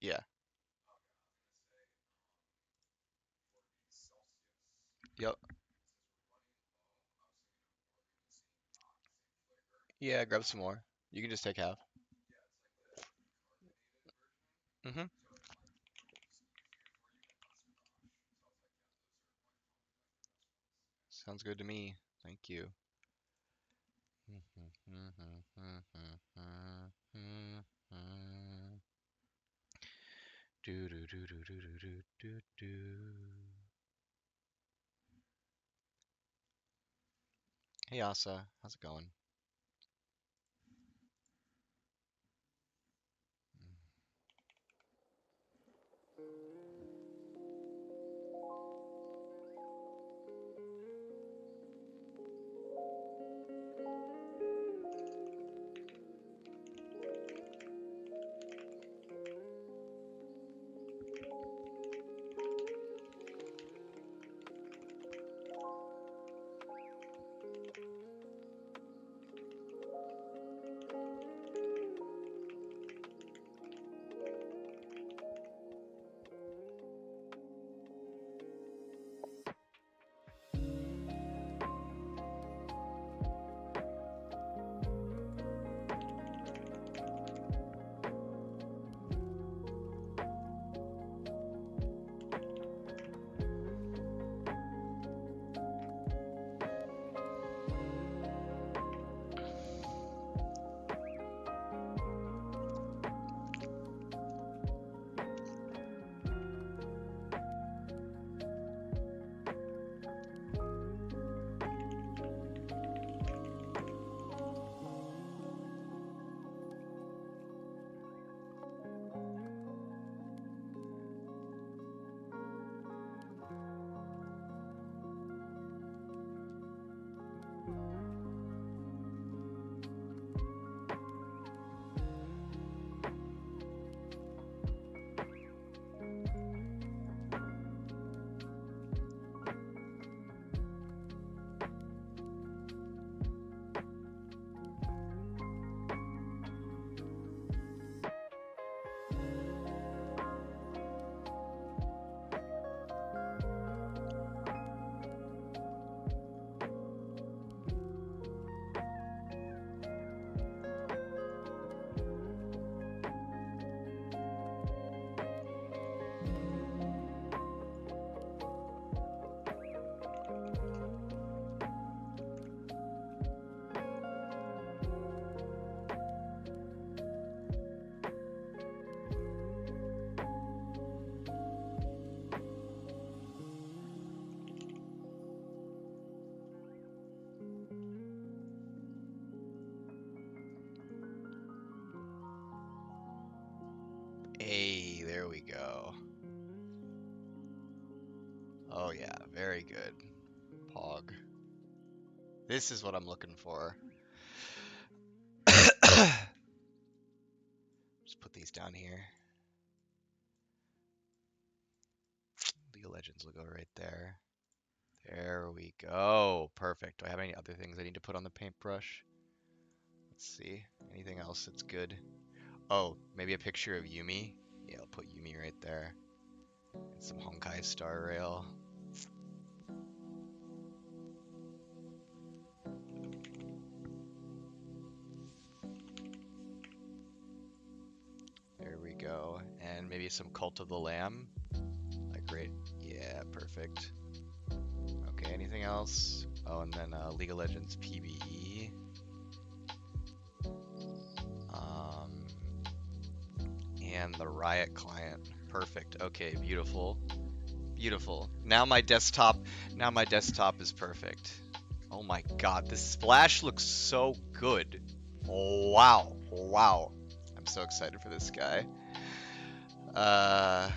Yeah. Yep. Yeah, grab some more. You can just take half. Mm-hmm. Sounds good to me. Thank you. Do do do do do do do do. Hey Asa, how's it going? Hey, there we go. Oh yeah, very good. Pog. This is what I'm looking for. Just put these down here. League of Legends will go right there. There we go. Perfect. Do I have any other things I need to put on the paintbrush? Let's see. Anything else that's good? Oh, maybe a picture of Yumi. Yeah, I'll put Yumi right there. And some Honkai Star Rail. There we go. And maybe some Cult of the Lamb. Like right. Yeah, perfect. Okay, anything else? Oh, and then League of Legends PvE. Um, and the Riot client. Perfect. Okay, beautiful. Beautiful. Now my desktop is perfect. Oh my god, this splash looks so good. Wow. Wow. I'm so excited for this guy. Uh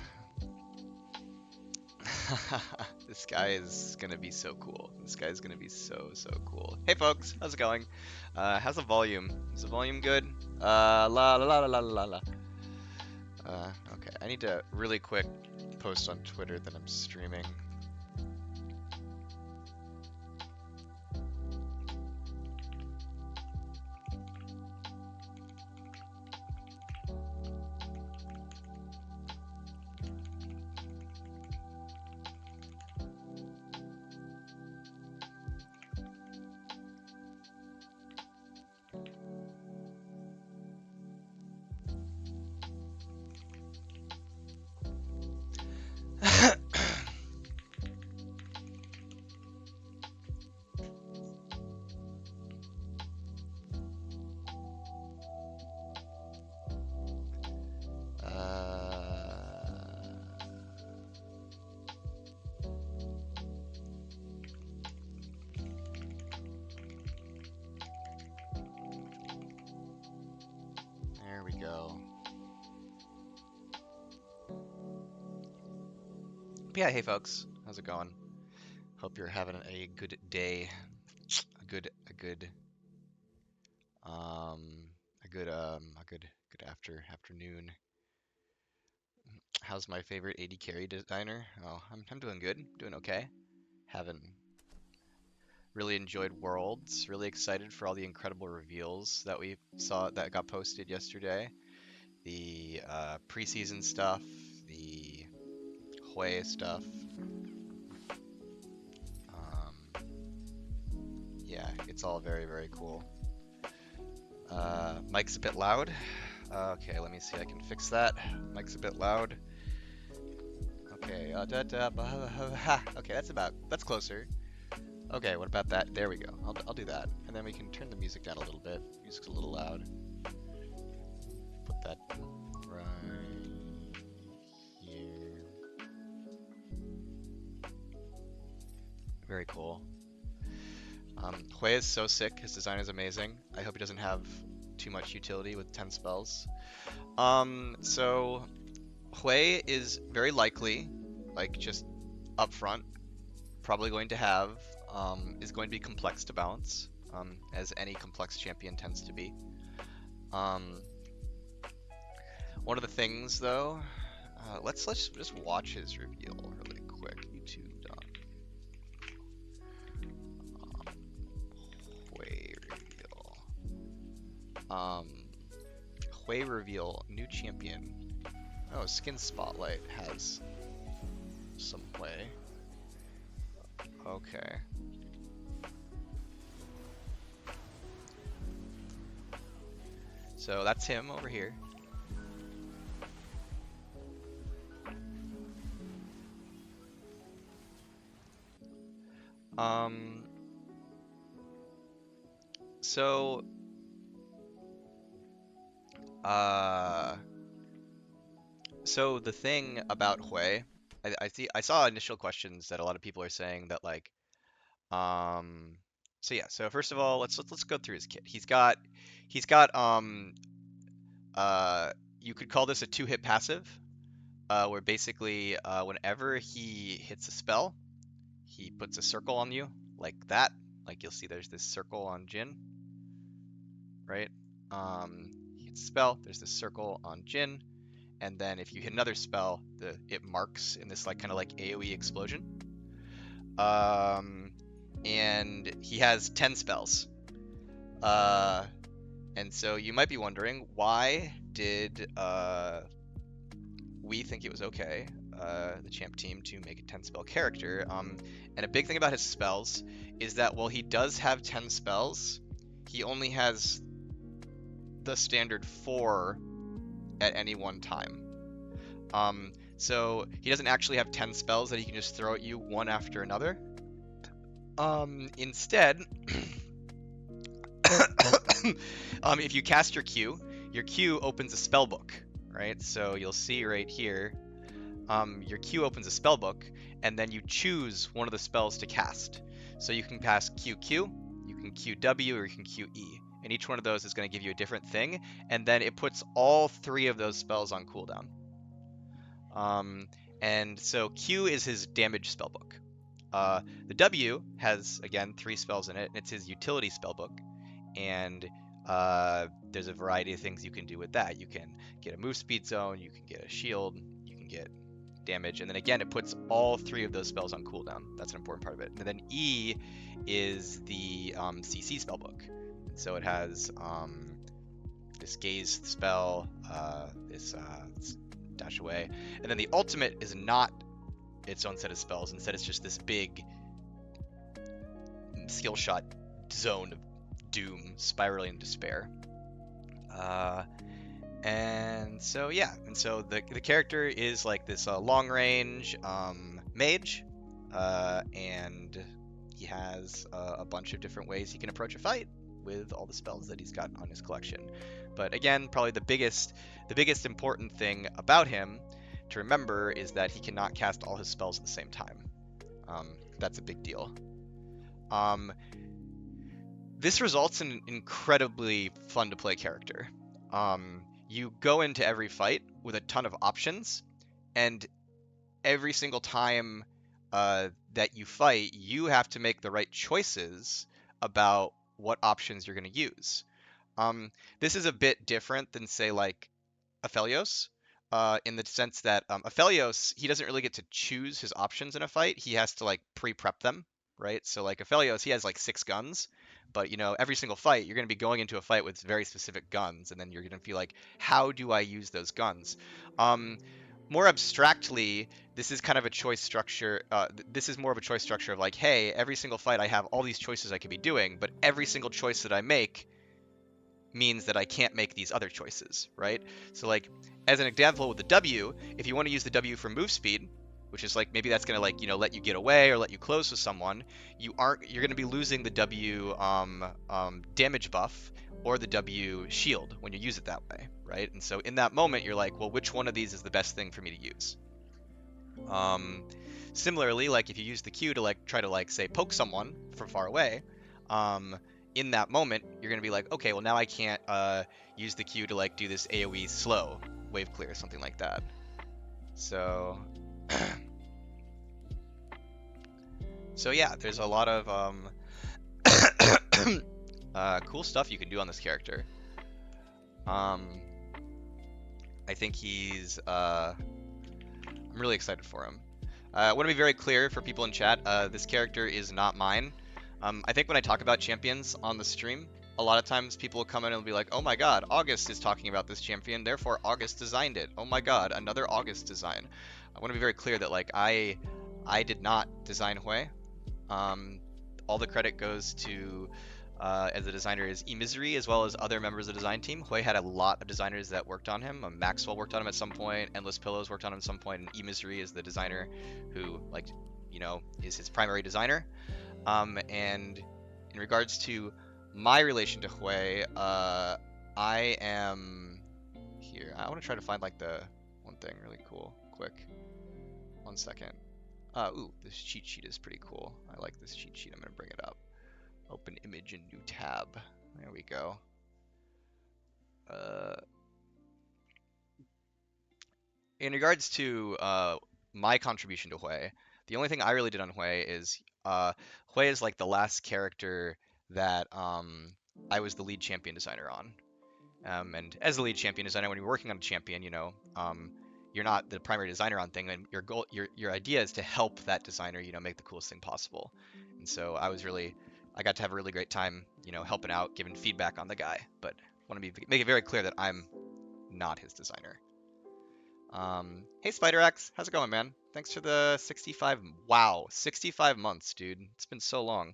This guy is gonna be so cool. This guy's gonna be so cool. Hey folks, how's it going? How's the volume? Is the volume good? La la la la la la. Okay. I need to really quick post on Twitter that I'm streaming. Yeah, hey folks, how's it going? Hope you're having a good day, a good, um, a good afternoon. How's my favorite AD carry designer? Oh, I'm doing good, doing okay. Haven't really enjoyed Worlds. Really excited for all the incredible reveals that we saw that got posted yesterday. The preseason stuff, the HWEI stuff. Um, yeah, it's all very, very cool. Mic's a bit loud. Okay, let me see. I can fix that. Mic's a bit loud. Okay. Okay, that's closer. Okay, what about that? There we go. I'll do that, and then we can turn the music down a little bit. Music's a little loud. Put that right here. Very cool. HWEI is so sick. His design is amazing. I hope he doesn't have too much utility with 10 spells. So HWEI is very likely, like just upfront, probably going to have, is going to be complex to balance, as any complex champion tends to be. One of the things though, let's just watch his reveal really quick. YouTube.com. HWEI reveal. HWEI reveal, new champion. Oh, Skin Spotlight has some HWEI. Okay. So that's him over here. So so the thing about HWEI, I saw initial questions that a lot of people are saying that like so yeah, so first of all, let's go through his kit. He's got you could call this a two-hit passive, where basically whenever he hits a spell, he puts a circle on you like that. Like you'll see there's this circle on Jin, right? He hits a spell, there's this circle on Jin, and then if you hit another spell, it marks in this like kind of like AoE explosion. And he has 10 spells. And so you might be wondering, why did we think it was okay, the champ team, to make a 10 spell character? And a big thing about his spells is that while he does have 10 spells, he only has the standard 4 at any one time. So he doesn't actually have 10 spells that he can just throw at you one after another. Instead, if you cast your Q opens a spell book, right? So you'll see right here, your Q opens a spell book, and then you choose one of the spells to cast. So you can cast QQ, you can QW, or you can QE. And each one of those is going to give you a different thing, and then it puts all 3 of those spells on cooldown. And so Q is his damage spellbook. The W has, again, 3 spells in it, and it's his utility spellbook. And there's a variety of things you can do with that. You can get a move speed zone, you can get a shield, you can get damage, and then again, it puts all 3 of those spells on cooldown. That's an important part of it. And then E is the CC spellbook. And so it has this gaze spell, this dash away, and then the ultimate is not its own set of spells. Instead, it's just this big skill shot zone of doom, spiraling despair. And so yeah, and so the character is like this long range mage, and he has a bunch of different ways he can approach a fight with all the spells that he's got on his collection. But again, probably the biggest important thing about him to remember is that he cannot cast all his spells at the same time. That's a big deal. This results in an incredibly fun to play character. You go into every fight with a ton of options, and every single time that you fight, you have to make the right choices about what options you're going to use. Um, this is a bit different than, say, like Aphelios, in the sense that Aphelios, he doesn't really get to choose his options in a fight. He has to like pre-prep them, right? So like Aphelios, he has like 6 guns, but every single fight, you're going to be going into a fight with very specific guns, and then you're going to be like, how do I use those guns? Um, More abstractly, this is kind of a choice structure. This is more of a choice structure of like, hey, every single fight I have all these choices I could be doing, but every single choice that I make means that I can't make these other choices, right? So like as an example with the W, if you want to use the W for move speed, which is like maybe that's gonna like let you get away or let you close with someone, you're gonna be losing the W damage buff or the W shield when you use it that way, right? And so in that moment you're like, well, which one of these is the best thing for me to use? Um, Similarly, like if you use the Q to like try to like say poke someone from far away, um, in that moment you're gonna be like, okay, well now I can't use the Q to like do this AOE slow wave clear or something like that. So, so yeah, there's a lot of cool stuff you can do on this character. Um, I think I'm really excited for him. I want to be very clear for people in chat. This character is not mine. I think when I talk about champions on the stream, a lot of times people will come in and be like, "Oh my God, August is talking about this champion, therefore August designed it. Oh my God, another August design." I want to be very clear that like I did not design HWEI. All the credit goes to as a designer is eMisery as well as other members of the design team. HWEI had a lot of designers that worked on him. Maxwell worked on him at some point. Endless Pillows worked on him at some point. And eMisery is the designer who is his primary designer. And in regards to my relation to HWEI, I am here. I want to try to find like the one thing really cool. Quick, 1 second. Ooh, this cheat sheet is pretty cool. I like this cheat sheet. I'm gonna bring it up. Open image in new tab. There we go. In regards to my contribution to HWEI, the only thing I really did on HWEI is HWEI is like the last character that I was the lead champion designer on. And as the lead champion designer, when you're working on a champion, you're not the primary designer on thing, and your goal, your idea is to help that designer, make the coolest thing possible. And so I got to have a really great time, helping out, giving feedback on the guy. But want to make it very clear that I'm not his designer. Hey SpiderX, how's it going, man? Thanks for the 65. Wow, 65 months, dude. It's been so long.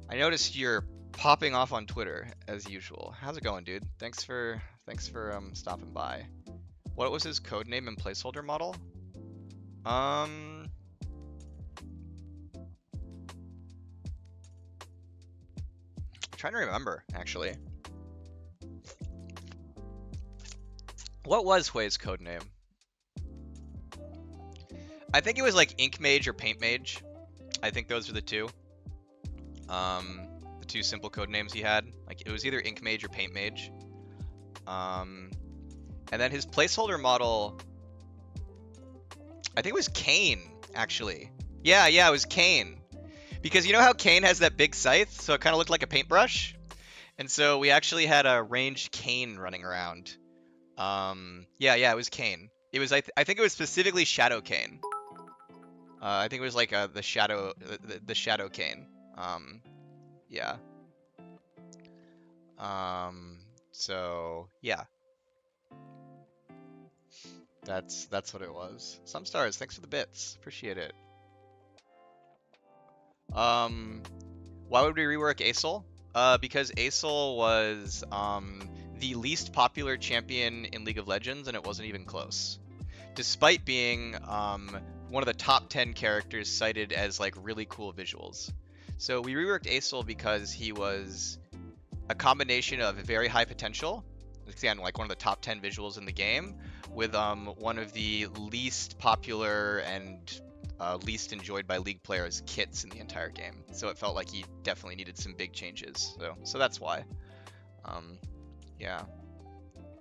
I noticed you're popping off on Twitter as usual. How's it going, dude? Thanks for stopping by. What was his code name and placeholder model? I'm trying to remember actually. What was HWEI's code name? I think it was like Ink Mage or Paint Mage. I think those are the two. The two simple code names he had. Like it was either Ink Mage or Paint Mage. And then his placeholder model, I think it was Kane, actually. Yeah, it was Kane. Because you know how Kane has that big scythe, so it kind of looked like a paintbrush? And so we actually had a ranged Kane running around. Yeah, it was Kane. It was I think it was specifically Shadow Kane. I think it was like the Shadow Kane. Yeah. So yeah. That's what it was. Some stars, thanks for the bits. Appreciate it. Why would we rework Aesol? Because Aesol was the least popular champion in League of Legends, and it wasn't even close. Despite being one of the top 10 characters cited as like really cool visuals. So we reworked Aesol because he was a combination of very high potential, again, like one of the top 10 visuals in the game, with one of the least popular and least enjoyed by League players kits in the entire game. So it felt like he definitely needed some big changes. So that's why. Yeah.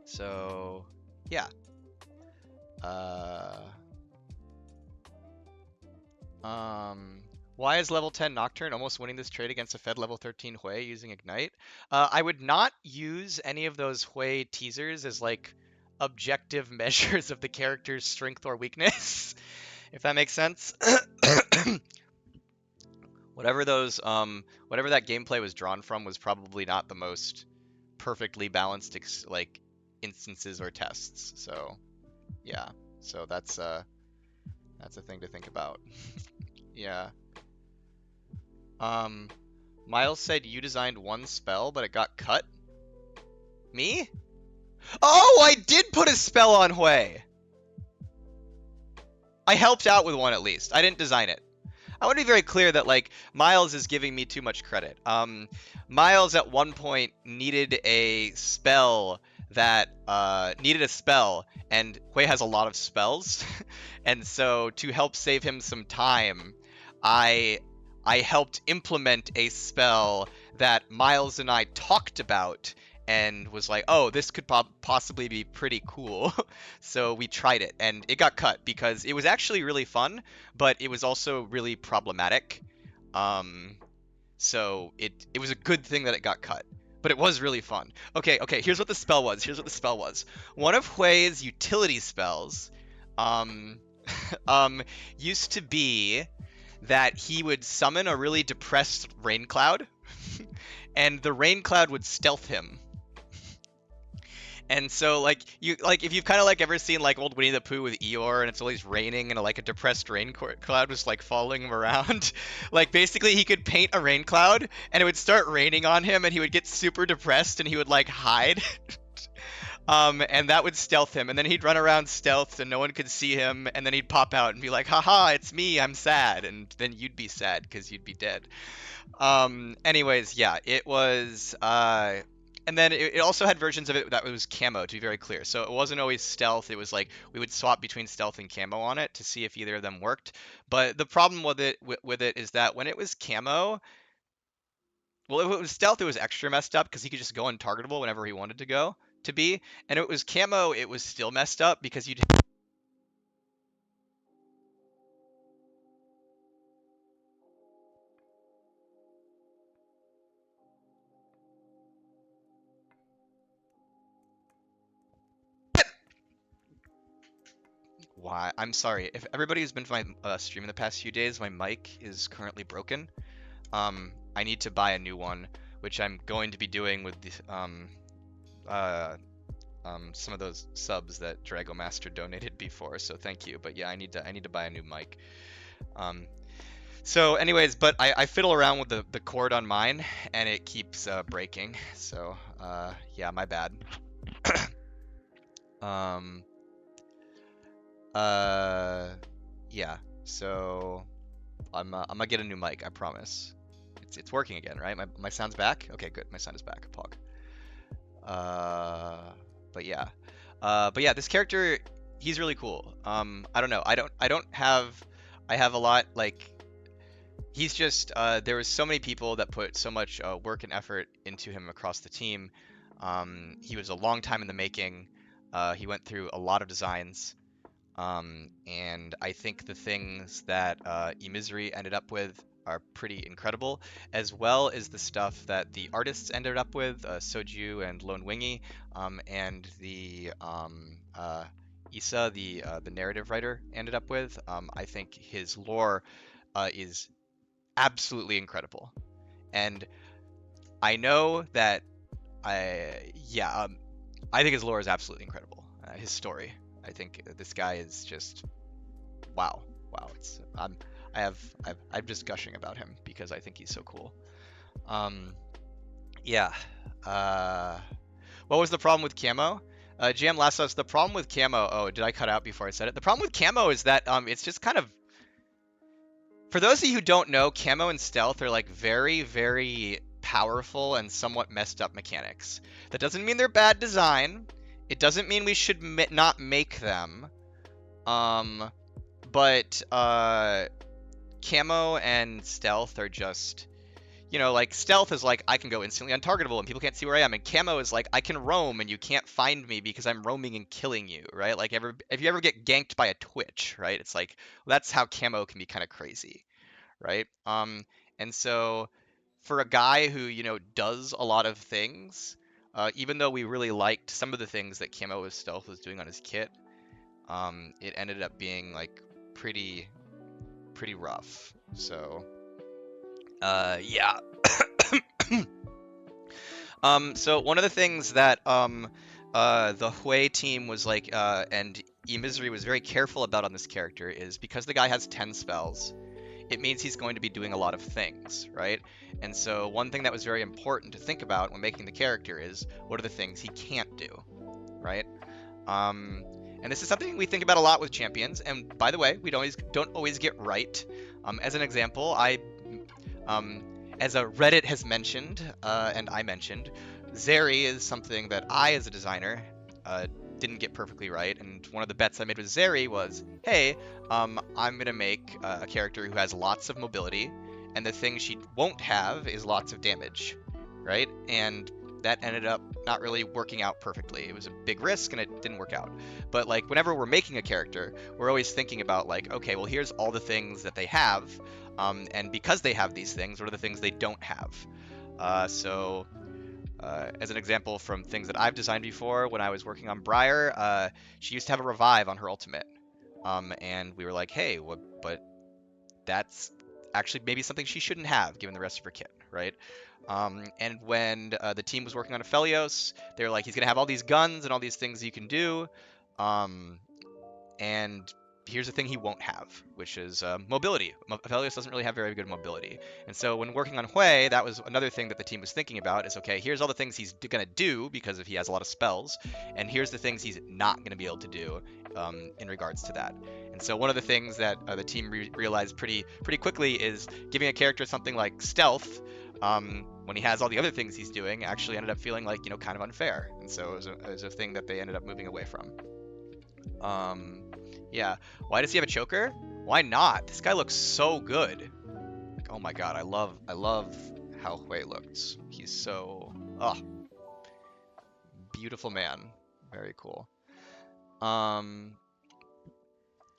So yeah. Why is level 10 Nocturne almost winning this trade against a Fed level 13 HWEI using Ignite? I would not use any of those HWEI teasers as like objective measures of the character's strength or weakness, if that makes sense. Whatever whatever that gameplay was drawn from was probably not the most perfectly balanced like instances or tests. So yeah, so that's a thing to think about. Yeah. Miles said you designed one spell, but it got cut. Me? Oh, I did put a spell on HWEI. I helped out with one at least. I didn't design it. I want to be very clear that like Miles is giving me too much credit. Miles at one point needed a spell that and HWEI has a lot of spells, and so to help save him some time, I helped implement a spell that Miles and I talked about and was like, oh, this could possibly be pretty cool. So we tried it, and it got cut because it was actually really fun, but it was also really problematic. So it was a good thing that it got cut, but it was really fun. Okay, here's what the spell was. One of HWEI's utility spells used to be that he would summon a really depressed rain cloud, and the rain cloud would stealth him. And so like if you've kind of like ever seen like old Winnie the Pooh with Eeyore and it's always raining and like a depressed rain cloud was like following him around, like basically he could paint a rain cloud and it would start raining on him and he would get super depressed and he would like hide. And that would stealth him, and then he'd run around stealth and no one could see him, and then he'd pop out and be like, haha, it's me, I'm sad, and then you'd be sad because you'd be dead. Anyways, yeah, it was and then it also had versions of it that was camo, to be very clear. So it wasn't always stealth. It was like we would swap between stealth and camo on it to see if either of them worked. But the problem with it is that when it was camo, well, if it was stealth, it was extra messed up because he could just go untargetable whenever he wanted to go to be. And if it was camo, it was still messed up because you'd Why? I'm sorry. If everybody who's been to my stream in the past few days, my mic is currently broken. I need to buy a new one, which I'm going to be doing with the, some of those subs that Dragomaster donated before. So thank you. But yeah, I need to buy a new mic. So anyways, but I fiddle around with the cord on mine, and it keeps breaking. So yeah, my bad. Yeah. So I'm gonna get a new mic. I promise. It's working again, right? My sound's back. Okay, good. My sound is back. Pog. But yeah, this character, he's really cool. I don't know. I have a lot like. He's just there was so many people that put so much work and effort into him across the team. He was a long time in the making. He went through a lot of designs. And I think the things that eMisery ended up with are pretty incredible, as well as the stuff that the artists ended up with, Soju and Lone Wingy, and the Issa, the narrative writer, ended up with. I think his lore is absolutely incredible, and I know that I think his lore is absolutely incredible. His story. I think this guy is just wow. It's I'm just gushing about him because I think he's so cool. Yeah. What was the problem with camo? GM Lassos, the problem with camo. Oh, did I cut out before I said it? The problem with camo is that it's just kind of. For those of you who don't know, camo and stealth are like very, very powerful and somewhat messed up mechanics. That doesn't mean they're bad design. It doesn't mean we should not make them. But camo and stealth are just, you know, like stealth is like I can go instantly untargetable and people can't see where I am, and camo is like I can roam and you can't find me because I'm roaming and killing you, right? Like if you ever get ganked by a Twitch, right? It's like that's how camo can be kind of crazy, right? And so for a guy who, you know, does a lot of things, even though we really liked some of the things that camo with stealth was doing on his kit, it ended up being like pretty rough. So yeah. So one of the things that the HWEI team was like, and eMisery was very careful about on this character is because the guy has 10 spells, it means he's going to be doing a lot of things, right? And so one thing that was very important to think about when making the character is what are the things he can't do, right? And this is something we think about a lot with champions. And by the way, we don't always get right. As an example, as a Reddit has mentioned, and I mentioned, Zeri is something that I, as a designer, didn't get perfectly right. And one of the bets I made with Zeri was, hey, I'm going to make a character who has lots of mobility, and the thing she won't have is lots of damage, right? And that ended up not really working out perfectly. It was a big risk and it didn't work out. But like whenever we're making a character, we're always thinking about like, okay, well here's all the things that they have, and because they have these things, what are the things they don't have? As an example from things that I've designed before, when I was working on Briar, she used to have a revive on her ultimate, and we were like, hey, but that's actually maybe something she shouldn't have given the rest of her kit, right? And when the team was working on Aphelios, they were like, he's gonna have all these guns and all these things you can do, and here's the thing he won't have, which is mobility. Aphelios doesn't really have very good mobility, and so when working on HWEI, that was another thing that the team was thinking about. Is okay, here's all the things he's gonna do because if he has a lot of spells, and here's the things he's not gonna be able to do in regards to that. And so one of the things that the team realized pretty quickly is giving a character something like stealth. When he has all the other things he's doing, actually ended up feeling like, you know, kind of unfair, and so it was a thing that they ended up moving away from. Yeah. Why does he have a choker? Why not? This guy looks so good. Like, oh my god, I love how HWEI looks. He's so beautiful man. Very cool.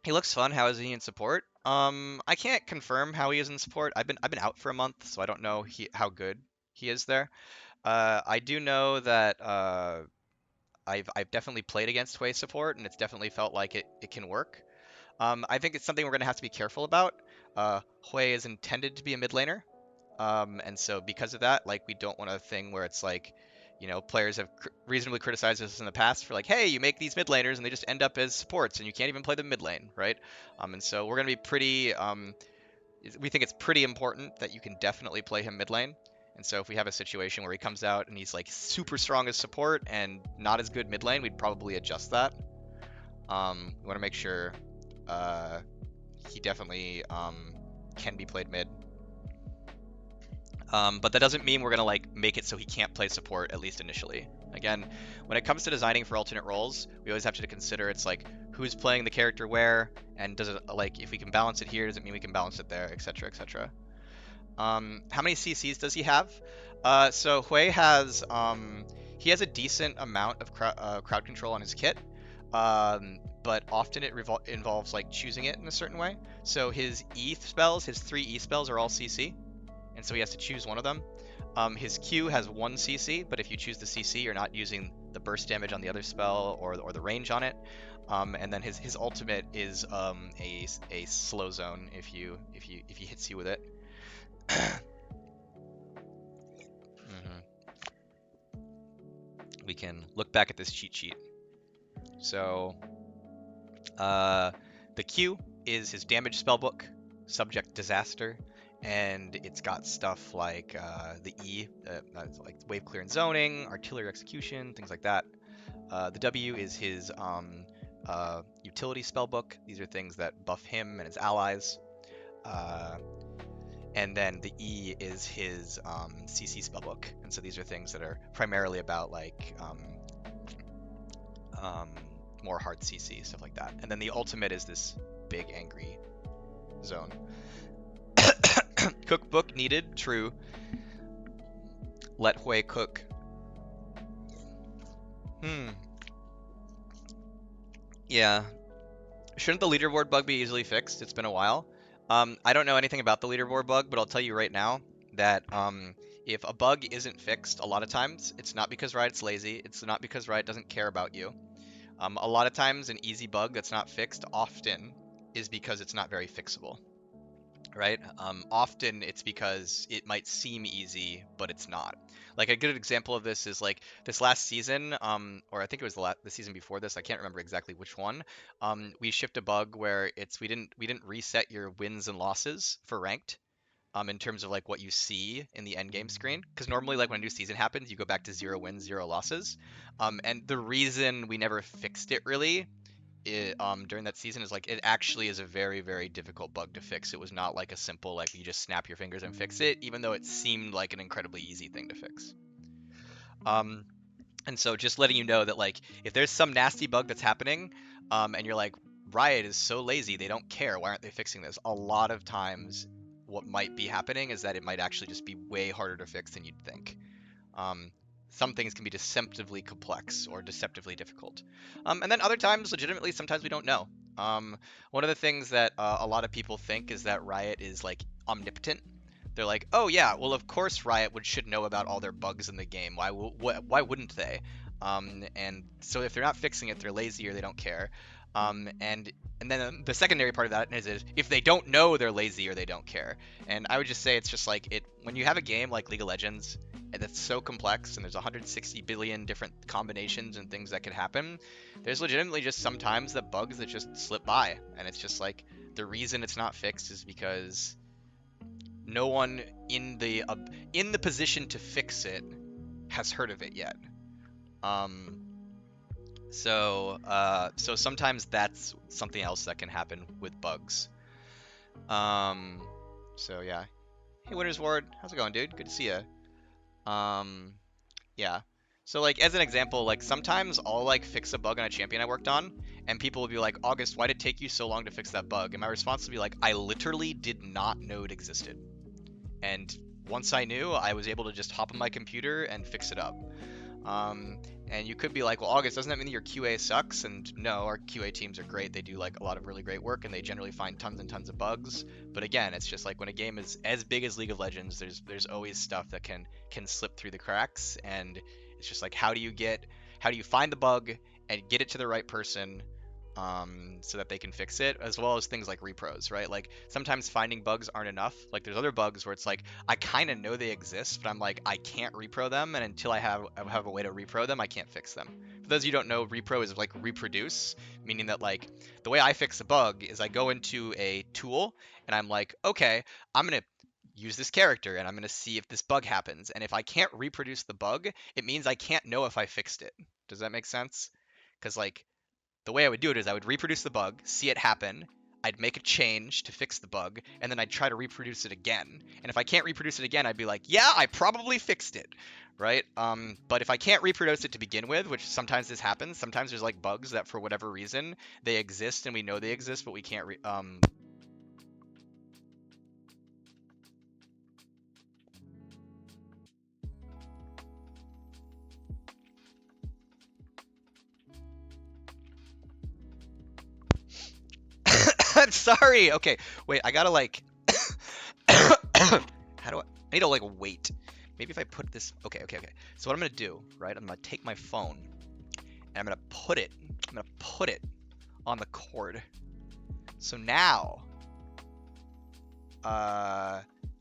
He looks fun. How is he in support? I can't confirm how he is in support. I've been out for a month, so I don't know how good he is there. I do know that I've definitely played against HWEI support, and it's definitely felt like it can work. I think it's something we're going to have to be careful about. HWEI is intended to be a mid laner, and so because of that, like we don't want a thing where it's like, you know, players have reasonably criticized us in the past for like, hey, you make these mid laners and they just end up as supports and you can't even play the mid lane, right? And so we're going to be pretty. We think it's pretty important that you can definitely play him mid lane. And so if we have a situation where he comes out and he's like super strong as support and not as good mid lane, we'd probably adjust that. We want to make sure he definitely can be played mid. But that doesn't mean we're gonna like make it so he can't play support, at least initially. Again, when it comes to designing for alternate roles, we always have to consider it's like who's playing the character where, and does it like if we can balance it here, does it mean we can balance it there, etc., etc. How many CCs does he have? So HWEI has he has a decent amount of crowd control on his kit. But often it involves like choosing it in a certain way. So his E spells, his 3 E spells are all CC, and so he has to choose one of them. His Q has 1 CC, but if you choose the CC, you're not using the burst damage on the other spell or the range on it. And then his ultimate is a slow zone if he hits you with it. We can look back at this cheat sheet. So the Q is his damage spellbook, subject disaster, and it's got stuff like the E, like wave clear and zoning, artillery execution, things like that. The W is his utility spellbook. These are things that buff him and his allies. And then the E is his CC spellbook, and so these are things that are primarily about like more hard CC, stuff like that. And then the ultimate is this big angry zone. Cookbook needed. True. Let HWEI cook. Yeah. Shouldn't the leaderboard bug be easily fixed? It's been a while. I don't know anything about the leaderboard bug, but I'll tell you right now that if a bug isn't fixed, a lot of times it's not because Riot's lazy. It's not because Riot doesn't care about you. A lot of times an easy bug that's not fixed often is because it's not very fixable, right? Often it's because it might seem easy, but it's not. Like a good example of this is like this last season, or I think it was the season before this. I can't remember exactly which one. We shipped a bug where we didn't reset your wins and losses for ranked. In terms of like what you see in the end game screen, because normally like when a new season happens, you go back to 0 wins, 0 losses. And the reason we never fixed it really during that season is like it actually is a very very difficult bug to fix. It was not like a simple like you just snap your fingers and fix it, even though it seemed like an incredibly easy thing to fix. um and so just letting you know that like if there's some nasty bug that's happening, and you're like, Riot is so lazy, they don't care, why aren't they fixing this? A lot of times what might be happening is that it might actually just be way harder to fix than you'd think. um, some things can be deceptively complex or deceptively difficult. And then other times, legitimately, sometimes we don't know. One of the things that a lot of people think is that Riot is like omnipotent. They're like, oh yeah, well of course Riot should know about all their bugs in the game. Why wouldn't they? And so if they're not fixing it, they're lazy or they don't care. And then the secondary part of that is if they don't know, they're lazy or they don't care. And I would just say it's just like it when you have a game like League of Legends and that's so complex and there's 160 billion different combinations and things that could happen, there's legitimately just sometimes the bugs that just slip by, and it's just like the reason it's not fixed is because no one in the position to fix it has heard of it yet. Um, so sometimes that's something else that can happen with bugs. Um, so yeah. Hey, Winners Ward, how's it going, dude? Good to see you. Yeah. So like as an example, like sometimes I'll like fix a bug on a champion I worked on, and people will be like, August, why did it take you so long to fix that bug? And my response would be like, I literally did not know it existed. And once I knew, I was able to just hop on my computer and fix it up. And you could be like, well, August, doesn't that mean that your QA sucks? And no, our QA teams are great. They do like a lot of really great work, and they generally find tons and tons of bugs. But again, it's just like when a game is as big as League of Legends, there's always stuff that can slip through the cracks, and it's just like how do you find the bug and get it to the right person, so that they can fix it, as well as things like repros, right? Like sometimes finding bugs aren't enough. Like there's other bugs where it's like I kind of know they exist, but I'm like I can't repro them, and until I have a way to repro them, I can't fix them. For those of you who don't know, repro is like reproduce, meaning that like the way I fix a bug is I go into a tool and I'm like, okay, I'm gonna use this character and I'm gonna see if this bug happens, and if I can't reproduce the bug, it means I can't know if I fixed it. Does that make sense? Because like the way I would do it is I would reproduce the bug, see it happen, I'd make a change to fix the bug, and then I'd try to reproduce it again. And if I can't reproduce it again, I'd be like, yeah, I probably fixed it, right? But if I can't reproduce it to begin with, which sometimes this happens, sometimes there's like bugs that for whatever reason they exist and we know they exist, but we can't I'm sorry. Okay, wait, I gotta like how do I need to like wait. Maybe if I put this, okay. So what I'm gonna do, right? I'm gonna take my phone and I'm gonna put it on the cord. So now,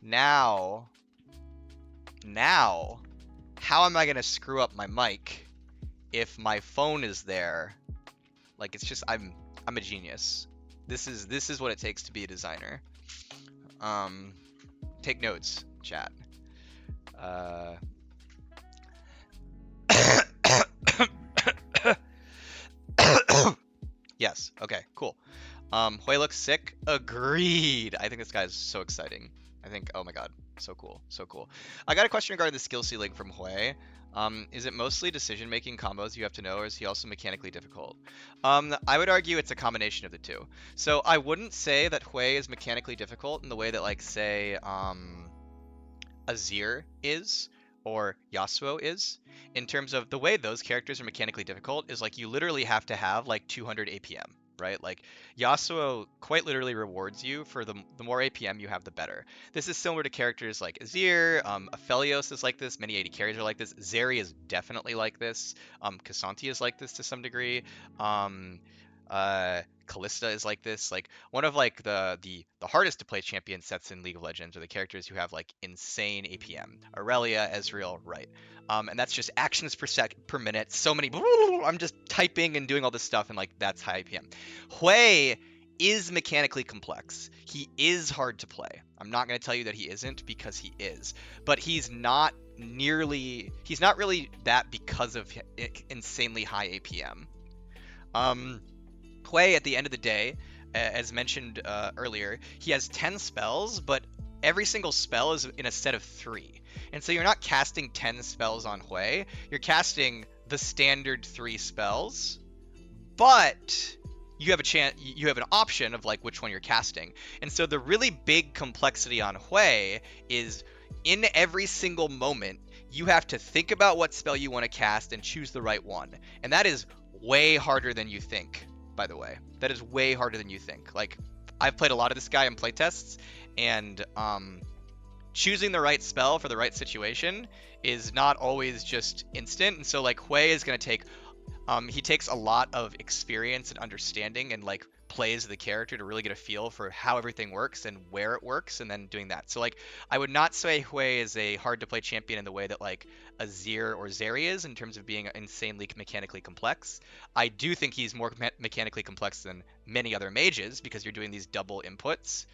now, how am I gonna screw up my mic if my phone is there? Like it's just I'm a genius. This is what it takes to be a designer. Take notes, chat. Yes. Okay. Cool. HWEI looks sick. Agreed. I think this guy is so exciting. I think, oh my god, so cool, so cool. I got a question regarding the skill ceiling from HWEI. Is it mostly decision-making combos you have to know, or is he also mechanically difficult? I would argue it's a combination of the two. So I wouldn't say that HWEI is mechanically difficult in the way that, like, say, Azir is, or Yasuo is. In terms of the way those characters are mechanically difficult is, like, you literally have to have, like, 200 APM. Right? Like, Yasuo quite literally rewards you for the more APM you have, the better. This is similar to characters like Azir, Aphelios is like this, many AD carries are like this, Zeri is definitely like this, K'Sante is like this to some degree, Callista is like this. Like, one of, like, the hardest to play champion sets in League of Legends are the characters who have, like, insane APM. Aurelia, Ezreal, right. And that's just actions per minute. So many. I'm just typing and doing all this stuff, and, like, that's high APM. HWEI is mechanically complex. He is hard to play. I'm not going to tell you that he isn't, because he is. But he's not really that because of insanely high APM. HWEI, at the end of the day, as mentioned earlier, he has 10 spells, but every single spell is in a set of 3. And so you're not casting 10 spells on HWEI, you're casting the standard 3 spells, but you have an option of, like, which one you're casting. And so the really big complexity on HWEI is, in every single moment, you have to think about what spell you want to cast and choose the right one. And that is way harder than you think, by the way. That is way harder than you think. Like, I've played a lot of this guy in playtests, and choosing the right spell for the right situation is not always just instant. And so, like, HWEI is going to take he takes a lot of experience and understanding, and, like, plays the character to really get a feel for how everything works and where it works, and then doing that. So, like, I would not say HWEI is a hard to play champion in the way that, like, Azir or Zeri is, in terms of being insanely mechanically complex. I do think he's more mechanically complex than many other mages, because you're doing these double inputs.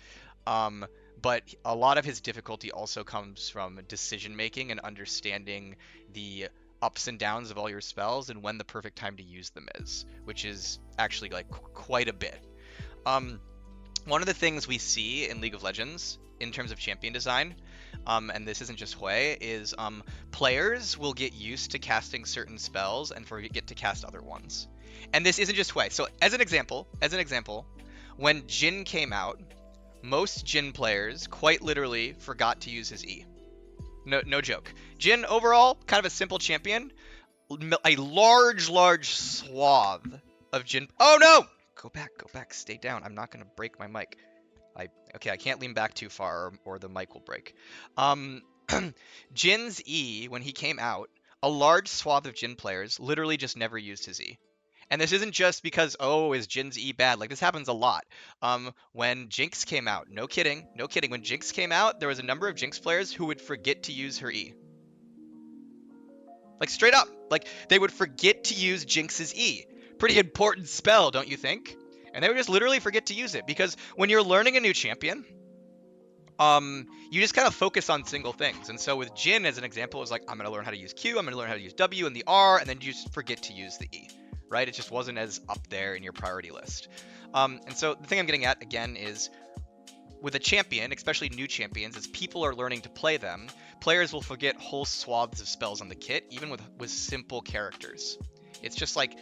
But a lot of his difficulty also comes from decision making and understanding the ups and downs of all your spells and when the perfect time to use them is, which is actually, like, quite a bit. One of the things we see in League of Legends in terms of champion design, and this isn't just HWEI, is players will get used to casting certain spells and forget to cast other ones. And this isn't just HWEI. So as an example, when Jhin came out, most Jhin players quite literally forgot to use his E. No joke. Jhin, overall, kind of a simple champion. A large swath of Jhin... Oh, no! Go back, stay down. I'm not going to break my mic. Okay, I can't lean back too far, or the mic will break. Jin's E, when he came out, a large swath of Jhin players literally just never used his E. And this isn't just because, oh, is Jin's E bad? Like, this happens a lot. When Jinx came out, no kidding, when Jinx came out, there was a number of Jinx players who would forget to use her E. Like, straight up. Like, they would forget to use Jinx's E. Pretty important spell, don't you think? And they would just literally forget to use it, because when you're learning a new champion, you just kind of focus on single things. And so with Jhin, as an example, it's like, I'm going to learn how to use Q, I'm going to learn how to use W and the R, and then you just forget to use the E. Right? It just wasn't as up there in your priority list. And so the thing I'm getting at, again, is with a champion, especially new champions, as people are learning to play them, players will forget whole swaths of spells on the kit, even with simple characters. It's just like,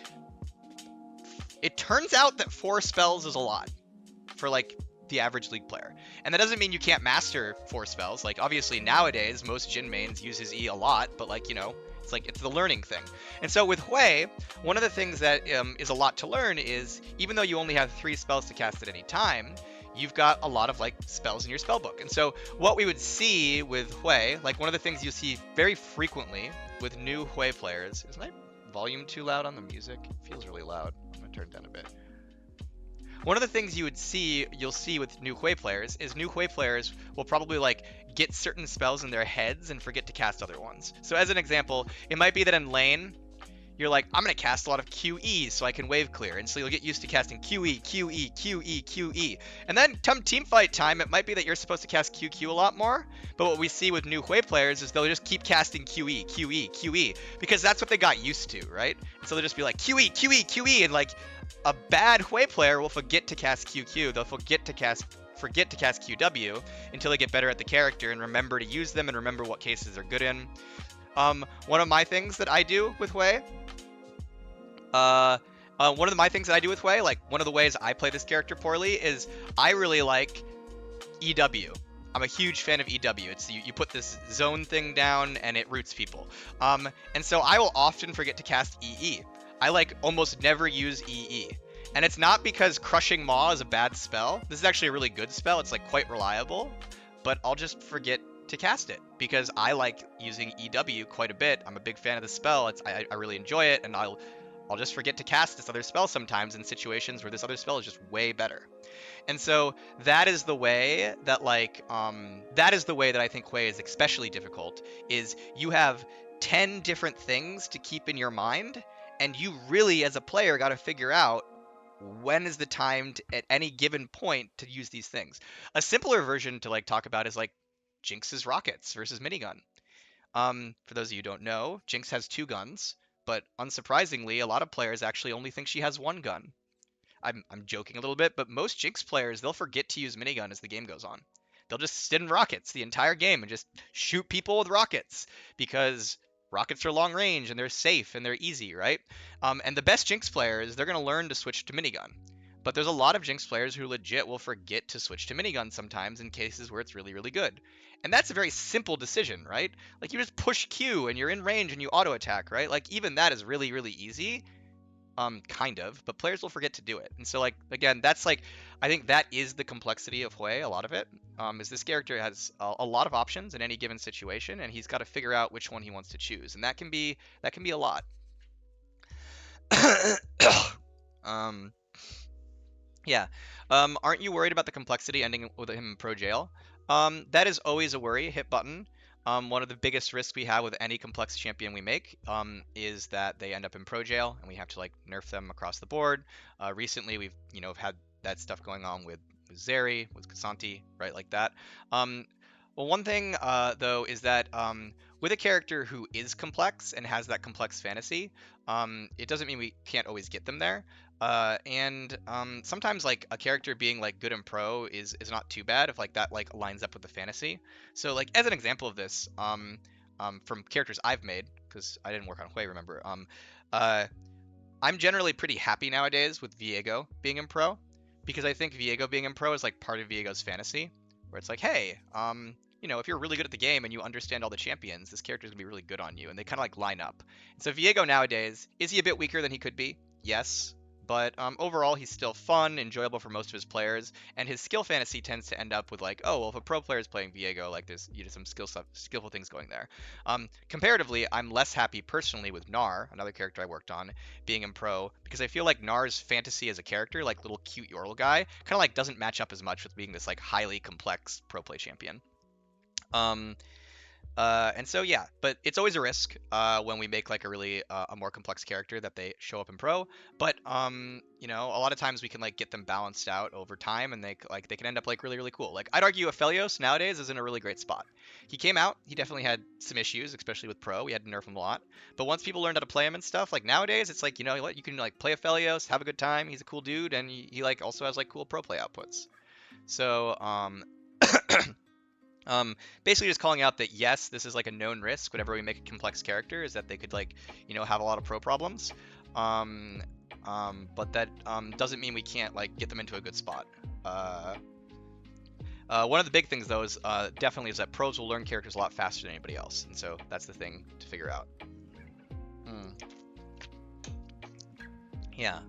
it turns out that 4 spells is a lot for, like, the average League player. And that doesn't mean you can't master 4 spells. Like, obviously, nowadays, most Jhin mains use his E a lot, but, like, you know, it's the learning thing. And so with HWEI, one of the things that is a lot to learn is, even though you only have 3 spells to cast at any time, you've got a lot of, like, spells in your spellbook. And so what we would see with HWEI, like, one of the things you see very frequently with new HWEI players, is my volume too loud on the music? It feels really loud. I'm gonna turn it down a bit. One of the things you'll see with new HWEI players is new HWEI players will probably, like, get certain spells in their heads and forget to cast other ones. So as an example, it might be that in lane, you're like, I'm going to cast a lot of QE so I can wave clear. And so you'll get used to casting QE, QE, QE, QE. And then come team fight time, it might be that you're supposed to cast QQ a lot more. But what we see with new HWEI players is they'll just keep casting QE, QE, QE. Because that's what they got used to, right? And so they'll just be like, QE, QE, QE. And, like, a bad HWEI player will forget to cast QQ. They'll forget to cast forget to cast QW until they get better at the character and remember to use them and remember what cases they're good in. One of my things that I do with HWEI, like one of the ways I play this character poorly is I really like EW. I'm a huge fan of EW. It's you put this zone thing down and it roots people. And so I will often forget to cast EE. I like almost never use EE. And it's not because Crushing Maw is a bad spell. This is actually a really good spell. It's like quite reliable, but I'll just forget to cast it because I like using EW quite a bit. I'm a big fan of the spell. I really enjoy it, and I'll just forget to cast this other spell sometimes in situations where this other spell is just way better. And so that is the way that I think HWEI is especially difficult, is you have 10 different things to keep in your mind, and you really as a player got to figure out when is the time at any given point to use these things. A simpler version to like talk about is like Jinx's rockets versus minigun. For those of you who don't know, Jinx has 2 guns, but unsurprisingly, a lot of players actually only think she has 1 gun. I'm joking a little bit, but most Jinx players, they'll forget to use minigun as the game goes on. They'll just sit in rockets the entire game and just shoot people with rockets because rockets are long range and they're safe and they're easy, right? And the best Jinx players, they're going to learn to switch to minigun. But there's a lot of Jinx players who legit will forget to switch to minigun sometimes in cases where it's really, really good. And that's a very simple decision, right? Like you just push Q and you're in range and you auto attack, right? Like even that is really, really easy. Kind of, but players will forget to do it. And so like, again, that's like, I think that is the complexity of HWEI, a lot of it, is this character has a lot of options in any given situation, and he's got to figure out which one he wants to choose. And that can be a lot. Yeah. Aren't you worried about the complexity ending with him in pro jail? That is always a worry, hit button. One of the biggest risks we have with any complex champion we make is that they end up in pro jail and we have to like nerf them across the board. Recently, we've had that stuff going on with Zeri, with Kasanti, right, like that. Well, one thing though is that with a character who is complex and has that complex fantasy, it doesn't mean we can't always get them there. And sometimes like a character being like good in pro is not too bad if like that like lines up with the fantasy. So like as an example of this, from characters I've made, because I didn't work on HWEI, remember, I'm generally pretty happy nowadays with Viego being in pro, because I think Viego being in pro is like part of Viego's fantasy, where it's like, hey, if you're really good at the game and you understand all the champions, this character is gonna be really good on you, and they kind of like line up. And so Viego nowadays, is he a bit weaker than he could be? Yes. But overall, he's still fun, enjoyable for most of his players, and his skill fantasy tends to end up with like, oh, well, if a pro player is playing Viego, like there's some skillful things going there. Comparatively, I'm less happy personally with Gnar, another character I worked on, being in pro, because I feel like Gnar's fantasy as a character, like little cute Yorl guy, kind of like doesn't match up as much with being this like highly complex pro play champion. And so yeah, but it's always a risk when we make like a really a more complex character that they show up in pro. But a lot of times we can like get them balanced out over time, and they can end up like really, really cool. Like I'd argue Aphelios nowadays is in a really great spot. He came out, he definitely had some issues, especially with pro. We had to nerf him a lot. But once people learned how to play him and stuff, like nowadays it's like, you know what, you can like play Aphelios, have a good time. He's a cool dude, and he like also has like cool pro play outputs. So basically just calling out that yes, this is like a known risk whenever we make a complex character, is that they could like, have a lot of pro problems. But that doesn't mean we can't like get them into a good spot. One of the big things though is definitely is that pros will learn characters a lot faster than anybody else, and so that's the thing to figure out. Yeah.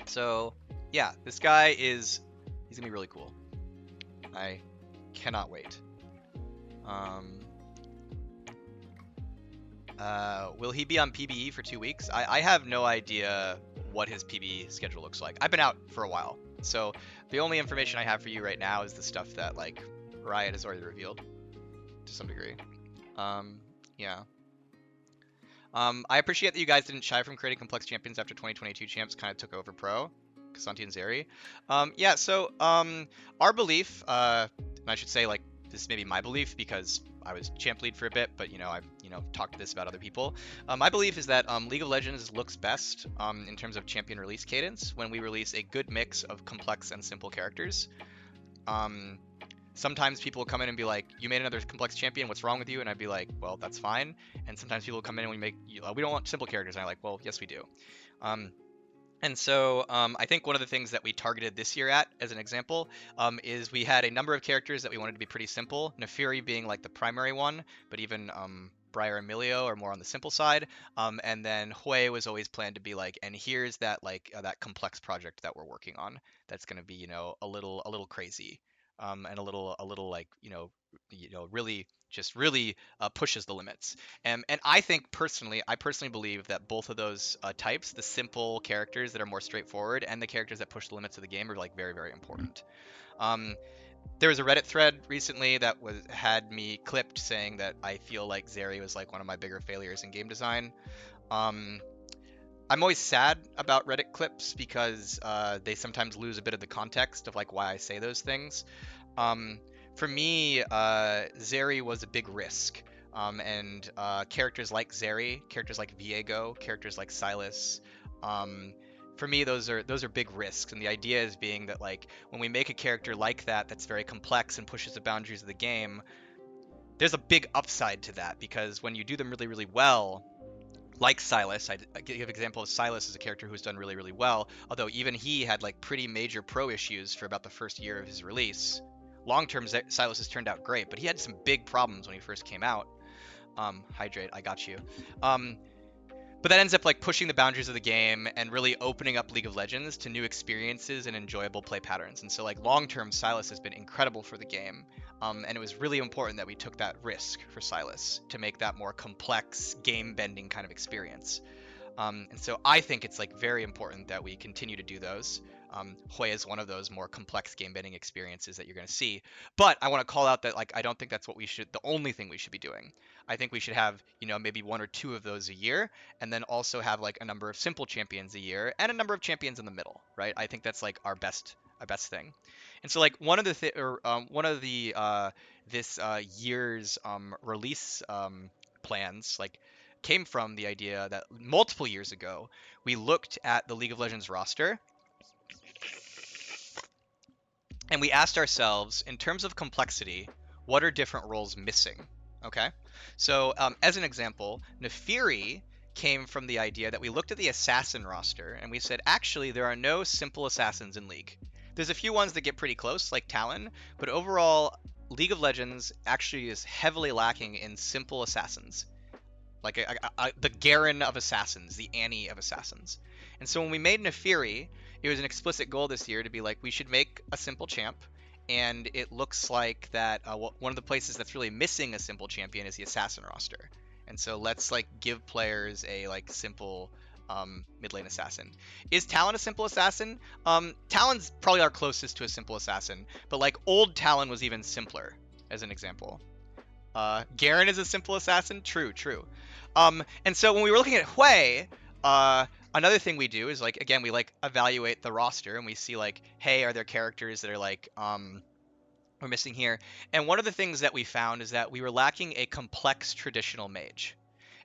So yeah, this guy he's gonna be really cool. I cannot wait. Will he be on PBE for 2 weeks? I have no idea what his PBE schedule looks like. I've been out for a while, so the only information I have for you right now is the stuff that like Riot has already revealed to some degree. Yeah. I appreciate that you guys didn't shy from creating complex champions after 2022 champs kind of took over pro, Kasanti and Zeri. Yeah, so our belief, and I should say like this may be my belief because I was champ lead for a bit, but I've talked this about other people. My belief is that League of Legends looks best in terms of champion release cadence when we release a good mix of complex and simple characters. Sometimes people will come in and be like, "You made another complex champion. What's wrong with you?" And I'd be like, "Well, that's fine." And sometimes people will come in and we don't want simple characters, and I'm like, "Well, yes, we do." And so I think one of the things that we targeted this year at, as an example, is we had a number of characters that we wanted to be pretty simple. Nefiri being like the primary one, but even Briar and Emilio are more on the simple side. And then HWEI was always planned to be like, and here's that that complex project that we're working on. That's going to be a little crazy, and a little like really just really pushes the limits. And I personally believe that both of those types, the simple characters that are more straightforward and the characters that push the limits of the game, are like very, very important. Um, there was a Reddit thread recently that had me clipped saying that I feel like Zeri was like one of my bigger failures in game design. Um, I'm always sad about Reddit clips because they sometimes lose a bit of the context of like why I say those things. Um, for me, Zeri was a big risk. And characters like Zeri, characters like Viego, characters like Silas, for me those are big risks. And the idea is being that like when we make a character like that that's very complex and pushes the boundaries of the game, there's a big upside to that because when you do them really, really well, like Silas, I give an example of Silas as a character who's done really, really well, although even he had like pretty major pro issues for about the first year of his release. Long term, Silas has turned out great, but he had some big problems when he first came out. Hydrate, I got you. But that ends up like pushing the boundaries of the game and really opening up League of Legends to new experiences and enjoyable play patterns. And so like long term, Silas has been incredible for the game. And it was really important that we took that risk for Silas to make that more complex, game-bending kind of experience. And so I think it's like very important that we continue to do those. HWEI is one of those more complex game-bending experiences that you're going to see. But I want to call out that like I don't think that's the only thing we should be doing. I think we should have maybe one or two of those a year, and then also have like a number of simple champions a year and a number of champions in the middle, right? I think that's like our best thing. And so like one of the this year's release plans like came from the idea that multiple years ago we looked at the League of Legends roster and we asked ourselves, in terms of complexity, what are different roles missing? Okay, so as an example, Nefiri came from the idea that we looked at the assassin roster and we said, actually, there are no simple assassins in League. There's a few ones that get pretty close, like Talon, but overall, League of Legends actually is heavily lacking in simple assassins. Like the Garen of assassins, the Annie of assassins. And so when we made Nefiri, it was an explicit goal this year to be like, we should make a simple champ. And it looks like that one of the places that's really missing a simple champion is the assassin roster. And so let's like give players a like simple mid lane assassin. Is Talon a simple assassin? Talon's probably our closest to a simple assassin, but like old Talon was even simpler, as an example. Garen is a simple assassin. True. And so when we were looking at HWEI, another thing we do is like, again, we like evaluate the roster and we see like, hey, are there characters that are like we're missing here? And one of the things that we found is that we were lacking a complex traditional mage.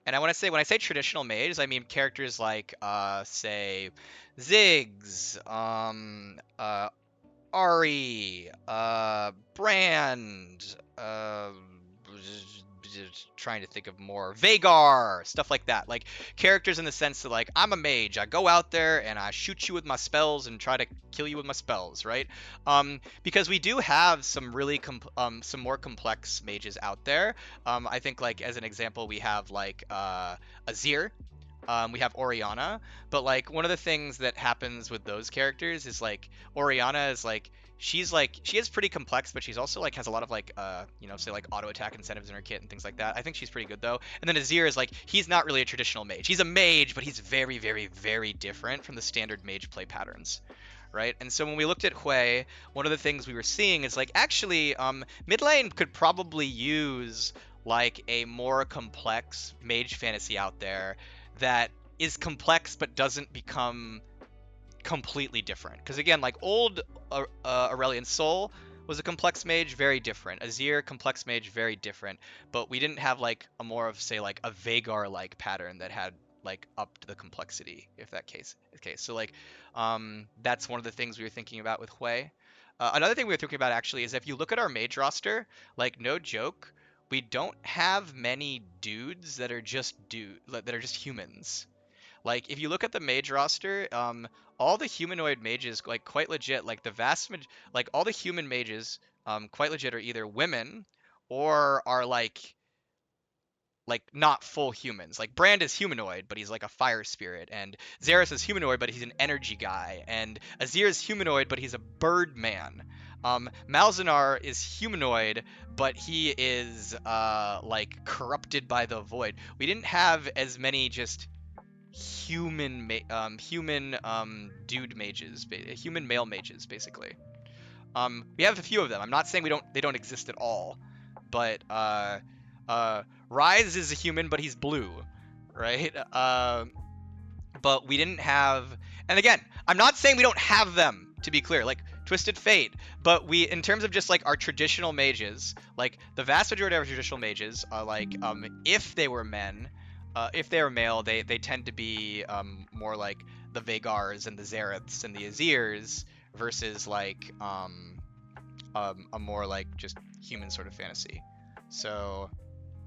And I want to say, when I say traditional mage, I mean characters like say Ziggs, Ari, Brand, just trying to think of more, Vagar, stuff like that. Like characters in the sense that like, I'm a mage, I go out there and I shoot you with my spells and try to kill you with my spells, right? Because we do have some really some more complex mages out there. I think like as an example, we have like Azir. We have Orianna, but like one of the things that happens with those characters is like Orianna is like she is pretty complex, but she's also like has a lot of like say like auto attack incentives in her kit and things like that. I think she's pretty good though. And then Azir is like, he's not really a traditional mage. He's a mage, but he's very, very, very different from the standard mage play patterns. Right? And so when we looked at HWEI, one of the things we were seeing is like, actually, mid lane could probably use like a more complex mage fantasy out there that is complex but doesn't become completely different. Because again, like old Aurelion Sol Was a complex mage, very different. Azir, complex mage, very different. But we didn't have like a more of say like a Vagar like pattern that had like up to the complexity, if that case. So like that's one of the things we were thinking about with Hui. Another thing we were thinking about actually is if you look at our mage roster, like no joke, we don't have many dudes that are just that are just humans. Like if you look at the mage roster, all the humanoid mages, like quite legit, like like all the human mages, quite legit are either women or are like not full humans. Like Brand is humanoid, but he's like a fire spirit, and Xeris is humanoid, but he's an energy guy, and Azir is humanoid, but he's a bird man. Malzanar is humanoid, but he is like corrupted by the void. We didn't have as many just human dude mages, human male mages, basically. We have a few of them. I'm not saying they don't exist at all, but uh, Rise is a human, but he's blue, right? But we didn't have, and again, I'm not saying we don't have them, to be clear, like Twisted Fate, but we, in terms of just like our traditional mages, like the vast majority of our traditional mages are like, if they were men, if they were male, they tend to be more like the Vagars and the Xeraths and the Azirs versus like a more like just human sort of fantasy. So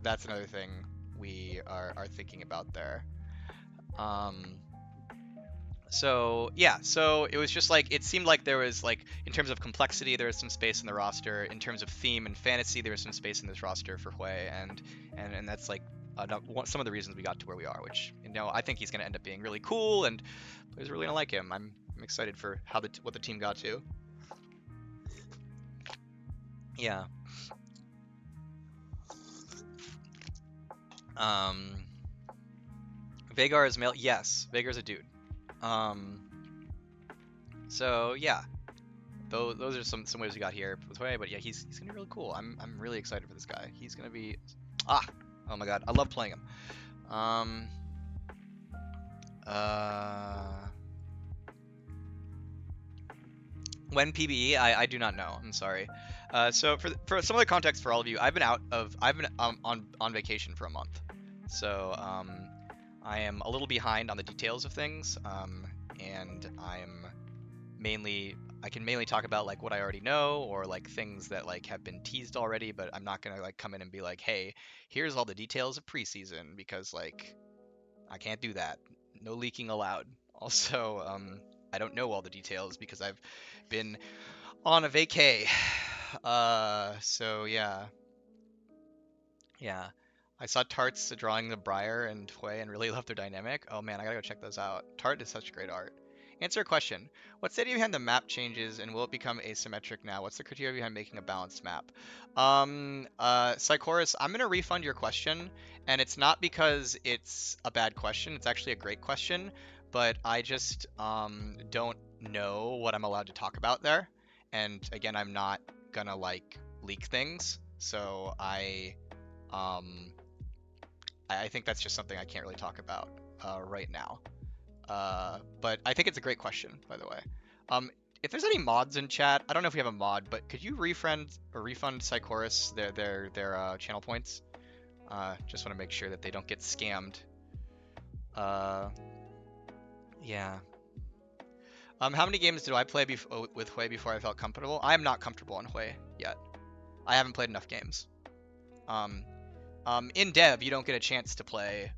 that's another thing we are thinking about there. Um, so yeah, so it was just like it seemed like there was like in terms of complexity there was some space in the roster. In terms of theme and fantasy there was some space in this roster for Hui, and that's like some of the reasons we got to where we are. Which I think he's gonna end up being really cool, and players are really gonna like him. I'm excited for what the team got to. Yeah. Um, Vagar is male. Yes, Vagar's a dude. Um, so yeah, those are some ways we got here with Hui, but yeah, he's gonna be really cool. I'm really excited for this guy. He's gonna be oh my god, I love playing him. Um, uh, when PBE, I do not know. I'm sorry. So for some of the context for all of you, I've been on vacation for a month, so I am a little behind on the details of things, and I can mainly talk about like what I already know or like things that like have been teased already, but I'm not gonna like come in and be like, hey, here's all the details of preseason because like I can't do that. No leaking allowed. Also, I don't know all the details because I've been on a vacay. So yeah, yeah. I saw Tart's drawing the Briar and Hui and really loved their dynamic. Oh man, I gotta go check those out. Tart is such great art. Answer a question. What's the idea behind the map changes and will it become asymmetric now? What's the criteria behind making a balanced map? Psychorus, I'm gonna refund your question, and it's not because it's a bad question. It's actually a great question, but I just don't know what I'm allowed to talk about there. And again, I'm not gonna like leak things, so um I think that's just something I can't really talk about right now. But I think it's a great question, by the way. Um, if there's any mods in chat, I don't know if we have a mod, but could you refund Psychorus their channel points? Just want to make sure that they don't get scammed. Uh, yeah. How many games did I play with Hui before I felt comfortable? I am not comfortable on Hui yet. I haven't played enough games. Um, in dev, you don't get a chance to play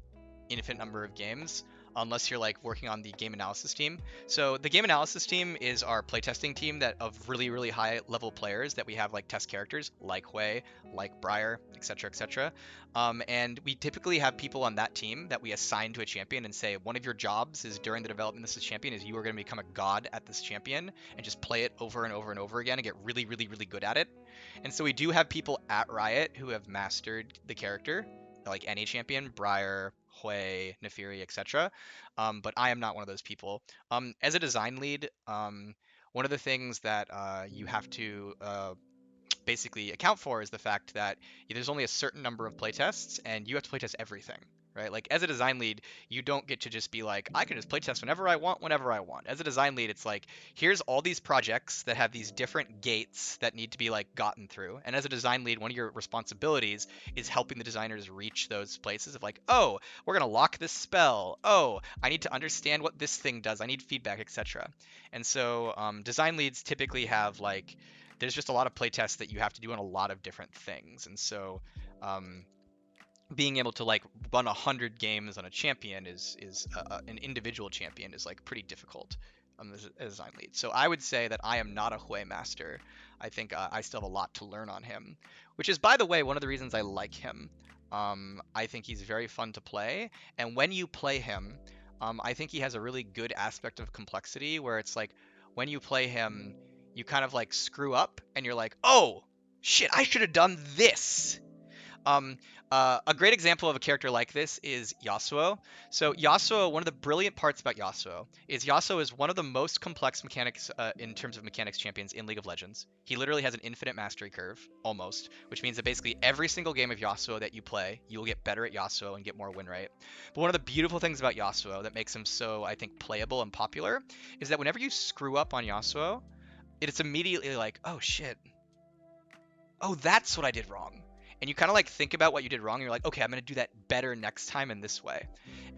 infinite number of games unless you're like working on the game analysis team. So the game analysis team is our playtesting team that of really high level players that we have like test characters like Hui, like Briar, etc., etc. And we typically have people on that team that we assign to a champion and say one of your jobs is during the development of this champion is you are going to become a god at this champion and just play it over and over and over again and get really good at it. And so we do have people at Riot who have mastered the character, like any champion, Briar, Hui, Nefiri, etc. But I am not one of those people. As a design lead, one of the things that you have to basically account for is the fact that there's only a certain number of playtests, and you have to playtest everything. right? Like as a design lead, you don't get to just be like, I can just playtest whenever I want, whenever I want. As a design lead, it's like, here's all these projects that have these different gates that need to be like gotten through. And as a design lead, one of your responsibilities is helping the designers reach those places of like, oh, we're gonna lock this spell. Oh, I need to understand what this thing does. I need feedback, etc. And so design leads typically have like, there's just a lot of playtests that you have to do on a lot of different things. And so um, being able to like run 100 games on a champion is an individual champion is like pretty difficult as a design lead. So I would say that I am not a HWEI master. I think I still have a lot to learn on him, which is, by the way, one of the reasons I like him. I think he's very fun to play, and when you play him, I think he has a really good aspect of complexity where it's like when you play him, you kind of like screw up and you're like, oh shit, I should have done this. Um, a great example of a character like this is Yasuo. So Yasuo, one of the brilliant parts about Yasuo is one of the most complex mechanics in terms of mechanics champions in League of Legends. He literally has an infinite mastery curve, almost, which means that basically every single game of Yasuo that you play, you will get better at Yasuo and get more win rate. But one of the beautiful things about Yasuo that makes him so, I think, playable and popular is that whenever you screw up on Yasuo, it's immediately like, oh shit, oh, that's what I did wrong. And you kind of like think about what you did wrong and you're like, okay, I'm going to do that better next time in this way.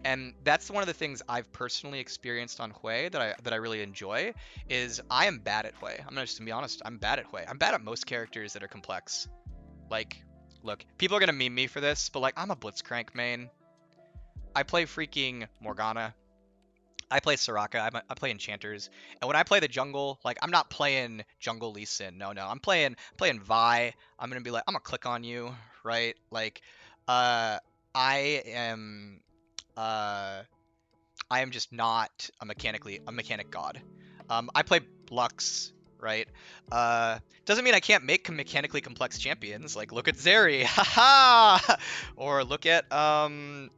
And that's one of the things I've personally experienced on HWEI that I really enjoy is I am bad at HWEI. I'm just gonna be honest, I'm bad at HWEI. I'm bad at most characters that are complex. Like, look, people are going to meme me for this, but like I'm a Blitzcrank main. I play freaking Morgana. I play Soraka. I play Enchanters, and when I play the jungle, like I'm not playing jungle Lee Sin. No, no, I'm playing Vi. I'm gonna be like, I'm gonna click on you, right? Like, uh, I am, uh, I am just not a mechanic god. I play Lux, right? Doesn't mean I can't make mechanically complex champions. Like look at Zeri, haha, or look at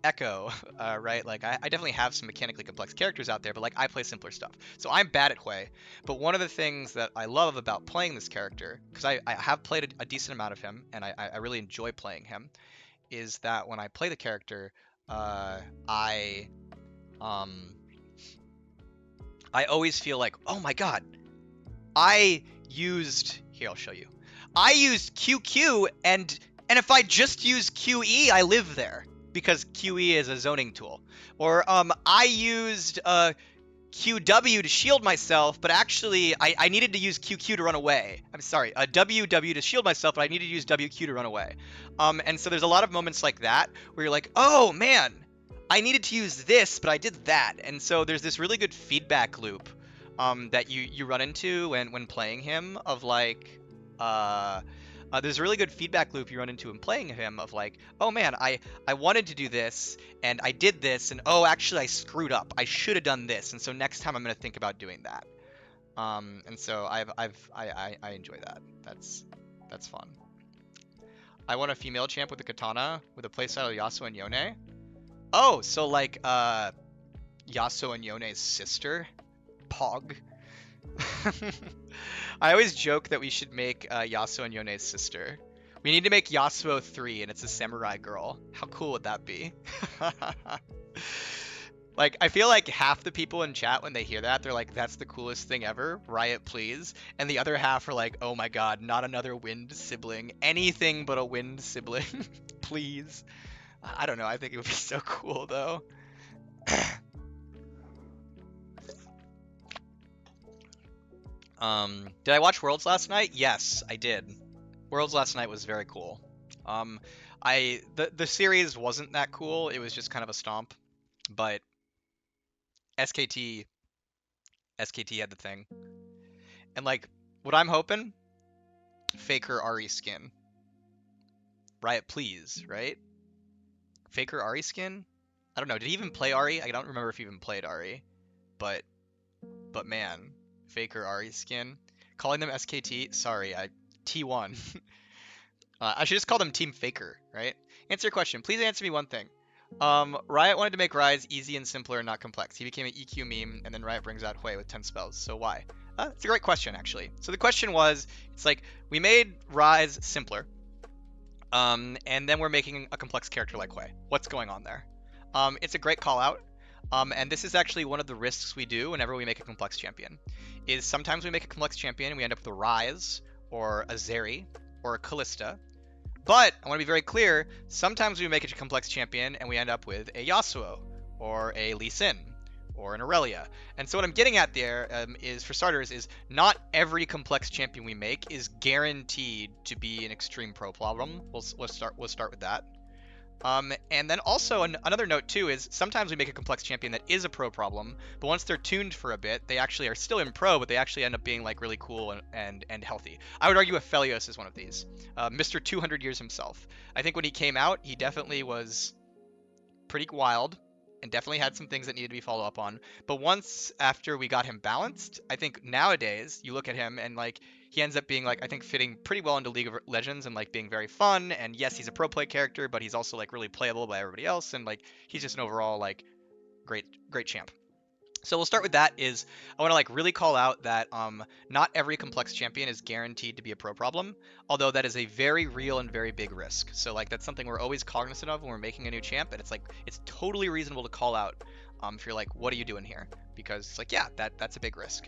Echo, right? Like I definitely have some mechanically complex characters out there, but like I play simpler stuff. So I'm bad at HWEI. But one of the things that I love about playing this character, because I have played a decent amount of him, and I really enjoy playing him, is that when I play the character, um, I always feel like, oh my god, I used, here I'll show you. I used QQ and if I just use QE, I live there because QE is a zoning tool. Or I used QW to shield myself, but actually I needed to use QQ to run away. I'm sorry, WW to shield myself, but I needed to use WQ to run away. And so there's a lot of moments like that where you're like, oh man, I needed to use this, but I did that. And so there's this really good feedback loop that you run into when playing him of like there's a really good feedback loop you run into in playing him of like, oh man, I wanted to do this and I did this and oh actually I screwed up, I should have done this, and so next time I'm gonna think about doing that. And so I enjoy that. That's fun. I want a female champ with a katana with a playstyle of Yasuo and Yone. Oh, so like Yasuo and Yone's sister? Pog. I always joke that we should make Yasuo and Yone's sister. We need to make Yasuo 3 and it's a samurai girl. How cool would that be? Like, I feel like half the people in chat when they hear that, they're like, that's the coolest thing ever, Riot please. And the other half are like, oh my god, not another wind sibling. Anything but a wind sibling. Please. I don't know, I think it would be so cool though. Did I watch Worlds last night? Yes, I did. Worlds last night was very cool. The series wasn't that cool. It was just kind of a stomp, but SKT had the thing. And like what I'm hoping, Faker Ari skin. Riot please, right? Faker Ari skin? I don't know. Did he even play Ari? I don't remember if he even played Ari. But man, Faker Ari skin. Calling them SKT? Sorry, T1. I should just call them Team Faker, right? Answer your question. Please answer me one thing. Riot wanted to make Rise easy and simpler and not complex. He became an EQ meme, and then Riot brings out HWEI with 10 spells. So why? It's a great question, actually. So the question was, it's like, we made Rise simpler, and then we're making a complex character like HWEI. What's going on there? It's a great call out. And this is actually one of the risks we do whenever we make a complex champion. Is sometimes we make a complex champion and we end up with a Ryze or a Zeri or a Callista. But I want to be very clear, sometimes we make a complex champion and we end up with a Yasuo or a Lee Sin or an Aurelia. And so what I'm getting at there is, for starters, is not every complex champion we make is guaranteed to be an extreme pro problem. We'll start with that. And then also another note too is sometimes we make a complex champion that is a pro problem, but once they're tuned for a bit, they actually are still in pro, but they actually end up being like really cool and healthy. I would argue Aphelios is one of these. Mr. 200 years himself. I think when he came out, he definitely was pretty wild and definitely had some things that needed to be followed up on. But once after we got him balanced, I think nowadays you look at him and like he ends up being like, I think, fitting pretty well into League of Legends and like being very fun. And yes, he's a pro play character, but he's also like really playable by everybody else, and like he's just an overall like great champ. So we'll start with that. Is I want to like really call out that not every complex champion is guaranteed to be a pro problem, although that is a very real and very big risk. So like that's something we're always cognizant of when we're making a new champ, and it's like it's totally reasonable to call out if you're like, what are you doing here? Because it's like, yeah, that's a big risk.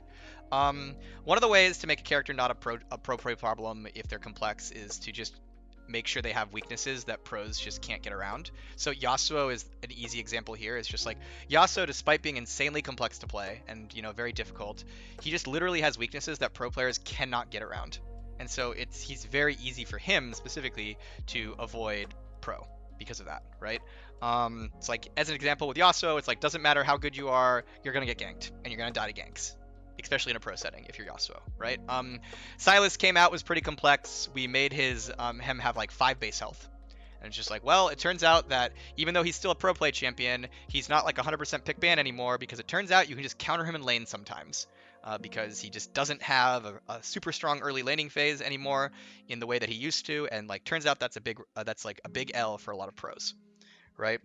One of the ways to make a character not a pro problem if they're complex is to just make sure they have weaknesses that pros just can't get around. So Yasuo is an easy example here. It's just like Yasuo, despite being insanely complex to play and very difficult, he just literally has weaknesses that pro players cannot get around. And so he's very easy for him specifically to avoid pro because of that, right? It's like, as an example with Yasuo, it's like doesn't matter how good you are, you're gonna get ganked and you're gonna die to ganks, especially in a pro setting if you're Yasuo, right? Silas came out, was pretty complex. We made him have like 5 base health. And it's just like, well, it turns out that even though he's still a pro play champion, he's not like 100% pick ban anymore, because it turns out you can just counter him in lane sometimes. Because he just doesn't have a super strong early laning phase anymore in the way that he used to, and like turns out that's like a big L for a lot of pros, right?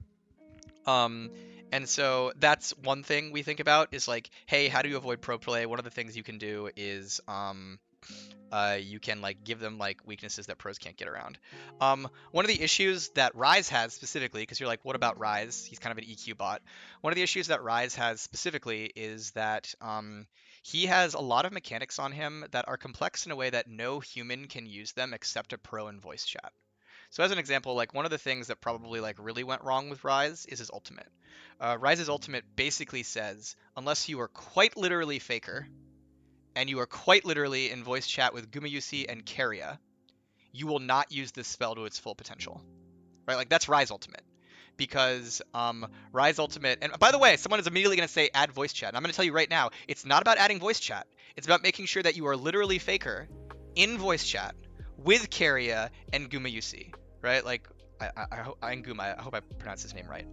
And so that's one thing we think about is like, hey, how do you avoid pro play? One of the things you can do is you can like give them like weaknesses that pros can't get around. One of the issues that Ryze has specifically, because you're like, what about Ryze? He's kind of an EQ bot. One of the issues that Ryze has specifically is that he has a lot of mechanics on him that are complex in a way that no human can use them except a pro in voice chat. So as an example, like one of the things that probably like really went wrong with Ryze is his ultimate. Ryze's ultimate basically says, unless you are quite literally Faker, and you are quite literally in voice chat with Gumayusi and Keria, you will not use this spell to its full potential. Right? Like that's Ryze ultimate. Because Ryze ultimate, and by the way, someone is immediately going to say add voice chat. And I'm going to tell you right now, it's not about adding voice chat. It's about making sure that you are literally Faker in voice chat with Keria and Gumayusi. Right? Like I hope I pronounced his name right.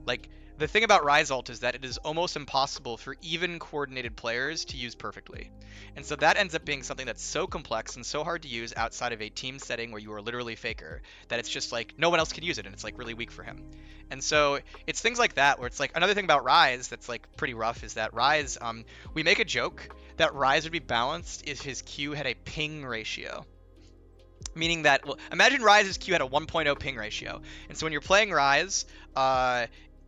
Like the thing about Ryze ult is that it is almost impossible for even coordinated players to use perfectly. And so that ends up being something that's so complex and so hard to use outside of a team setting where you are literally Faker, that it's just like no one else can use it, and it's like really weak for him. And so it's things like that where it's like, another thing about Ryze that's like pretty rough is that Ryze, we make a joke that Ryze would be balanced if his Q had a ping ratio. Meaning that, well, imagine Ryze's Q had a 1.0 ping ratio. And so when you're playing Ryze,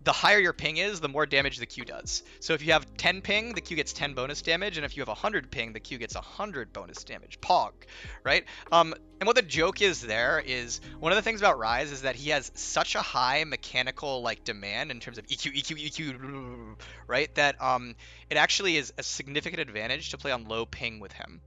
the higher your ping is, the more damage the Q does. So if you have 10 ping, the Q gets 10 bonus damage, and if you have 100 ping, the Q gets 100 bonus damage. Pog, right? And what the joke is there is, one of the things about Ryze is that he has such a high mechanical like demand in terms of EQ, right? That it actually is a significant advantage to play on low ping with him.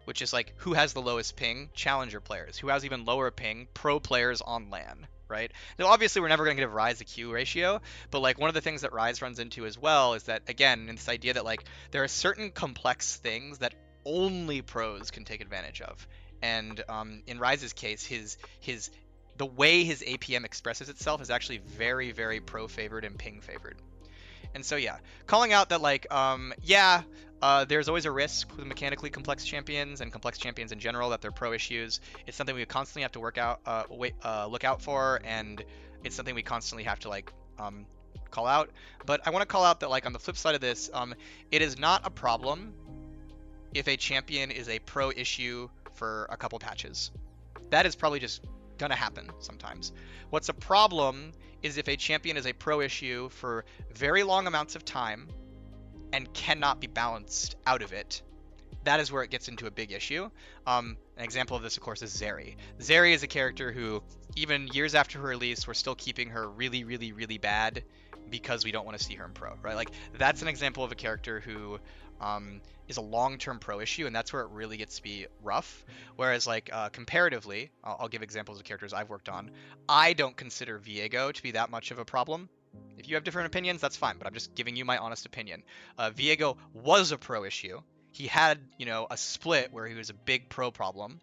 Which is like, who has the lowest ping? Challenger players. Who has even lower ping? Pro players on LAN. Right? Now, obviously, we're never going to give Ryze a Q ratio, but like one of the things that Ryze runs into as well is that, again, in this idea that like there are certain complex things that only pros can take advantage of, and in Ryze's case, the way his APM expresses itself is actually very, very pro favored and ping favored. And so yeah, calling out that like there's always a risk with mechanically complex champions and complex champions in general, that they're pro issues. It's something we constantly have to look out for, and it's something we constantly have to like call out. But I want to call out that like on the flip side of this, it is not a problem if a champion is a pro issue for a couple patches. That is probably just gonna happen sometimes. What's a problem is if a champion is a pro issue for very long amounts of time and cannot be balanced out of it. That is where it gets into a big issue. An example of this, of course, is Zeri. Zeri is a character who, even years after her release, we're still keeping her really, really, really bad because we don't want to see her in pro, right? Like, that's an example of a character who is a long-term pro issue, and that's where it really gets to be rough. Whereas, like, comparatively, I'll give examples of characters I've worked on. I don't consider Viego to be that much of a problem. If you have different opinions, that's fine, but I'm just giving you my honest opinion. Viego was a pro issue. He had, a split where he was a big pro problem,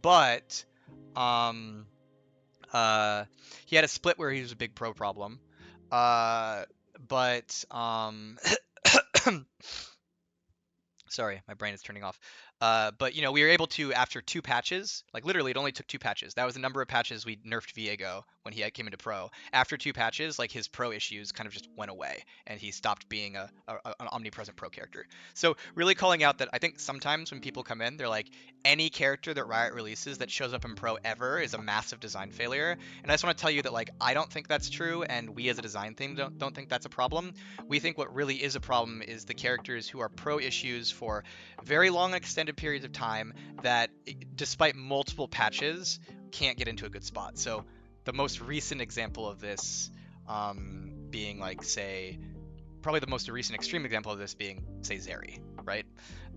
but he had a split where he was a big pro problem, but sorry, my brain is turning off. But we were able to, after 2 patches, like literally it only took 2 patches. That was the number of patches we nerfed Viego when he came into pro. After 2 patches, like his pro issues kind of just went away, and he stopped being an omnipresent pro character. So really calling out that I think sometimes when people come in, they're like, any character that Riot releases that shows up in pro ever is a massive design failure. And I just want to tell you that, like, I don't think that's true, and we as a design team don't think that's a problem. We think what really is a problem is the characters who are pro issues for very long and extended periods of time that, despite multiple patches, can't get into a good spot. So the most recent example of this being, like, say, probably the most recent extreme example of this being, say, Zeri, right?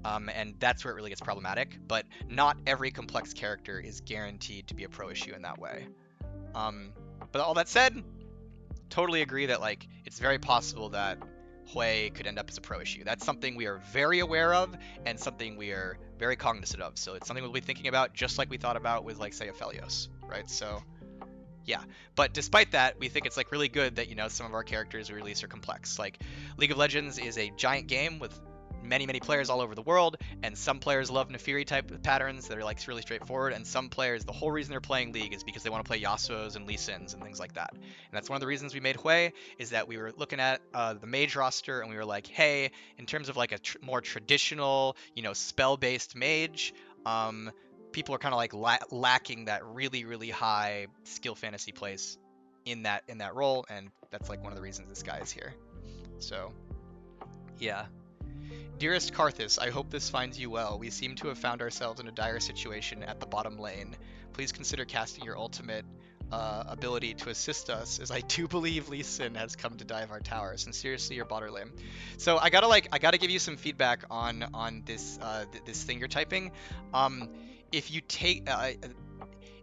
And that's where it really gets problematic, but not every complex character is guaranteed to be a pro issue in that way. But all that said, totally agree that, like, it's very possible that HWEI could end up as a pro issue. That's something we are very aware of and something we are very cognizant of. So it's something we'll be thinking about, just like we thought about with, like, say, Aphelios, right? So yeah, but despite that, we think it's, like, really good that, some of our characters we release are complex. Like, League of Legends is a giant game with many, many players all over the world, and some players love Naafiri type patterns that are, like, really straightforward, and some players, the whole reason they're playing League is because they want to play Yasuos and Lee Sins and things like that. And that's one of the reasons we made HWEI, is that we were looking at the mage roster, and we were like, hey, in terms of, like, a more traditional, spell-based mage, people are kind of, like, lacking that really, really high skill fantasy place in that role, and that's, like, one of the reasons this guy is here. So yeah. Dearest Karthus, I hope this finds you well. We seem to have found ourselves in a dire situation at the bottom lane. Please consider casting your ultimate ability to assist us, as I do believe Lee Sin has come to dive our tower. Sincerely, your botter lane. So I gotta give you some feedback on this this thing you're typing. If you take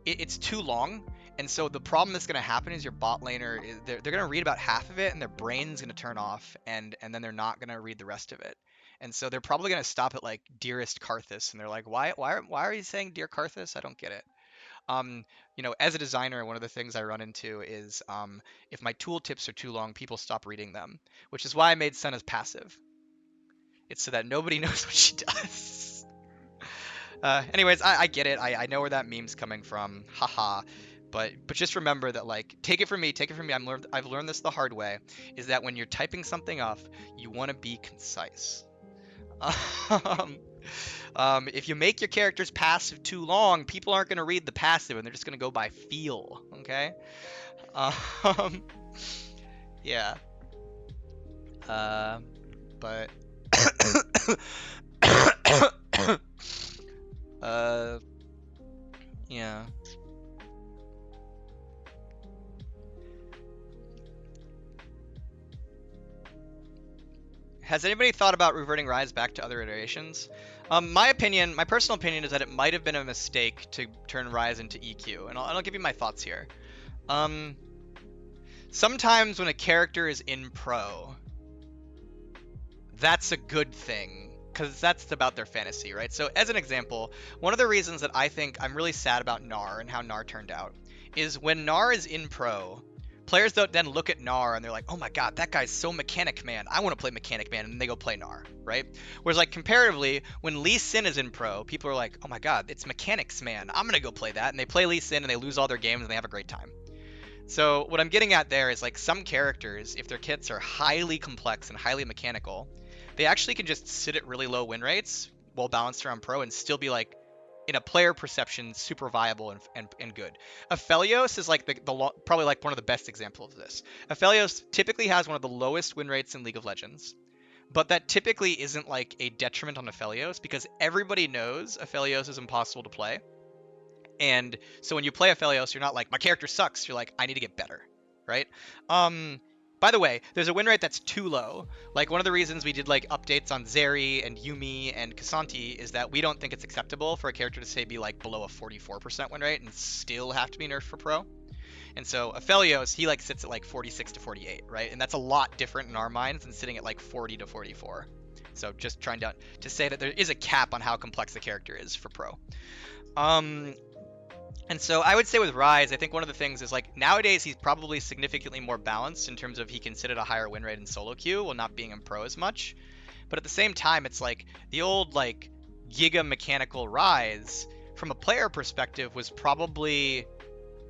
it's too long, and so the problem that's going to happen is your bot laner they're going to read about half of it, and their brain's going to turn off, and then they're not going to read the rest of it. And so they're probably going to stop at, like, Dearest Karthus, and they're like, why are you saying Dear Karthus? I don't get it. As a designer, one of the things I run into is if my tooltips are too long, people stop reading them, which is why I made Senna's passive. It's so that nobody knows what she does. Anyways, I get it. I know where that meme's coming from. Haha. But just remember that, like, take it from me. I've learned this the hard way, is that when you're typing something off, you want to be concise. If you make your character's passive too long, people aren't going to read the passive, and they're just going to go by feel, okay? Yeah. But yeah. Has anybody thought about reverting Rise back to other iterations? My personal opinion is that it might have been a mistake to turn Rise into EQ, and I'll give you my thoughts here. Sometimes when a character is in pro, that's a good thing, because that's about their fantasy, right? So as an example, one of the reasons that I think I'm really sad about Gnar and how Gnar turned out is when Gnar is in pro, players don't then look at Gnar and they're like, oh my god, that guy's so Mechanic Man. I want to play Mechanic Man, and then they go play Gnar, right? Whereas, like, comparatively, when Lee Sin is in pro, people are like, oh my god, it's Mechanics Man. I'm going to go play that. And they play Lee Sin and they lose all their games and they have a great time. So what I'm getting at there is, like, some characters, if their kits are highly complex and highly mechanical, they actually can just sit at really low win rates, well balanced around pro, and still be, like, in a player perception, super viable and good. Aphelios is like probably like one of the best examples of this. Aphelios typically has one of the lowest win rates in League of Legends, but that typically isn't like a detriment on Aphelios because everybody knows Aphelios is impossible to play. And so when you play Aphelios, you're not like, my character sucks. You're like, I need to get better, right? By the way, there's a win rate that's too low. Like, one of the reasons we did like updates on Zeri and Yumi and Kasanti is that we don't think it's acceptable for a character to say be like below a 44% win rate and still have to be nerfed for pro. And so Aphelios, he like sits at like 46 to 48, right? And that's a lot different in our minds than sitting at like 40 to 44. So just trying to say that there is a cap on how complex the character is for pro. And so I would say with Rise, I think one of the things is like nowadays he's probably significantly more balanced in terms of he can sit at a higher win rate in solo queue while not being in pro as much. But at the same time, it's like the old like giga mechanical Rise from a player perspective was probably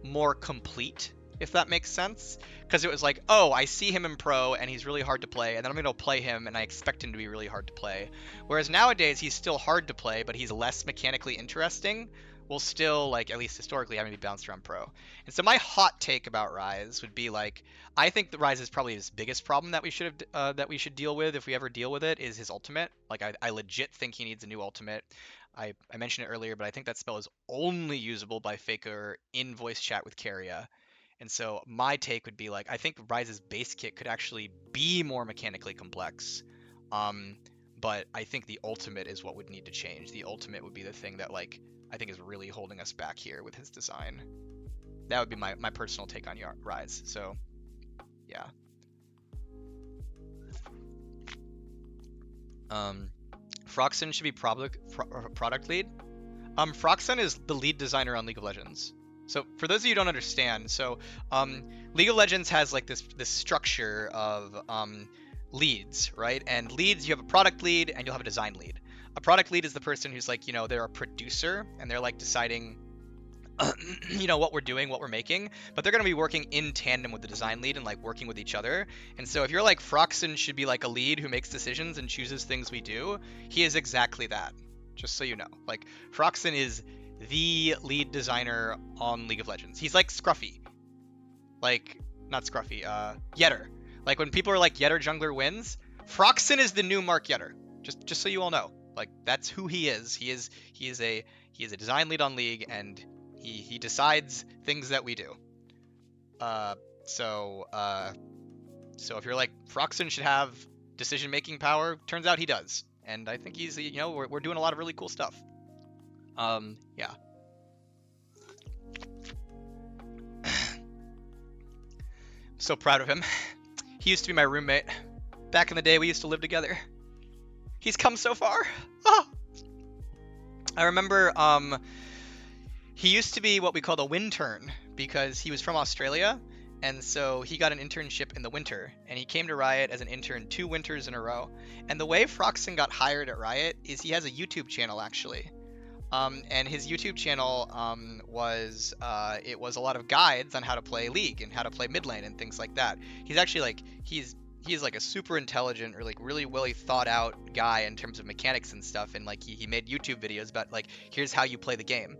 more complete, if that makes sense. Because it was like, oh, I see him in pro and he's really hard to play, and then I'm going to play him and I expect him to be really hard to play. Whereas nowadays he's still hard to play, but he's less mechanically interesting, will still, like, at least historically, having to be bounced around pro. And so my hot take about Rise would be like, I think the Rise is probably his biggest problem that we should deal with if we ever deal with it is his ultimate. Like, I legit think he needs a new ultimate. I mentioned it earlier, but I think that spell is only usable by Faker in voice chat with Keria. And so my take would be like, I think Rise's base kit could actually be more mechanically complex. But I think the ultimate is what would need to change. The ultimate would be the thing that like I think is really holding us back here with his design. That would be my personal take on Rise. So, yeah. Froxen should be product lead. Froxen is the lead designer on League of Legends. So for those of you who don't understand, so League of Legends has like this structure of leads, right? And leads, you have a product lead and you'll have a design lead. A product lead is the person who's like, they're a producer and they're like deciding, what we're doing, what we're making, but they're going to be working in tandem with the design lead and like working with each other. And so if you're like Froxen should be like a lead who makes decisions and chooses things we do, he is exactly that. Just so you know, like Froxen is the lead designer on League of Legends. He's like Scruffy, like not Scruffy, Yetter. Like when people are like Yetter jungler wins, Froxen is the new Mark Yetter. Just so you all know. Like that's who he is. He is a design lead on League, and he decides things that we do. So if you're like Froxen should have decision making power, turns out he does, and I think he's we're doing a lot of really cool stuff. Yeah. So proud of him. He used to be my roommate. Back in the day, we used to live together. He's come so far. Ah! I remember he used to be what we called a wintern because he was from Australia, and so he got an internship in the winter, and he came to Riot as an intern 2 winters in a row. And the way Froxen got hired at Riot is he has a YouTube channel actually. And his YouTube channel was a lot of guides on how to play League and how to play mid lane and things like that. He's actually like he's like a super intelligent or like really thought out guy in terms of mechanics and stuff, and like he made YouTube videos about like here's how you play the game.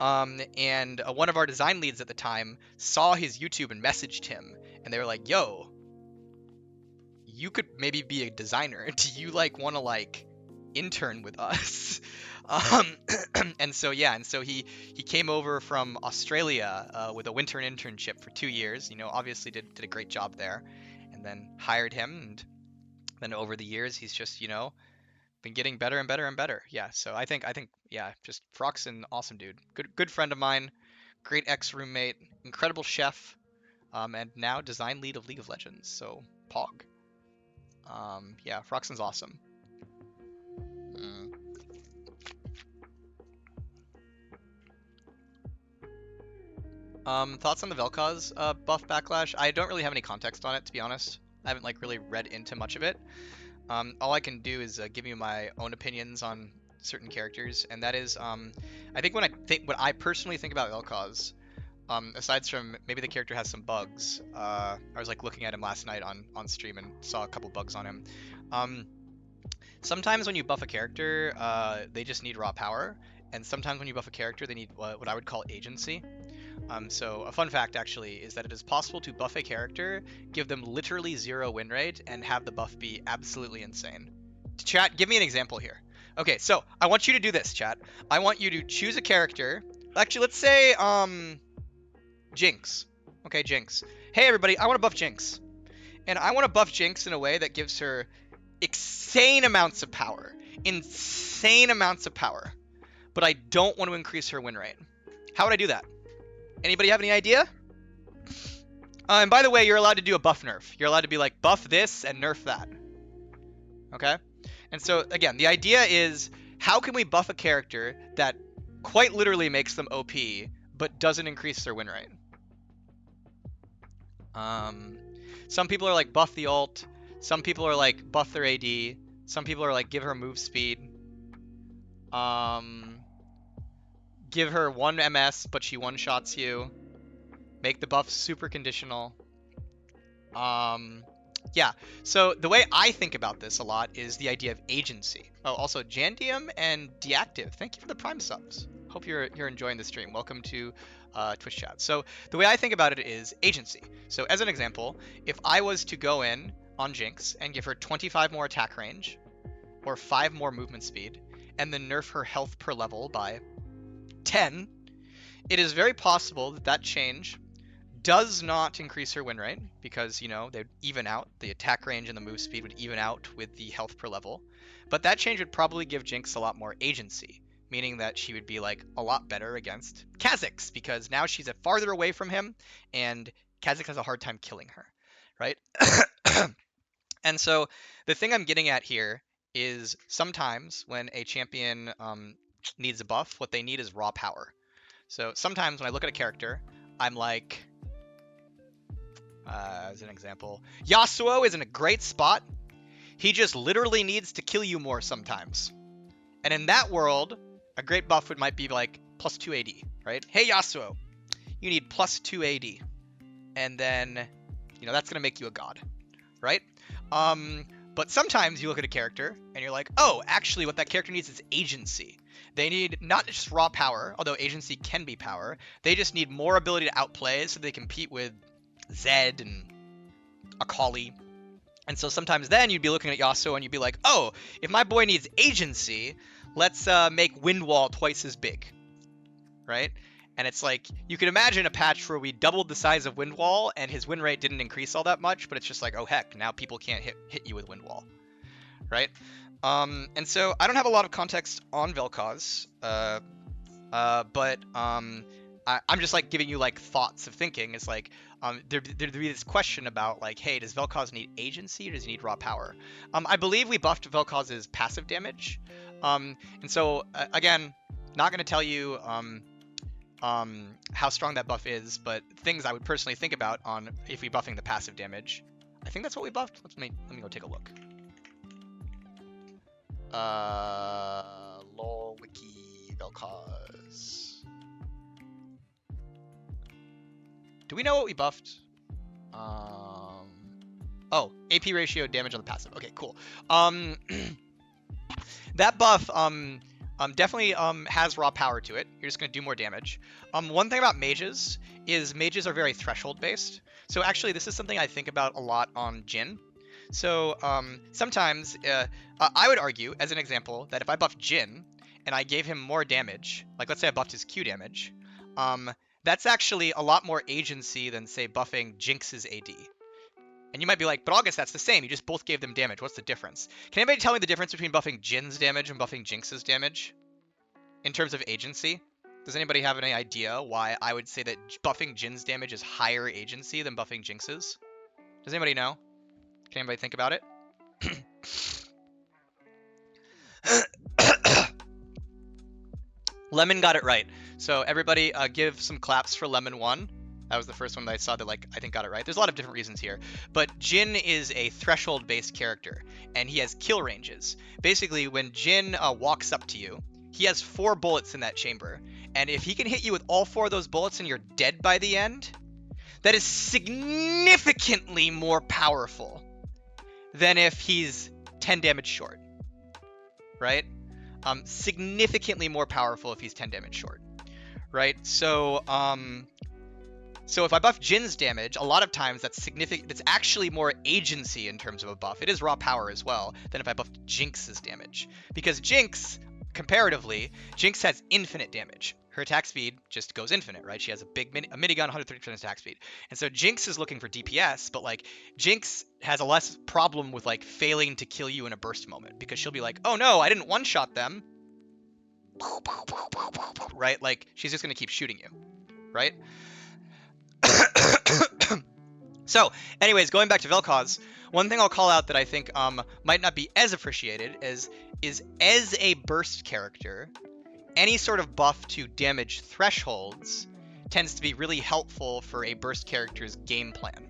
And one of our design leads at the time saw his YouTube and messaged him, and they were like, yo, you could maybe be a designer. Do you like want to like intern with us? And so he came over from Australia with a winter internship for 2 years. Obviously did a great job there, and then hired him, and then over the years he's just been getting better and better and better. Yeah, so I think yeah, just Froxen, awesome dude, good friend of mine, great ex-roommate, incredible chef, and now design lead of League of Legends. So Pog. Yeah, Froxen's awesome. Thoughts on the Vel'Koz buff backlash? I don't really have any context on it, to be honest. I haven't like really read into much of it. All I can do is give you my own opinions on certain characters, and that is, I think what I personally think about Vel'Koz, aside from maybe the character has some bugs. I was like looking at him last night on stream and saw a couple bugs on him. Sometimes when you buff a character, they just need raw power. and sometimes when you buff a character, they need what I would call agency. So a fun fact actually is that it is possible to buff a character, give them literally 0 win rate, and have the buff be absolutely insane. Chat, give me an example here. Okay, so I want you to do this, chat. I want you to choose a character. Actually, let's say Jinx. Okay, Jinx. Hey everybody, I want to buff Jinx. And I want to buff Jinx in a way that gives her insane amounts of power. Insane amounts of power. But I don't want to increase her win rate. How would I do that? Anybody have any idea? And by the way, you're allowed to do a buff nerf. You're allowed to be like, buff this and nerf that. Okay? And so, again, the idea is, how can we buff a character that quite literally makes them OP, but doesn't increase their win rate? Some people are like, buff the ult. Some people are like, buff their AD. Some people are like, give her move speed. Give her 1 MS, but she one-shots you. Make the buff super conditional. Yeah, so the way I think about this a lot is the idea of agency. Oh, also Jandium and Deactive, thank you for the Prime subs. Hope you're enjoying the stream. Welcome to Twitch chat. So the way I think about it is agency. So as an example, if I was to go in on Jinx and give her 25 more attack range, or 5 more movement speed, and then nerf her health per level by 10, it is very possible that that change does not increase her win rate, because, you know, they'd even out. The attack range and the move speed would even out with the health per level. But that change would probably give Jinx a lot more agency, meaning that she would be, like, a lot better against Kha'Zix, because now she's farther away from him, and Kha'Zix has a hard time killing her, right? And so the thing I'm getting at here is sometimes when a champion needs a buff, what they need is raw power. So sometimes when I look at a character, I'm like, as an example, Yasuo is in a great spot. He just literally needs to kill you more sometimes. And in that world, a great buff might be like plus 2 AD, right? Hey Yasuo, you need plus 2 AD. And then, you know, that's going to make you a god, right? But sometimes you look at a character and you're like, oh, actually what that character needs is agency. They need not just raw power, although agency can be power. They just need more ability to outplay so they compete with Zed and Akali. And so sometimes then you'd be looking at Yasuo and you'd be like, oh, if my boy needs agency, let's make Windwall twice as big, right? And it's like, you can imagine a patch where we doubled the size of Windwall and his win rate didn't increase all that much, but it's just like, oh heck, now people can't hit you with Windwall, right? And so I don't have a lot of context on Vel'Koz, but I'm just like giving you like thoughts of thinking. It's like there'd be this question about like, hey, does Vel'Koz need agency or does he need raw power? I believe we buffed Vel'Koz's passive damage, and so again, not going to tell you how strong that buff is, but things I would personally think about on if we buffing the passive damage. I think that's what we buffed. Let me go take a look. Lol wiki Vel'Koz. Do we know what we buffed? Oh, AP ratio damage on the passive. Okay, cool. That buff definitely has raw power to it. You're just going to do more damage. One thing about mages is mages are very threshold based. So actually this is something I think about a lot on Jhin. So sometimes I would argue, as an example, that if I buffed Jhin and I gave him more damage, like let's say I buffed his Q damage, that's actually a lot more agency than, say, buffing Jinx's AD. And you might be like, but August, that's the same. You just both gave them damage. What's the difference? Can anybody tell me the difference between buffing Jin's damage and buffing Jinx's damage in terms of agency? Does anybody have any idea why I would say that buffing Jin's damage is higher agency than buffing Jinx's? Does anybody know? Can anybody think about it? Lemon got it right. So everybody give some claps for Lemon 1. That was the first one that I saw that, like, I think got it right. There's a lot of different reasons here. But Jhin is a threshold-based character, and he has kill ranges. Basically, when Jhin walks up to you, he has 4 bullets in that chamber. And if he can hit you with all 4 of those bullets and you're dead by the end, that is significantly more powerful than if he's 10 damage short, right? significantly more powerful if he's 10 damage short, right? So so if I buff Jin's damage, a lot of times that's significant. It's actually more agency in terms of a buff. It is raw power as well than if I buffed Jinx's damage, because Jinx, comparatively, Jinx has infinite damage. Her attack speed just goes infinite, right? She has a minigun, 130% attack speed, and so Jinx is looking for DPS, but like Jinx has a less problem with like failing to kill you in a burst moment, because she'll be like, oh no, I didn't one shot them, right? Like she's just gonna keep shooting you, right? So, anyways, going back to Vel'Koz, one thing I'll call out that I think might not be as appreciated is as a burst character, any sort of buff to damage thresholds tends to be really helpful for a burst character's game plan.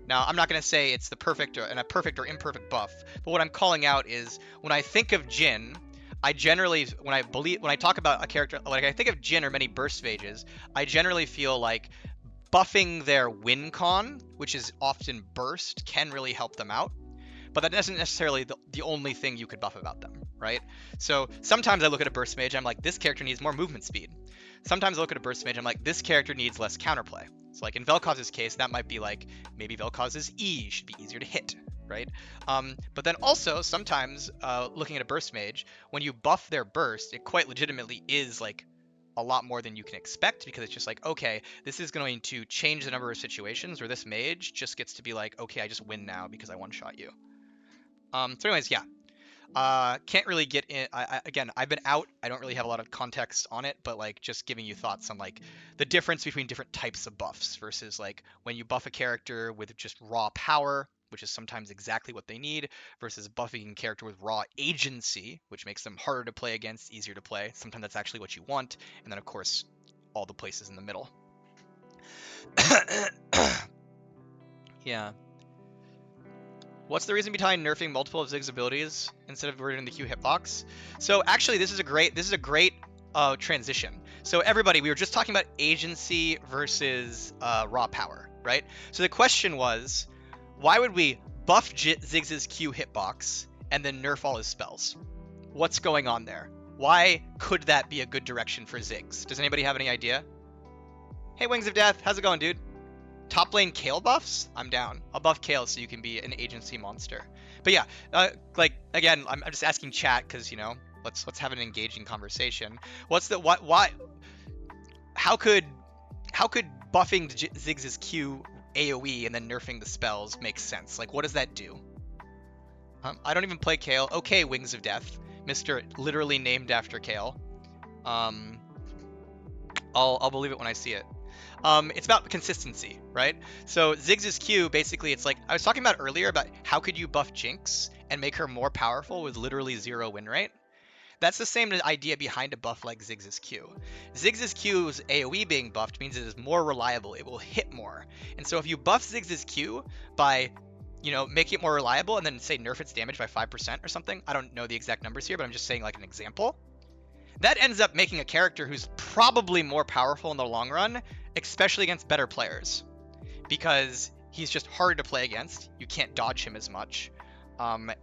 Now, I'm not going to say it's the perfect or imperfect buff, but what I'm calling out is when I think of Jhin, I generally, when I talk about a character, like I think of Jhin or many burst mages, I generally feel like buffing their win con, which is often burst, can really help them out. But that isn't necessarily the only thing you could buff about them, right? So sometimes I look at a burst mage, I'm like, this character needs more movement speed. Sometimes I look at a burst mage, I'm like, this character needs less counterplay. So like in Vel'Koz's case, that might be like, maybe Vel'Koz's E should be easier to hit, right? But then also, sometimes looking at a burst mage, when you buff their burst, it quite legitimately is like a lot more than you can expect, because it's just like, okay, this is going to change the number of situations where this mage just gets to be like, okay, I just win now because I one-shot you. So anyways, yeah. Can't really get in. Again, I've been out. I don't really have a lot of context on it, but like just giving you thoughts on like the difference between different types of buffs versus like when you buff a character with just raw power, which is sometimes exactly what they need, versus buffing a character with raw agency, which makes them harder to play against, easier to play. Sometimes that's actually what you want. And then of course, all the places in the middle. Yeah. What's the reason behind nerfing multiple of Ziggs abilities instead of reverting the Q hitbox? So actually, this is a great transition. So everybody, we were just talking about agency versus raw power, right? So the question was, why would we buff Ziggs's Q hitbox and then nerf all his spells? What's going on there? Why could that be a good direction for Ziggs? Does anybody have any idea? Hey, Wings of Death, how's it going, dude? Top lane Kayle buffs? I'm down. I'll buff Kayle so you can be an agency monster. But yeah, like again, I'm just asking chat because, you know, let's have an engaging conversation. Why? How could buffing Ziggs's Q AoE and then nerfing the spells make sense? Like, what does that do? I don't even play Kayle. Okay, Wings of Death, Mr. literally named after Kayle. I'll believe it when I see it. It's about consistency, right? So Ziggs's Q, basically, it's like I was talking about earlier about how could you buff Jinx and make her more powerful with literally 0 win rate. That's the same idea behind a buff like Ziggs's Q. Ziggs's Q's AoE being buffed means it is more reliable. It will hit more. And so if you buff Ziggs's Q by, you know, make it more reliable and then say nerf its damage by 5% or something, I don't know the exact numbers here, but I'm just saying like an example. That ends up making a character who's probably more powerful in the long run, especially against better players, because he's just harder to play against. You can't dodge him as much, even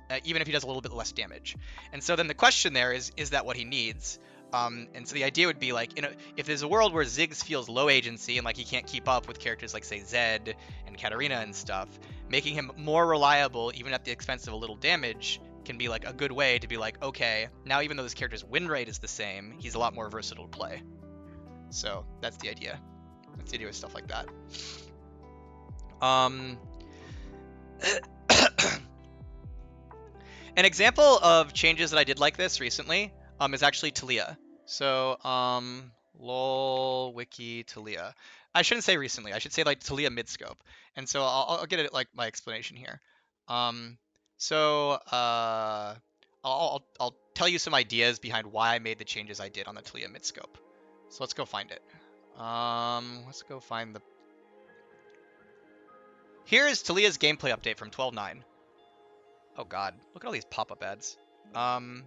if he does a little bit less damage. And so then the question there is that what he needs? And so the idea would be like, you know, if there's a world where Ziggs feels low agency and like he can't keep up with characters like say Zed and Katarina and stuff, making him more reliable even at the expense of a little damage can be like a good way to be like, okay, now even though this character's win rate is the same, he's a lot more versatile to play. So that's the idea. That's the idea with stuff like that. An example of changes that I did like this recently is actually Taliyah. So lol wiki Taliyah. I shouldn't say recently. I should say like Taliyah midscope. And so I'll get it like my explanation here. So I'll tell you some ideas behind why I made the changes I did on the Taliyah midscope. So let's go find it. Let's go find the... Here is Taliyah's gameplay update from 12.9. Oh god, look at all these pop-up ads. Ugh,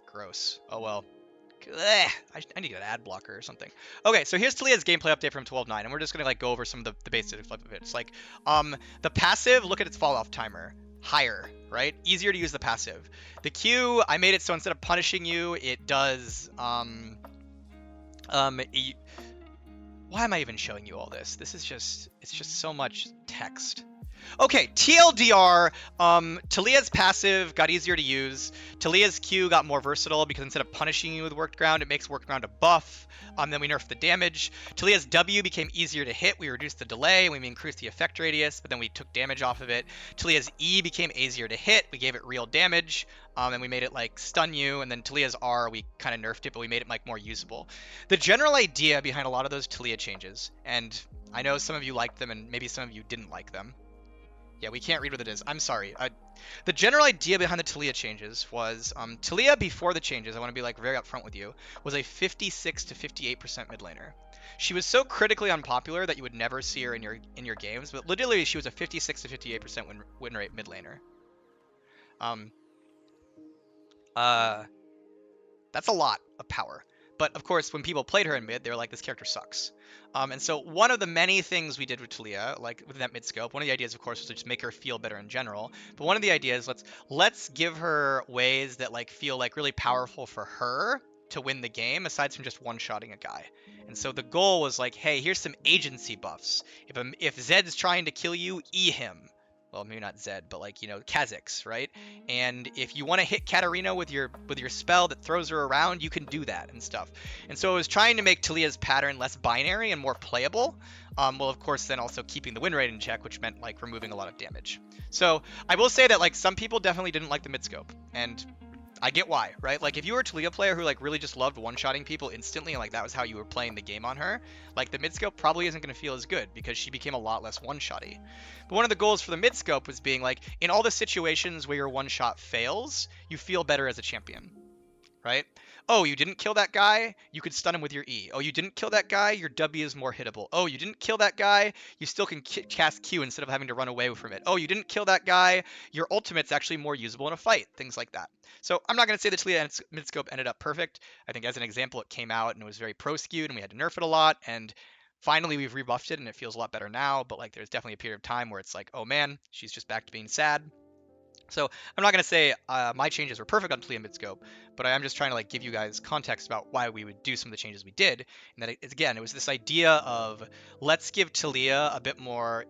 gross. Oh well. I need to get an ad blocker or something. Okay, so here's Taliyah's gameplay update from 12.9, and we're just gonna like go over some of the basics of it. It's like, the passive, look at its fall off timer. higher, right? Easier to use the passive. The Q, I made it so instead of punishing you, it does why am I even showing you all this? This is just, it's just so much text. Okay, TLDR, Talia's passive got easier to use. Talia's Q got more versatile because instead of punishing you with Worked Ground, it makes Worked Ground a buff. Then we nerfed the damage. Talia's W became easier to hit. We reduced the delay. We increased the effect radius, but then we took damage off of it. Talia's E became easier to hit. We gave it real damage, and we made it like stun you. And then Talia's R, we kind of nerfed it, but we made it like more usable. The general idea behind a lot of those Talia changes, and I know some of you liked them and maybe some of you didn't like them. Yeah, we can't read what it is. I'm sorry. The general idea behind the Talia changes was Talia before the changes, I want to be like very upfront with you, was a 56 to 58% mid laner. She was so critically unpopular that you would never see her in your games, but literally she was a 56 to 58% win rate mid laner. That's a lot of power. But of course, when people played her in mid, they were like, this character sucks. And so one of the many things we did with Talia, like with that mid scope, one of the ideas, of course, was to just make her feel better in general. But one of the ideas, let's give her ways that like feel like really powerful for her to win the game, aside from just one-shotting a guy. And so the goal was like, hey, here's some agency buffs. If Zed's trying to kill you, E him. Well, maybe not Zed, but like, you know, Kha'Zix, right? And if you want to hit Katarina with your spell that throws her around, you can do that and stuff. And so I was trying to make Talia's pattern less binary and more playable. Well, of course, then also keeping the win rate in check, which meant like removing a lot of damage. So I will say that like some people definitely didn't like the mid scope, and I get why, right? Like if you were a Talia player who like really just loved one-shotting people instantly, and like that was how you were playing the game on her, like the mid-scope probably isn't going to feel as good because she became a lot less one-shotty. But one of the goals for the mid-scope was being like, in all the situations where your one-shot fails, you feel better as a champion, right? Oh, you didn't kill that guy, you could stun him with your E. Oh, you didn't kill that guy, your W is more hittable. Oh, you didn't kill that guy, you still can cast Q instead of having to run away from it. Oh, you didn't kill that guy, your ultimate's actually more usable in a fight, things like that. So I'm not going to say the Talia mid-scope ended up perfect. I think as an example, it came out and it was very pro-skewed and we had to nerf it a lot, and finally we've rebuffed it and it feels a lot better now, but like there's definitely a period of time where it's like, oh man, she's just back to being sad. So I'm not going to say my changes were perfect on Talia mid-scope, but I am just trying to like give you guys context about why we would do some of the changes we did. And that again, it was this idea of let's give Talia a bit more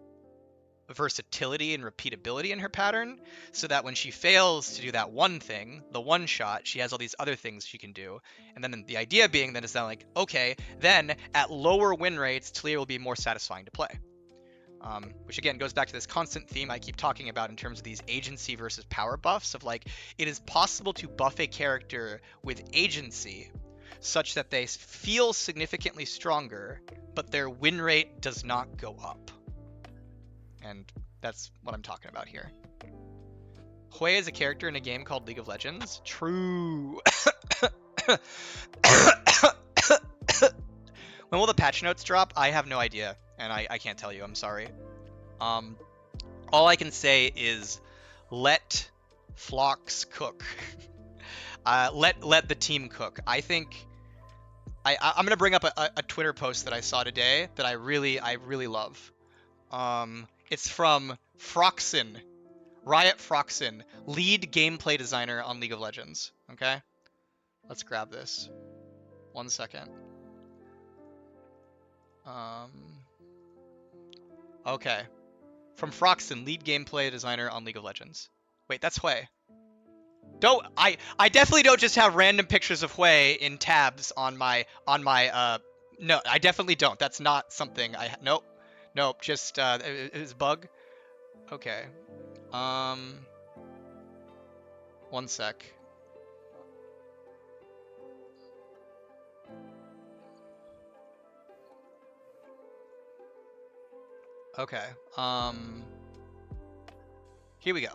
versatility and repeatability in her pattern, so that when she fails to do that one thing, the one shot, she has all these other things she can do. And then the idea being that it's then like, okay, then at lower win rates, Talia will be more satisfying to play. Which again goes back to this constant theme I keep talking about in terms of these agency versus power buffs of like, it is possible to buff a character with agency such that they feel significantly stronger, but their win rate does not go up. And that's what I'm talking about here. HWEI is a character in a game called League of Legends. True. When will the patch notes drop? I have no idea, and I can't tell you. I'm sorry. All I can say is let Phlox cook. Let the team cook. I think I'm gonna bring up a Twitter post that I saw today that I really love. It's from Froxen, Riot Froxen, lead gameplay designer on League of Legends. Okay, let's grab this. 1 second. Okay, from Froxen, lead gameplay designer on League of Legends. Wait, that's HWEI. I definitely don't just have random pictures of HWEI in tabs on my no, I definitely don't. That's not something nope, just it was a bug. Okay. 1 sec. Okay. Here we go.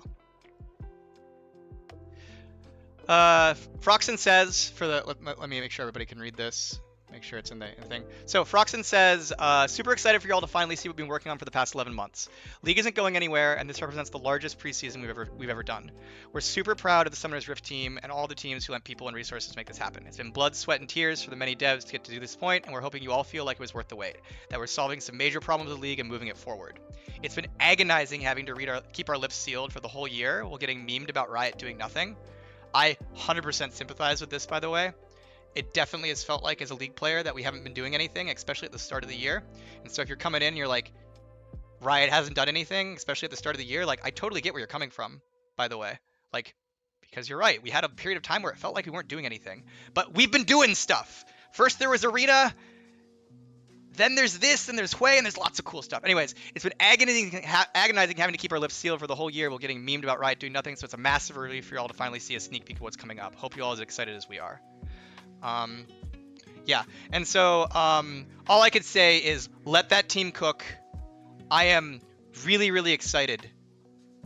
Froxen says for the let me make sure everybody can read this. make sure it's in the thing. So Froxen says, super excited for y'all to finally see what we've been working on for the past 11 months. League isn't going anywhere, and this represents the largest preseason we've ever done. We're super proud of the Summoners Rift team and all the teams who lent people and resources to make this happen. It's been blood, sweat, and tears for the many devs to get to this point, and we're hoping you all feel like it was worth the wait. That we're solving some major problems with the league and moving it forward. It's been agonizing having to keep our lips sealed for the whole year while getting memed about Riot doing nothing. I 100% sympathize with this, by the way. It definitely has felt like as a league player that we haven't been doing anything, especially at the start of the year. And so if you're coming in and you're like, Riot hasn't done anything, especially at the start of the year, like I totally get where you're coming from, by the way. Like, because you're right. We had a period of time where it felt like we weren't doing anything. But we've been doing stuff. First there was Arena, then there's this, and there's HWEI, and there's lots of cool stuff. Anyways, it's been agonizing having to keep our lips sealed for the whole year while getting memed about Riot doing nothing, so it's a massive relief for y'all to finally see a sneak peek of what's coming up. Hope you all as excited as we are. Yeah, and so all I could say is let that team cook. I am really, really excited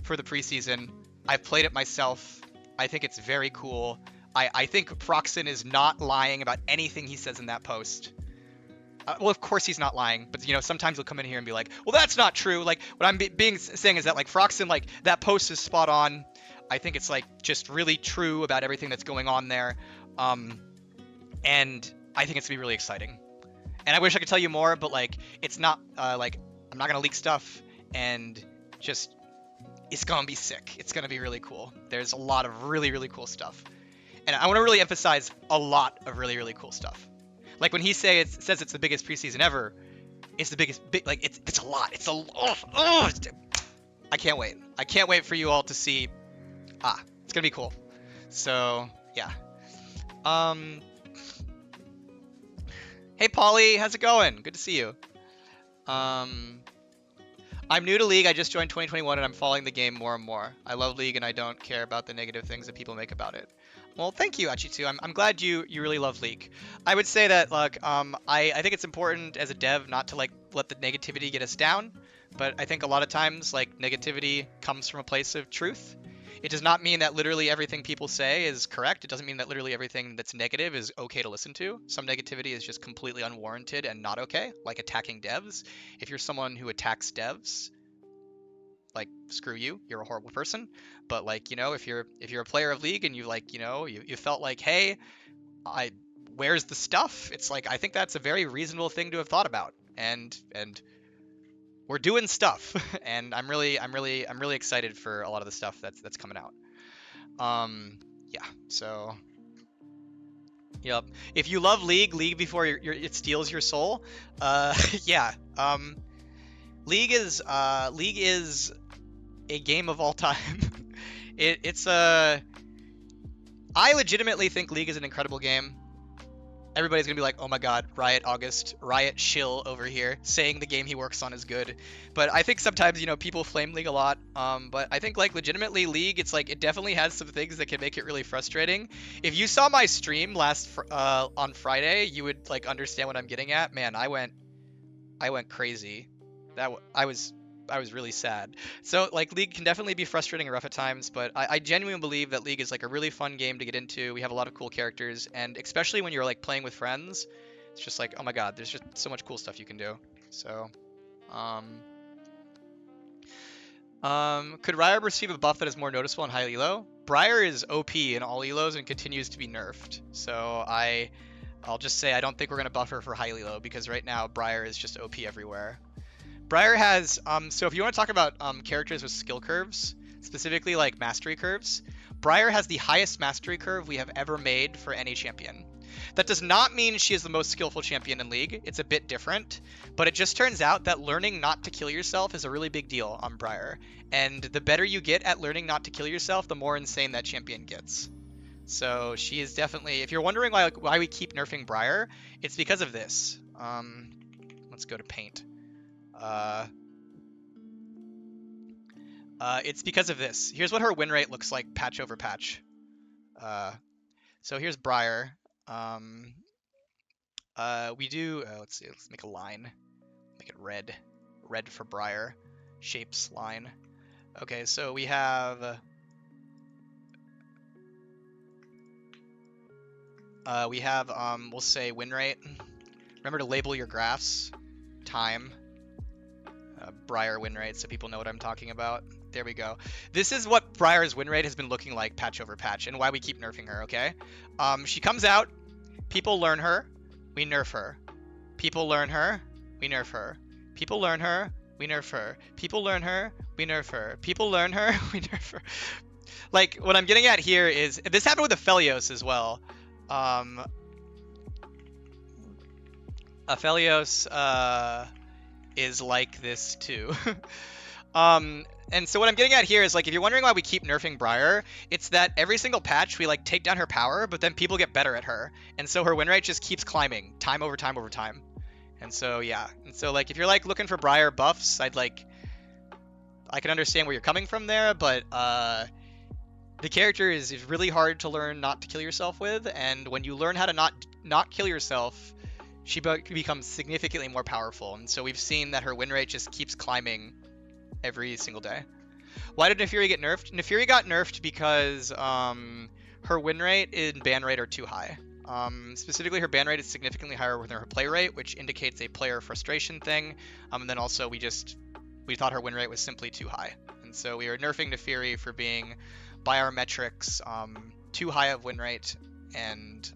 for the preseason. I've played it myself. I think it's very cool. I think Froxen is not lying about anything he says in that post. Well, of course he's not lying, but you know sometimes he'll come in here and be like, "Well, that's not true." Like what I'm saying is that like Froxen, like that post is spot on. I think it's like just really true about everything that's going on there, and I think it's gonna be really exciting. And I wish I could tell you more, but like it's not like I'm not gonna leak stuff, and just it's gonna be sick. It's gonna be really cool. There's a lot of really, really cool stuff, and I want to really emphasize a lot of really, really cool stuff. Like when he says it's the biggest preseason ever, it's the biggest. Like it's a lot. It's I can't wait. I can't wait for you all to see. It's gonna be cool. So yeah. Hey Polly, how's it going? Good to see you. I'm new to League. I just joined 2021 and I'm following the game more and more. I love League and I don't care about the negative things that people make about it. Well, thank you, Achitu. I'm glad you really love League. I would say that like I think it's important as a dev not to like let the negativity get us down, but I think a lot of times like negativity comes from a place of truth. It does not mean that literally everything people say is correct. It doesn't mean that literally everything that's negative is okay to listen to. Some negativity is just completely unwarranted and not okay, like attacking devs. If you're someone who attacks devs, like screw you, you're a horrible person. But like, you know, if you're a player of League and you like, you know, you felt like, hey, where's the stuff? It's like I think that's a very reasonable thing to have thought about. And we're doing stuff, and I'm really excited for a lot of the stuff that's coming out. Yeah. So, yep. If you love League before it steals your soul. Yeah. League is a game of all time. I legitimately think League is an incredible game. Everybody's gonna be like, oh my god, Riot August, Riot Shill over here, saying the game he works on is good. But I think sometimes, you know, people flame League a lot. But I think like legitimately League, it's like it definitely has some things that can make it really frustrating. If you saw my stream on Friday, you would like understand what I'm getting at. Man, I went crazy. I was really sad. So like League can definitely be frustrating and rough at times, but I genuinely believe that League is like a really fun game to get into. We have a lot of cool characters, and especially when you're like playing with friends, it's just like, oh my god, there's just so much cool stuff you can do. So, could Riot receive a buff that is more noticeable in high elo? Briar is OP in all elos and continues to be nerfed. So I'll just say I don't think we're gonna buff her for high elo because right now Briar is just OP everywhere. Briar has, so if you want to talk about characters with skill curves, specifically like mastery curves, Briar has the highest mastery curve we have ever made for any champion. That does not mean she is the most skillful champion in League. It's a bit different, but it just turns out that learning not to kill yourself is a really big deal on Briar. And the better you get at learning not to kill yourself, the more insane that champion gets. So she is definitely, if you're wondering why we keep nerfing Briar, it's because of this. Let's go to Paint. It's because of this. Here's what her win rate looks like patch over patch. So here's Briar. We do, let's see, let's make a line. Make it red. Red for Briar. Shapes line. Okay, so we have... we'll say win rate. Remember to label your graphs. Time. Briar win rate, so people know what I'm talking about. There we go. This is what Briar's win rate has been looking like patch over patch, and why we keep nerfing her, okay? She comes out, people learn her, we nerf her. People learn her, we nerf her. People learn her, we nerf her. People learn her, we nerf her. People learn her, we nerf her. Like, what I'm getting at here is, this happened with Aphelios as well. Aphelios, is like this too. And so what I'm getting at here is, like, if you're wondering why we keep nerfing Briar, it's that every single patch we like take down her power, but then people get better at her, and so her win rate just keeps climbing time over time over time. And so yeah, and so like if you're like looking for Briar buffs, I can understand where you're coming from there, but the character is really hard to learn not to kill yourself with, and when you learn how to not kill yourself, she becomes significantly more powerful. And so we've seen that her win rate just keeps climbing every single day. Why did Nefiri get nerfed? Nefiri got nerfed because her win rate and ban rate are too high. Specifically, her ban rate is significantly higher than her play rate, which indicates a player frustration thing. And then also we thought her win rate was simply too high. And so we are nerfing Nefiri for being, by our metrics, too high of win rate and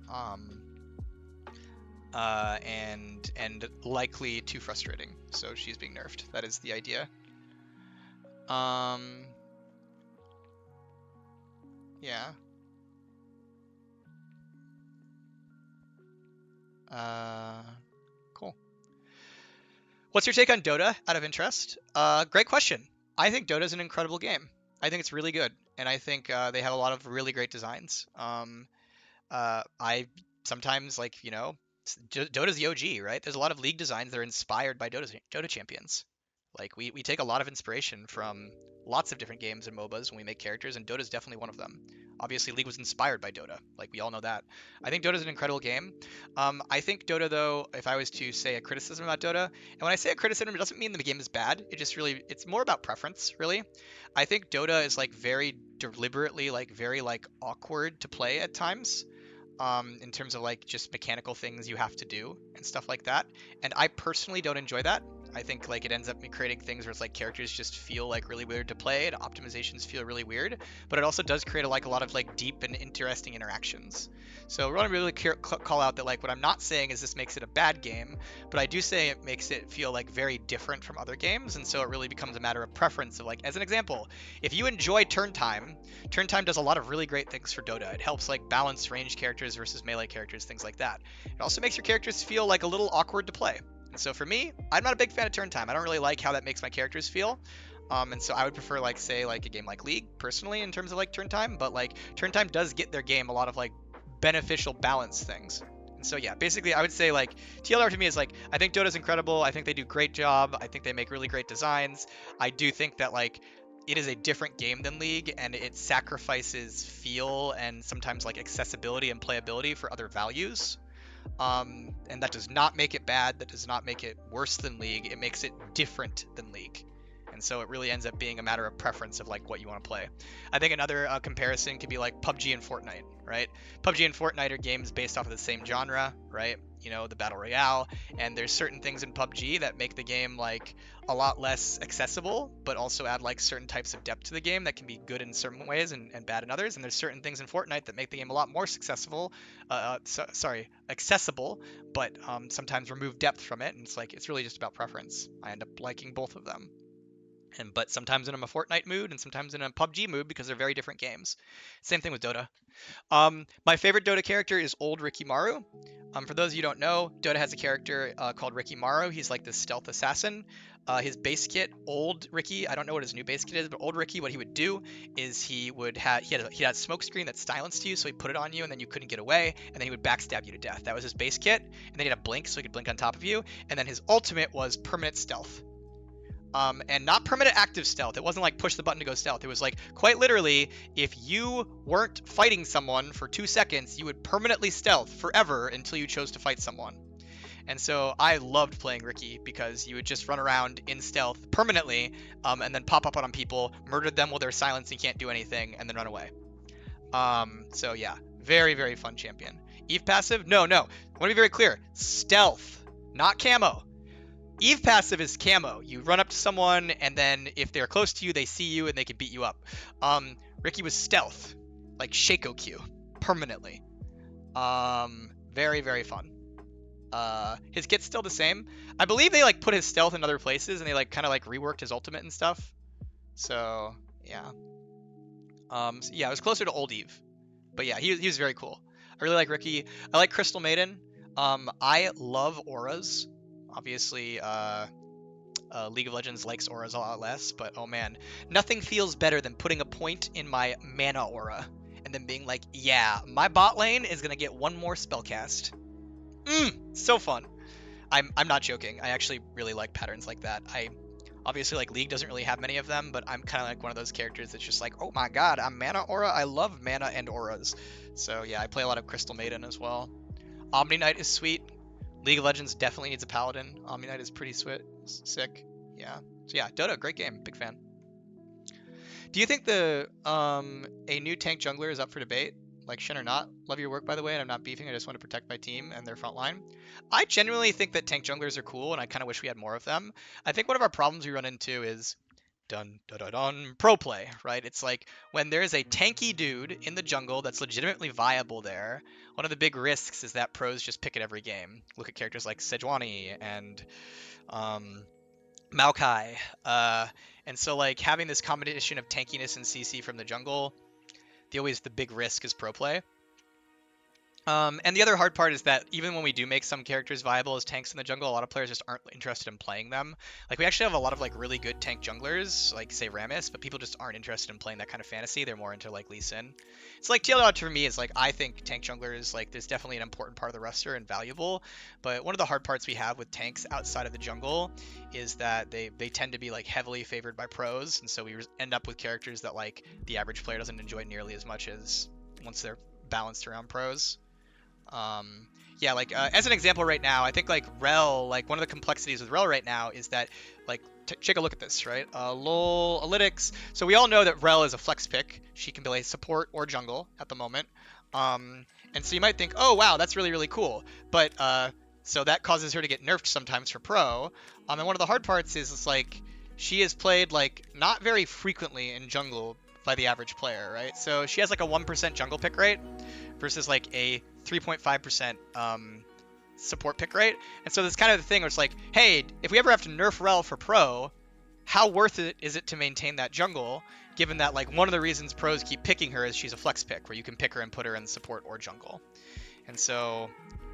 likely too frustrating. So she's being nerfed. That is the idea. Yeah. Cool. What's your take on Dota, out of interest? Great question. I think Dota is an incredible game. I think it's really good, and I think they have a lot of really great designs. I sometimes, like, you know, Dota's the OG, right? There's a lot of league designs that are inspired by Dota champions. Like, we take a lot of inspiration from lots of different games and MOBAs when we make characters, and Dota's definitely one of them. Obviously, League was inspired by Dota. Like, we all know that. I think Dota's an incredible game. I think Dota, though, if I was to say a criticism about Dota, and when I say a criticism, it doesn't mean the game is bad. It just really, it's more about preference, really. I think Dota is, like, very deliberately, like, very, like, awkward to play at times. In terms of like just mechanical things you have to do and stuff like that. And I personally don't enjoy that. I think like it ends up creating things where it's like characters just feel like really weird to play and optimizations feel really weird, but it also does create like a lot of like deep and interesting interactions. So I want to really call out that like what I'm not saying is this makes it a bad game, but I do say it makes it feel like very different from other games, and so it really becomes a matter of preference. Of like, as an example, if you enjoy turn time does a lot of really great things for Dota. It helps like balance ranged characters versus melee characters, things like that. It also makes your characters feel like a little awkward to play. And so for me, I'm not a big fan of turn time. I don't really like how that makes my characters feel. And so I would prefer like, say, like a game like League personally in terms of like turn time, but like turn time does get their game a lot of like beneficial balance things. And so yeah, basically I would say like TLR to me is like, I think Dota's incredible. I think they do a great job. I think they make really great designs. I do think that like it is a different game than League, and it sacrifices feel and sometimes like accessibility and playability for other values. And that does not make it bad. That does not make it worse than League. It makes it different than League. And so it really ends up being a matter of preference of like what you want to play. I think another comparison could be like PUBG and Fortnite, right? PUBG and Fortnite are games based off of the same genre, right? You know, the Battle Royale. And there's certain things in PUBG that make the game like a lot less accessible, but also add like certain types of depth to the game that can be good in certain ways and bad in others. And there's certain things in Fortnite that make the game a lot more accessible, but sometimes remove depth from it. And it's like, it's really just about preference. I end up liking both of them. But sometimes I'm in a Fortnite mood and sometimes in a PUBG mood because they're very different games. Same thing with Dota. My favorite Dota character is old Rikimaru. For those of you who don't know, Dota has a character called Rikimaru. He's like this stealth assassin. His base kit, old Ricky, I don't know what his new base kit is, but old Ricky, what he would do is he had a smoke screen that silenced you, so he put it on you and then you couldn't get away, and then he would backstab you to death. That was his base kit, and then he had a blink, so he could blink on top of you, and then his ultimate was permanent stealth. And not permanent active stealth. It wasn't like push the button to go stealth. It was like, quite literally, if you weren't fighting someone for 2 seconds, you would permanently stealth forever until you chose to fight someone. And so I loved playing Ricky because you would just run around in stealth permanently, and then pop up on people, murder them while they're silenced and can't do anything, and then run away. So yeah, very, very fun champion. Eve passive? No. I want to be very clear. Stealth. not camo. Eve passive is camo. You run up to someone, and then if they're close to you, they see you and they can beat you up. Ricky was stealth, like Shaco Q, permanently. Very, very fun. His kit's still the same. I believe they like put his stealth in other places, and they like kind of like reworked his ultimate and stuff. So yeah. So, yeah, it was closer to old Eve, but yeah, he was very cool. I really like Ricky. I like Crystal Maiden. I love auras. Obviously, League of Legends likes auras a lot less, but oh man, nothing feels better than putting a point in my mana aura and then being like, yeah, my bot lane is gonna get one more spellcast. So fun. I'm not joking. I actually really like patterns like that. I obviously like League doesn't really have many of them, but I'm kind of like one of those characters that's just like, oh my god, I'm mana aura. I love mana and auras. So yeah, I play a lot of Crystal Maiden as well. Omni Knight is sweet. League of Legends definitely needs a paladin. Omni Knight is pretty sick. Yeah. So yeah, Dota, great game. Big fan. Do you think the a new tank jungler is up for debate? Like Shen or not? Love your work, by the way, and I'm not beefing. I just want to protect my team and their front line. I genuinely think that tank junglers are cool, and I kind of wish we had more of them. I think one of our problems we run into is dun dun dun dun pro play, right? It's like when there is a tanky dude in the jungle that's legitimately viable there, one of the big risks is that pros just pick it every game. Look at characters like Sejuani and um, Maokai. And so like having this combination of tankiness and CC from the jungle, the big risk is pro play. And the other hard part is that even when we do make some characters viable as tanks in the jungle, a lot of players just aren't interested in playing them. Like we actually have a lot of like really good tank junglers, like say Rammus, but people just aren't interested in playing that kind of fantasy. They're more into like Lee Sin. It's like TLDR for me is like I think tank junglers like there's definitely an important part of the roster and valuable, but one of the hard parts we have with tanks outside of the jungle is that they tend to be like heavily favored by pros, and so we end up with characters that like the average player doesn't enjoy nearly as much as once they're balanced around pros. Yeah, like as an example right now, I think like Rel, like one of the complexities with Rel right now is that like take a look at this, right? LOL Analytics. So we all know that Rel is a flex pick. She can play support or jungle at the moment. And so you might think, oh wow, that's really really cool. But so that causes her to get nerfed sometimes for pro. And one of the hard parts is it's like she is played like not very frequently in jungle by the average player, right? So she has like a 1% jungle pick rate versus like a 3.5% support pick rate. And so that's kind of the thing where it's like, hey, if we ever have to nerf Rel for pro, how worth it is it to maintain that jungle, given that like one of the reasons pros keep picking her is she's a flex pick, where you can pick her and put her in support or jungle. And so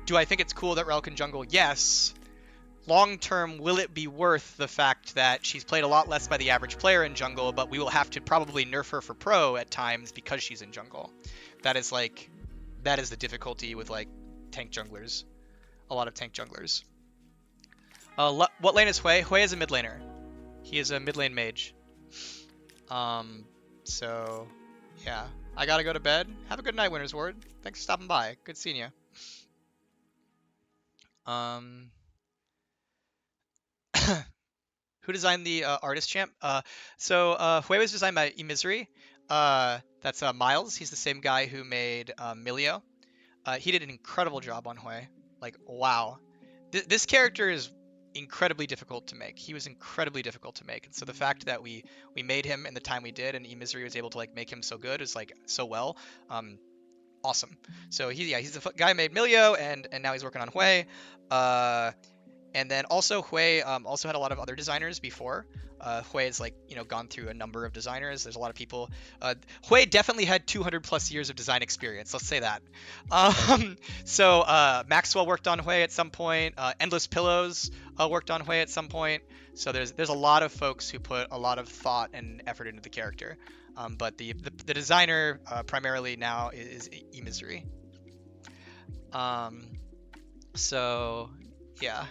do I think it's cool that Rel can jungle? Yes. Long term, will it be worth the fact that she's played a lot less by the average player in jungle, but we will have to probably nerf her for pro at times because she's in jungle? That is the difficulty with like tank junglers. A lot of tank junglers. What lane is HWEI? HWEI is a mid laner. He is a mid lane mage. So yeah, I gotta go to bed. Have a good night, Winter's Ward. Thanks for stopping by. Good seeing you. Who designed the artist champ? So HWEI was designed by eMisery. That's Miles. He's the same guy who made Milio. He did an incredible job on HWEI. Like, wow. This character is incredibly difficult to make. He was incredibly difficult to make. And so the fact that we made him in the time we did and eMisery was able to like make him so good is like so well. Awesome. So he's the guy who made Milio and now he's working on HWEI. And then also HWEI also had a lot of other designers before. HWEI has like gone through a number of designers. There's a lot of people. HWEI definitely had 200 plus years of design experience. Let's say that. So Maxwell worked on HWEI at some point. Endless Pillows worked on HWEI at some point. So there's a lot of folks who put a lot of thought and effort into the character. But the designer primarily now is eMisery. So yeah.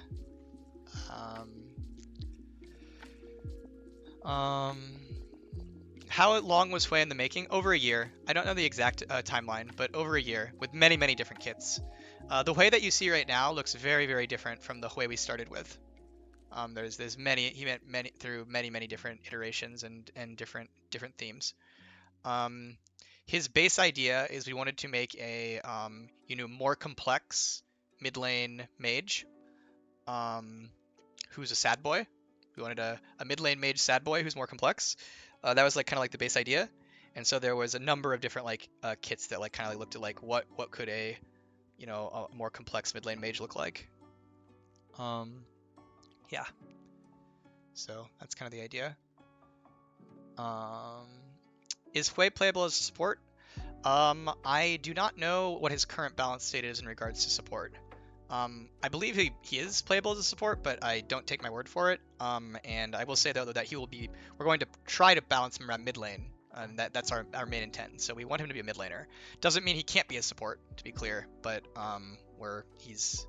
How long was HWEI in the making? Over a year. I don't know the exact timeline, but over a year with many, many different kits. The HWEI that you see right now looks very, very different from the HWEI we started with. There's many, he went through many different iterations and different themes. His base idea is we wanted to make a more complex mid lane mage. who's a sad boy. We wanted a mid lane mage sad boy who's more complex. That was like kind of like the base idea. And so there was a number of different like kits that like kind of like looked at like what could a a more complex mid lane mage look like. Yeah. So that's kind of the idea. Is HWEI playable as a support? I do not know what his current balance state is in regards to support. I believe he is playable as a support, but I don't take my word for it. And I will say though that we're going to try to balance him around mid lane, and that's our main intent. So we want him to be a mid laner. Doesn't mean he can't be a support, to be clear, but he's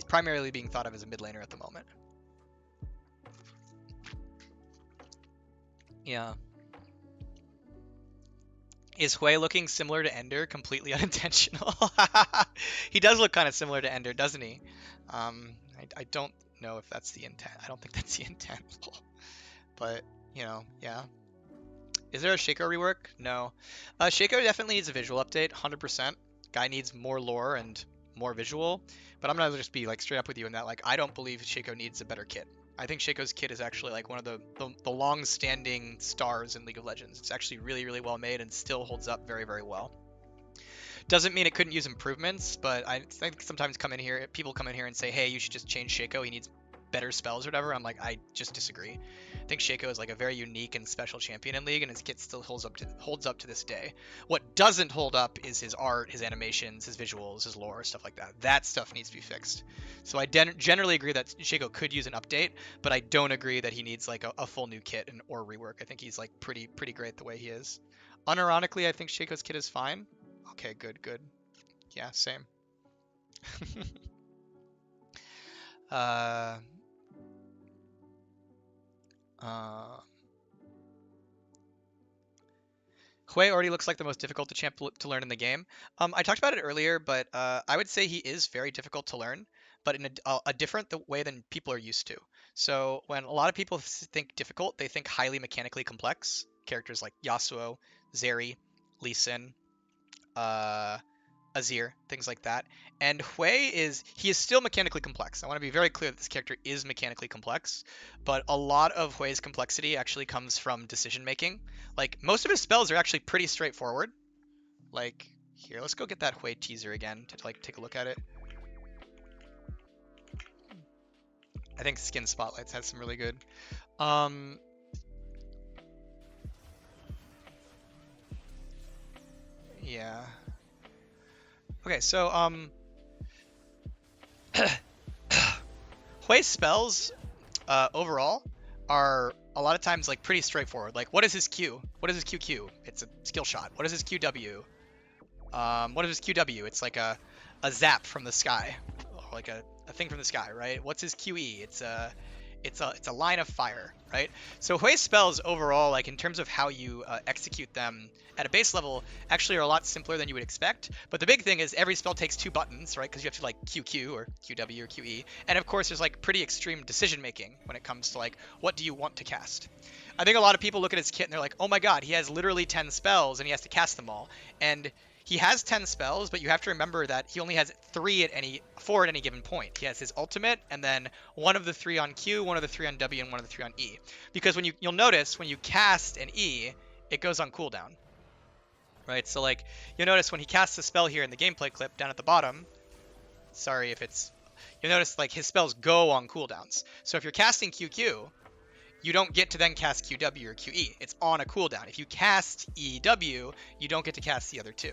primarily being thought of as a mid laner at the moment. Yeah. Is HWEI looking similar to Ender? Completely unintentional. He does look kind of similar to Ender, doesn't he? I don't know if that's the intent. I don't think that's the intent. But, yeah. Is there a Shaco rework? No. Shaco definitely needs a visual update, 100%. Guy needs more lore and more visual. But I'm going to just be like straight up with you in that, like, I don't believe Shaco needs a better kit. I think Shaco's kit is actually like one of the long-standing stars in League of Legends. It's actually really, really well made and still holds up very, very well. Doesn't mean it couldn't use improvements, but I think sometimes people come in here and say, hey, you should just change Shaco. He needs better spells or whatever. I'm like, I just disagree. I think Shaco is like a very unique and special champion in League, and his kit still holds up to this day. What doesn't hold up is his art, his animations, his visuals, his lore, stuff like that. That stuff needs to be fixed. So I generally agree that Shaco could use an update, but I don't agree that he needs like a full new kit or rework. I think he's like pretty great the way he is. Unironically, I think Shaco's kit is fine. Okay, good. Yeah, same. HWEI already looks like the most difficult champ to learn in the game. I talked about it earlier, but I would say he is very difficult to learn, but in a different way than people are used to. So when a lot of people think difficult, they think highly mechanically complex. Characters like Yasuo, Zeri, Lee Sin, Azir, things like that. And HWEI is still mechanically complex. I want to be very clear that this character is mechanically complex, but a lot of HWEI's complexity actually comes from decision making. Like most of his spells are actually pretty straightforward. Like here, let's go get that HWEI teaser again to like take a look at it. I think Skin Spotlights has some really good. Yeah. Okay, so HWEI's spells overall are a lot of times like pretty straightforward. Like, what is his Q? What is his QQ? It's a skill shot. What is his QW? What is his QW? It's like a zap from the sky, like a thing from the sky, right? What's his QE? It's a line of fire, right? So HWEI's spells overall, like in terms of how you execute them at a base level, actually are a lot simpler than you would expect. But the big thing is every spell takes 2 buttons, right? Because you have to like QQ or QW or QE. And of course, there's like pretty extreme decision making when it comes to like what do you want to cast. I think a lot of people look at his kit and they're like, oh my god, he has literally 10 spells and he has to cast them all. And he has 10 spells, but you have to remember that he only has 4 at any given point. He has his ultimate, and then one of the 3 on Q, one of the 3 on W, and one of the 3 on E. Because you'll notice when you cast an E, it goes on cooldown. Right? So like, you'll notice when he casts a spell here in the gameplay clip down at the bottom, you'll notice like his spells go on cooldowns. So if you're casting QQ, you don't get to then cast QW or QE. It's on a cooldown. If you cast EW, you don't get to cast the other 2.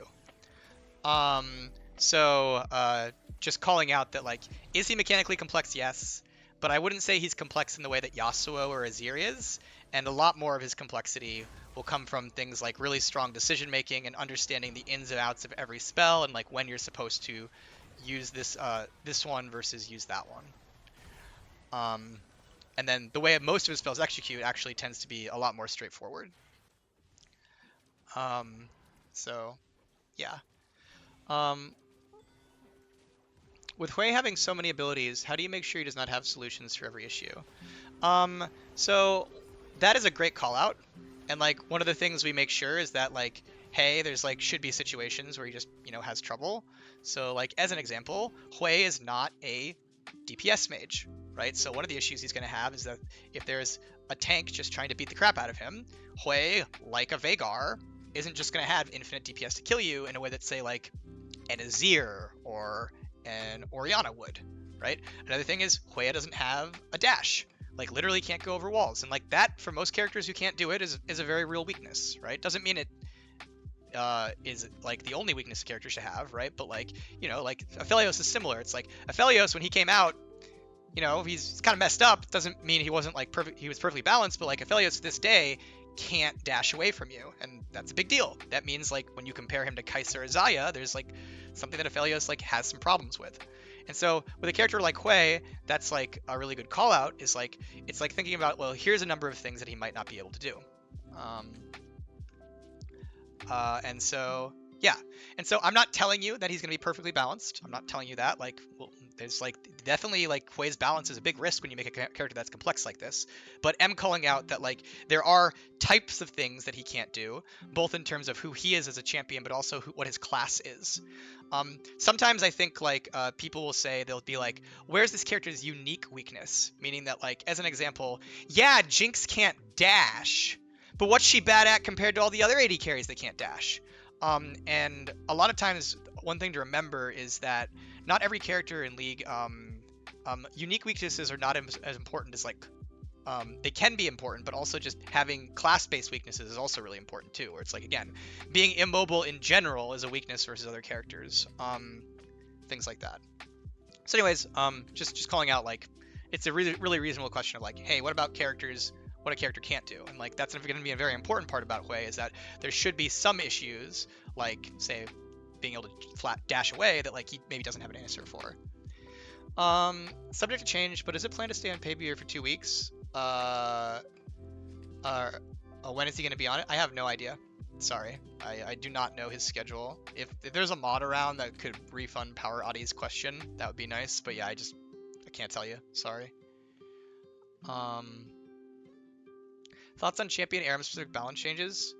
Just calling out that, like, is he mechanically complex? Yes. But I wouldn't say he's complex in the way that Yasuo or Azir is. And a lot more of his complexity will come from things like really strong decision making and understanding the ins and outs of every spell and like when you're supposed to use this one versus use that one. And then the way most of his spells execute actually tends to be a lot more straightforward. Yeah. With HWEI having so many abilities, how do you make sure he does not have solutions for every issue? So that is a great call out. And like one of the things we make sure is that like, hey, there's like should be situations where he just, has trouble. So like as an example, HWEI is not a DPS mage, right? So one of the issues he's going to have is that if there's a tank just trying to beat the crap out of him, HWEI, like a Veigar, isn't just going to have infinite DPS to kill you in a way that, say, like an Azir or an Orianna would, right? Another thing is HWEI doesn't have a dash. Like, literally can't go over walls. And, like, that, for most characters who can't do it, is a very real weakness, right? Doesn't mean it is, like, the only weakness a character should have, right? But, like, you know, like, Aphelios is similar. It's like, Aphelios, when he came out, you know, he's kind of messed up. Doesn't mean he wasn't, like, perfect. He was perfectly balanced, but, like, Aphelios to this day can't dash away from you, and that's a big deal. That means, like, when you compare him to Kai'Sa or Xayah, there's, like, something that Aphelios, like, has some problems with. And so with a character like HWEI, that's, like, a really good call out, is, like, it's like thinking about, well, here's a number of things that he might not be able to do. And so, yeah. And so I'm not telling you that he's going to be perfectly balanced. I'm not telling you that. Like, well, there's, like, definitely, like, HWEI's balance is a big risk when you make a character that's complex like this. But am calling out that, like, there are types of things that he can't do, both in terms of who he is as a champion, but also what his class is. Sometimes I think, like, people will say, they'll be like, where's this character's unique weakness? Meaning that, like, as an example, yeah, Jinx can't dash, but what's she bad at compared to all the other AD carries that can't dash? And a lot of times, one thing to remember is that not every character in League, unique weaknesses are not as important as, like, they can be important, but also just having class-based weaknesses is also really important too, where it's like, again, being immobile in general is a weakness versus other characters, things like that. So anyways, just calling out, like, it's a really, really reasonable question of, like, hey, what about characters, what a character can't do? And, like, that's going to be a very important part about HWEI, is that there should be some issues, like, say, being able to flat dash away, that, like, he maybe doesn't have an answer for. Subject to change, but is it planned to stay on pay-per-view for 2 weeks? When is he going to be on it? I have no idea. Sorry, I do not know his schedule. If there's a mod around that could refund Power Adi's question, that would be nice. But yeah, I can't tell you. Sorry. Thoughts on champion Aram specific balance changes?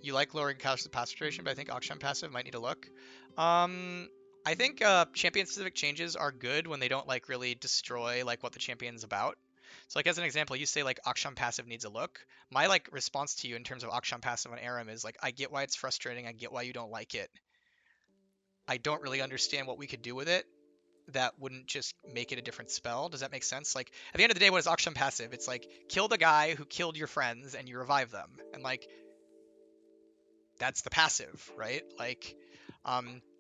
You like lowering passive duration, but I think Akshan passive might need to look. I think champion specific changes are good when they don't, like, really destroy, like, what the champion's about. So, like, as an example, you say, like, Akshan passive needs a look. My, like, response to you in terms of Akshan passive on Aram is, like, I get why it's frustrating. I get why you don't like it. I don't really understand what we could do with it that wouldn't just make it a different spell. Does that make sense? Like, at the end of the day, what is Akshan passive? It's like, kill the guy who killed your friends and you revive them. And, like, that's the passive, right? Like,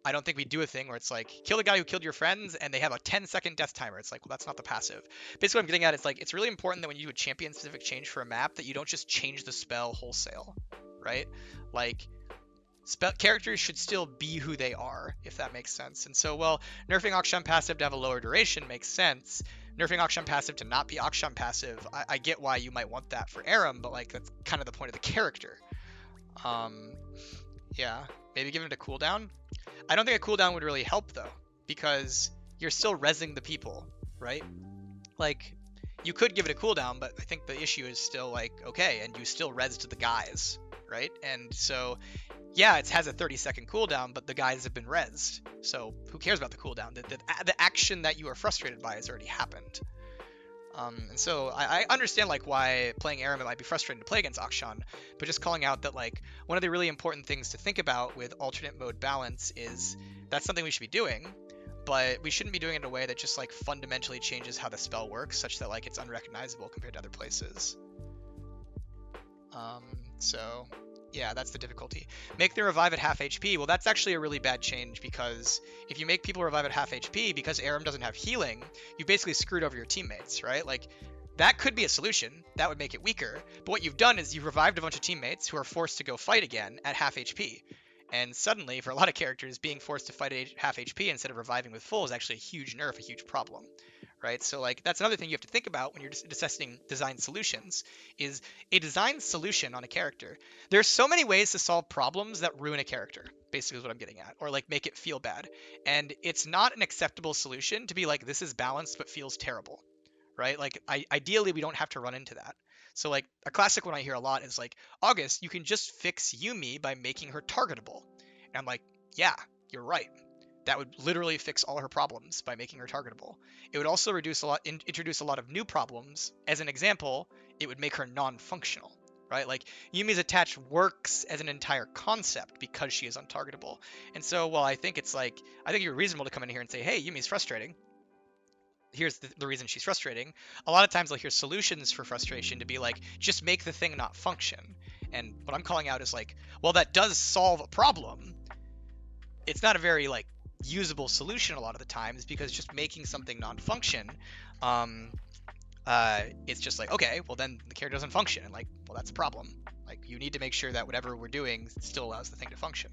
I don't think we do a thing where it's like, kill the guy who killed your friends and they have a 10-second death timer. It's like, well, that's not the passive. Basically, what I'm getting at is, like, it's really important that when you do a champion-specific change for a map, that you don't just change the spell wholesale, right? Like, characters should still be who they are, if that makes sense. And so, well, nerfing Akshan passive to have a lower duration makes sense. Nerfing Akshan passive to not be Akshan passive, I get why you might want that for Aram, but, like, that's kind of the point of the character. Yeah, maybe give it a cooldown. I don't think a cooldown would really help, though, because you're still rezzing the people, right? Like, you could give it a cooldown, but I think the issue is still, like, okay, and you still rezzed the guys, right? And so, yeah, it has a 30-second cooldown, but the guys have been rezzed. So who cares about the cooldown? The action that you are frustrated by has already happened. And so I understand, like, why playing Aram it might be frustrating to play against Akshan, but just calling out that, like, one of the really important things to think about with alternate mode balance is that's something we should be doing, but we shouldn't be doing it in a way that just, like, fundamentally changes how the spell works, such that, like, it's unrecognizable compared to other places. So yeah, that's the difficulty. Make them revive at half HP. Well, that's actually a really bad change, because if you make people revive at half HP, because Aram doesn't have healing, you basically screwed over your teammates, right? Like, that could be a solution. That would make it weaker. But what you've done is you've revived a bunch of teammates who are forced to go fight again at half HP. And suddenly, for a lot of characters, being forced to fight at half HP instead of reviving with full is actually a huge nerf, a huge problem, right? So, like, that's another thing you have to think about when you're assessing design solutions, is a design solution on a character. There's so many ways to solve problems that ruin a character, basically is what I'm getting at, or, like, make it feel bad. And it's not an acceptable solution to be like, this is balanced but feels terrible, right? Like, ideally, we don't have to run into that. So, like, a classic one I hear a lot is, like, August, you can just fix Yumi by making her targetable. And I'm like, yeah, you're right. that would literally fix all her problems by making her targetable. It would also introduce a lot of new problems. As an example, it would make her non-functional, right? Like Yumi's attach works as an entire concept because she is untargetable. And so while I think you're reasonable to come in here and say, hey, Yumi's frustrating, here's the reason she's frustrating. A lot of times I'll hear solutions for frustration to be like, just make the thing not function. And what I'm calling out is like, well, that does solve a problem. It's not a very like usable solution a lot of the times, because just making something non-function, it's just like, okay, well then the character doesn't function, and like, well, that's a problem. Like, you need to make sure that whatever we're doing still allows the thing to function.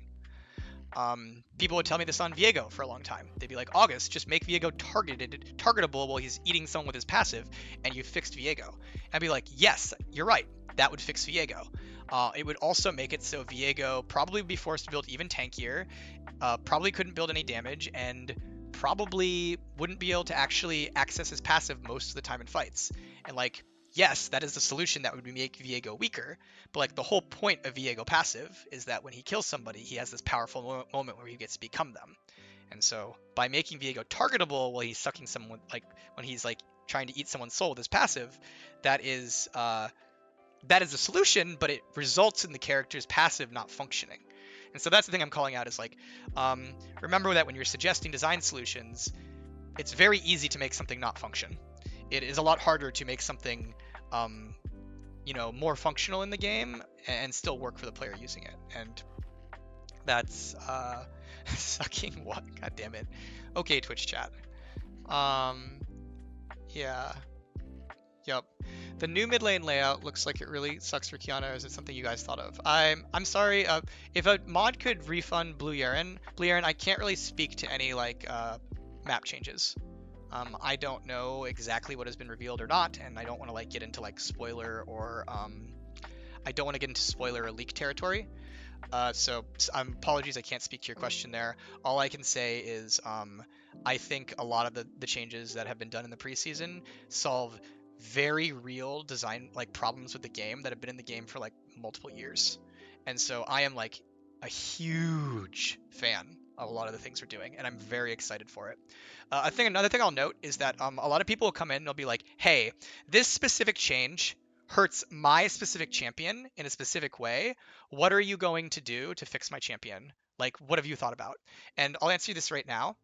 People would tell me this on Viego for a long time. They'd be like, August, just make Viego targetable while he's eating someone with his passive, and you fixed Viego. And I'd be like, yes, you're right. That would fix Viego. It would also make it so Viego probably would be forced to build even tankier, probably couldn't build any damage, and probably wouldn't be able to actually access his passive most of the time in fights. And like, yes, that is the solution that would make Viego weaker, but like the whole point of Viego passive is that when he kills somebody, he has this powerful moment where he gets to become them. And so by making Viego targetable while he's sucking someone, like when he's like trying to eat someone's soul with his passive, that is a solution, but it results in the character's passive not functioning. And so that's the thing I'm calling out is like, remember that when you're suggesting design solutions, it's very easy to make something not function. It is a lot harder to make something, more functional in the game and still work for the player using it. And that's sucking what? God damn it. Okay, Twitch chat. Yeah. Yep. The new mid lane layout looks like it really sucks for Qiyana. Is it something you guys thought of? I'm sorry. If a mod could refund Blue Yaren, I can't really speak to any like map changes. I don't know exactly what has been revealed or not, and I don't want to like get into like spoiler or leak territory. So apologies, I can't speak to your question there. All I can say is I think a lot of the changes that have been done in the preseason solve very real design like problems with the game that have been in the game for like multiple years. And so I am like a huge fan of a lot of the things we're doing, and I'm very excited for it. Another thing I'll note is that a lot of people will come in and they'll be like, hey, this specific change hurts my specific champion in a specific way. What are you going to do to fix my champion? Like, what have you thought about? And I'll answer you this right now.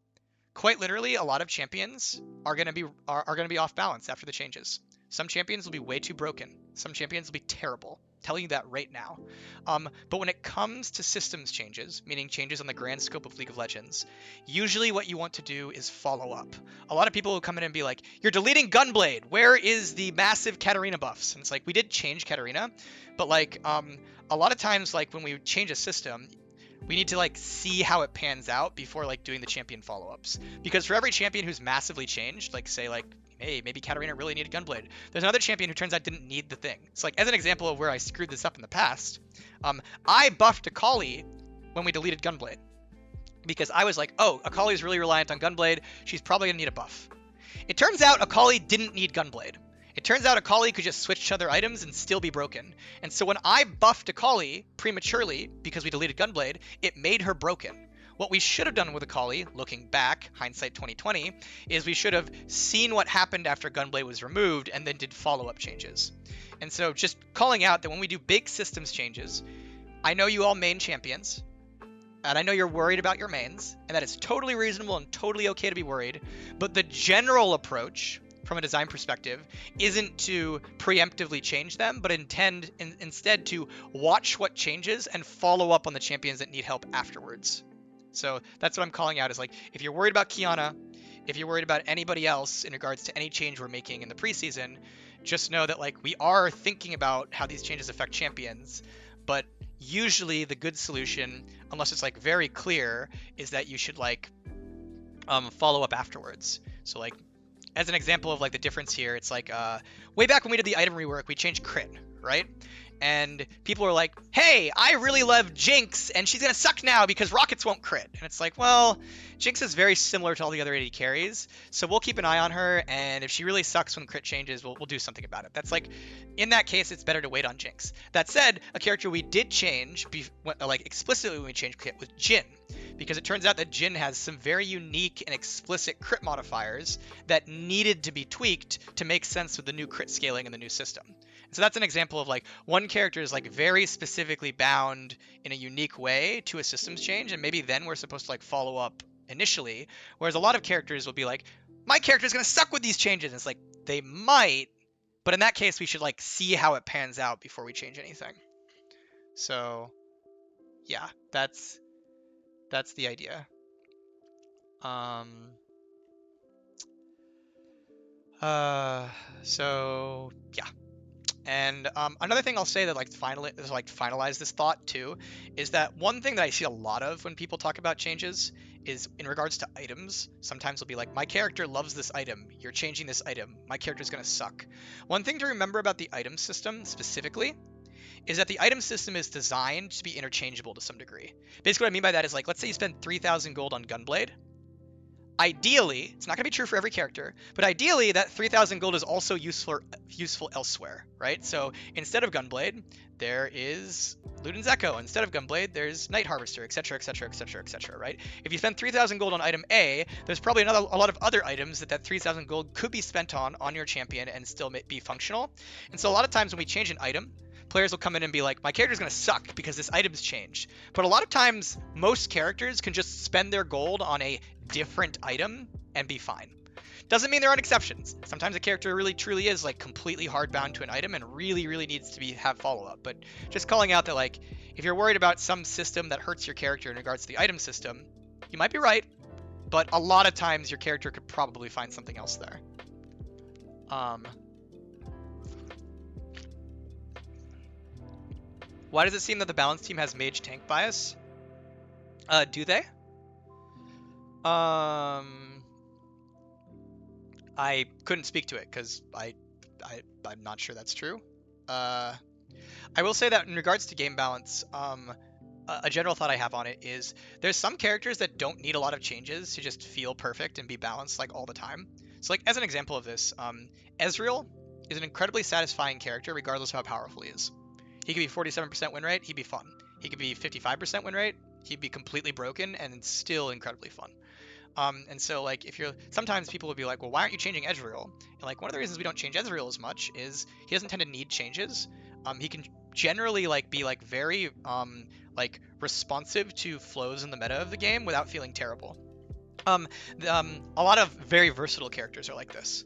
Quite literally, a lot of champions are going to be off balance after the changes. Some champions will be way too broken. Some champions will be terrible. Telling you that right now. But when it comes to systems changes, meaning changes on the grand scope of League of Legends, usually what you want to do is follow up. A lot of people will come in and be like, you're deleting Gunblade. Where is the massive Katarina buffs? And it's like, we did change Katarina, but like a lot of times, like when we change a system, we need to like see how it pans out before like doing the champion follow-ups. Because for every champion who's massively changed, like say like, hey, maybe Katarina really needed Gunblade, there's another champion who turns out didn't need the thing. So like as an example of where I screwed this up in the past, I buffed Akali when we deleted Gunblade. Because I was like, oh, Akali is really reliant on Gunblade, she's probably gonna need a buff. It turns out Akali didn't need Gunblade. It turns out Akali could just switch to other items and still be broken. And so when I buffed Akali prematurely because we deleted Gunblade, it made her broken. What we should have done with Akali, looking back, hindsight 2020, is we should have seen what happened after Gunblade was removed and then did follow-up changes. And so just calling out that when we do big systems changes, I know you all main champions, and I know you're worried about your mains, and that is totally reasonable and totally okay to be worried, but the general approach from a design perspective isn't to preemptively change them, but instead to watch what changes and follow up on the champions that need help afterwards. So that's what I'm calling out is like, if you're worried about Qiyana, if you're worried about anybody else in regards to any change we're making in the preseason, just know that like we are thinking about how these changes affect champions, but usually the good solution, unless it's like very clear, is that you should like follow up afterwards. So like, as an example of like the difference here, it's like way back when we did the item rework, we changed crit, right? And people were like, hey, I really love Jinx, and she's going to suck now because rockets won't crit. And it's like, well, Jinx is very similar to all the other AD carries, so we'll keep an eye on her, and if she really sucks when crit changes, we'll do something about it. That's like, in that case, it's better to wait on Jinx. That said, a character we did change, like explicitly when we changed crit, was Jhin. because it turns out that Jhin has some very unique and explicit crit modifiers that needed to be tweaked to make sense with the new crit scaling and the new system. And so that's an example of like one character is like very specifically bound in a unique way to a systems change, and maybe then we're supposed to like follow up initially, whereas a lot of characters will be like, my character is going to suck with these changes. And it's like, they might, but in that case, we should like see how it pans out before we change anything. So yeah, that's the idea. So yeah. And another thing I'll say that like finalize this thought too is that one thing that I see a lot of when people talk about changes is in regards to items. Sometimes they'll be like, my character loves this item, you're changing this item, my character's gonna suck. One thing to remember about the item system specifically is that the item system is designed to be interchangeable to some degree. Basically what I mean by that is like, let's say you spend 3,000 gold on Gunblade. Ideally, it's not going to be true for every character, but ideally that 3,000 gold is also useful elsewhere, right? So instead of Gunblade, there is Luden's Echo. Instead of Gunblade, there's Night Harvester, etc., etc., etc., etc., right? If you spend 3,000 gold on item A, there's probably a lot of other items that 3,000 gold could be spent on your champion and still be functional. And so a lot of times when we change an item, players will come in and be like, my character's going to suck because this item's changed. But a lot of times, most characters can just spend their gold on a different item and be fine. Doesn't mean there aren't exceptions. Sometimes a character really truly is like completely hardbound to an item and really needs to have follow-up. But just calling out that like, if you're worried about some system that hurts your character in regards to the item system, you might be right. But a lot of times your character could probably find something else there. Why does it seem that the balance team has mage tank bias? Do they? I couldn't speak to it because I'm not sure that's true. I will say that in regards to game balance, a general thought I have on it is there's some characters that don't need a lot of changes to just feel perfect and be balanced like all the time. So like as an example of this, Ezreal is an incredibly satisfying character regardless of how powerful he is. He could be 47% win rate, he'd be fun. He could be 55% win rate, he'd be completely broken and still incredibly fun. And so like sometimes people will be like, well, why aren't you changing Ezreal? And like one of the reasons we don't change Ezreal as much is he doesn't tend to need changes. He can generally like be like very like responsive to flows in the meta of the game without feeling terrible. A lot of very versatile characters are like this.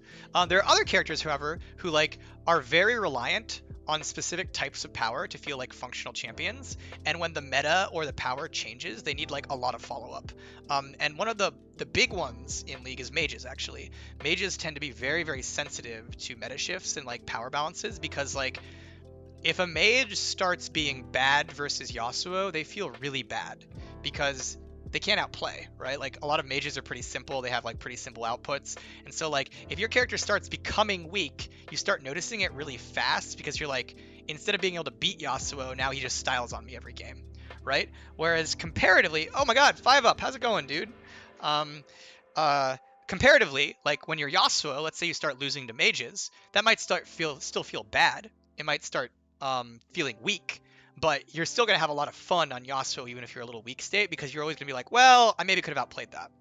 There are other characters, however, who like are very reliant on specific types of power to feel like functional champions, and when the meta or the power changes, they need like a lot of follow-up. And one of the big ones in League is mages, actually. Mages tend to be very sensitive to meta shifts and like power balances, because like if a mage starts being bad versus Yasuo, they feel really bad because they can't outplay, right? Like a lot of mages are pretty simple. They have like pretty simple outputs. And so like if your character starts becoming weak, you start noticing it really fast because you're like, instead of being able to beat Yasuo, now he just styles on me every game, right? Whereas comparatively, oh my god, 5-up, how's it going, dude? Comparatively, like when you're Yasuo, let's say you start losing to mages, that might still feel bad. It might start feeling weak. But you're still going to have a lot of fun on Yasuo even if you're a little weak state, because you're always going to be like, well, I maybe could have outplayed that.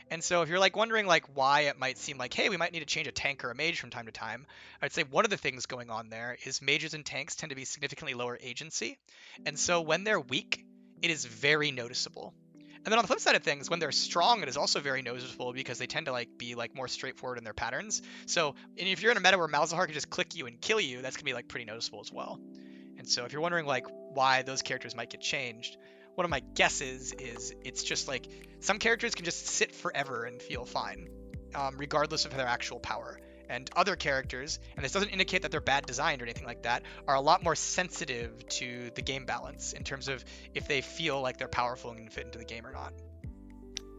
And so if you're like wondering like why it might seem like, hey, we might need to change a tank or a mage from time to time, I'd say one of the things going on there is mages and tanks tend to be significantly lower agency. And so when they're weak, it is very noticeable. And then on the flip side of things, when they're strong, it is also very noticeable because they tend to like be like more straightforward in their patterns. So and if you're in a meta where Malzahar can just click you and kill you, that's going to be like pretty noticeable as well. And so if you're wondering like why those characters might get changed, one of my guesses is it's just like some characters can just sit forever and feel fine, regardless of their actual power. And other characters, and this doesn't indicate that they're bad designed or anything like that, are a lot more sensitive to the game balance in terms of if they feel like they're powerful and can fit into the game or not.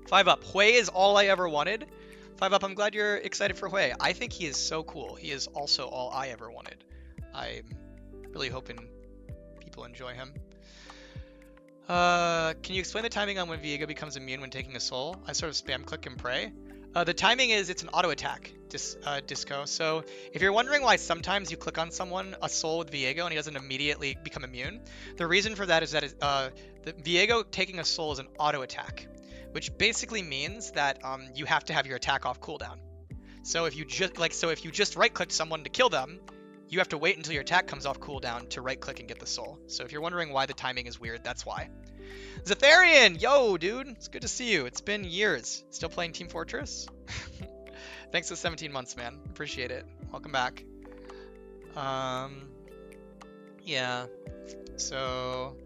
5-up, HWEI is all I ever wanted. 5-up, I'm glad you're excited for HWEI. I think he is so cool. He is also all I ever wanted. I'm really hoping people enjoy him. Can you explain the timing on when Viego becomes immune when taking a soul? I sort of spam click and pray. The timing is it's an auto attack, Disco. So if you're wondering why sometimes you click on a soul with Viego and he doesn't immediately become immune, the reason for that is that the Viego taking a soul is an auto attack. which basically means that you have to have your attack off cooldown. So if you just right-clicked someone to kill them, you have to wait until your attack comes off cooldown to right-click and get the soul. So if you're wondering why the timing is weird, that's why. Zetharian! Yo, dude! It's good to see you. It's been years. Still playing Team Fortress? Thanks for 17 months, man. Appreciate it. Welcome back. Yeah. So,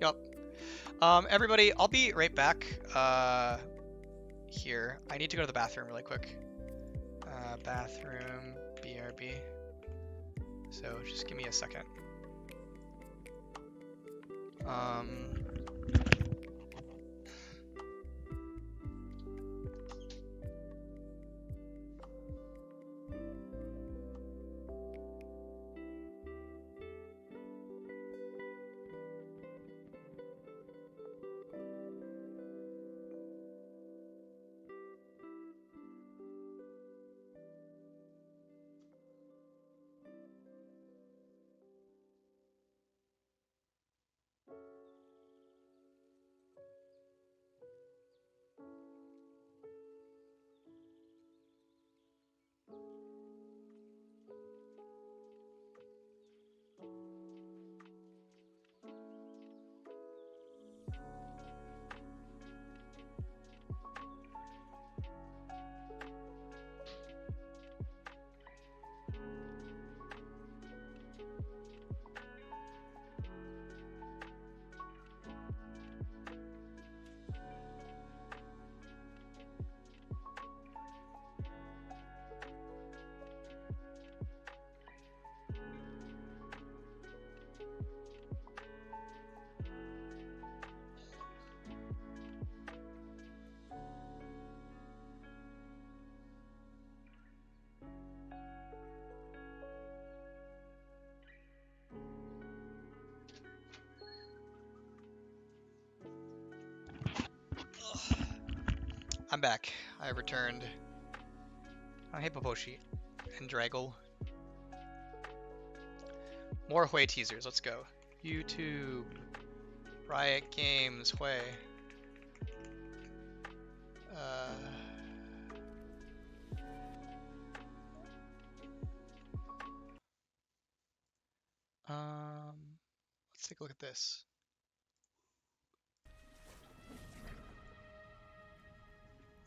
yup. Everybody, I'll be right back. Here. I need to go to the bathroom really quick. Bathroom, BRB. So just give me a second. I'm back. I returned. Hey, Poposhi and Draggle. More HWEI teasers. Let's go. YouTube, Riot Games, HWEI. Let's take a look at this.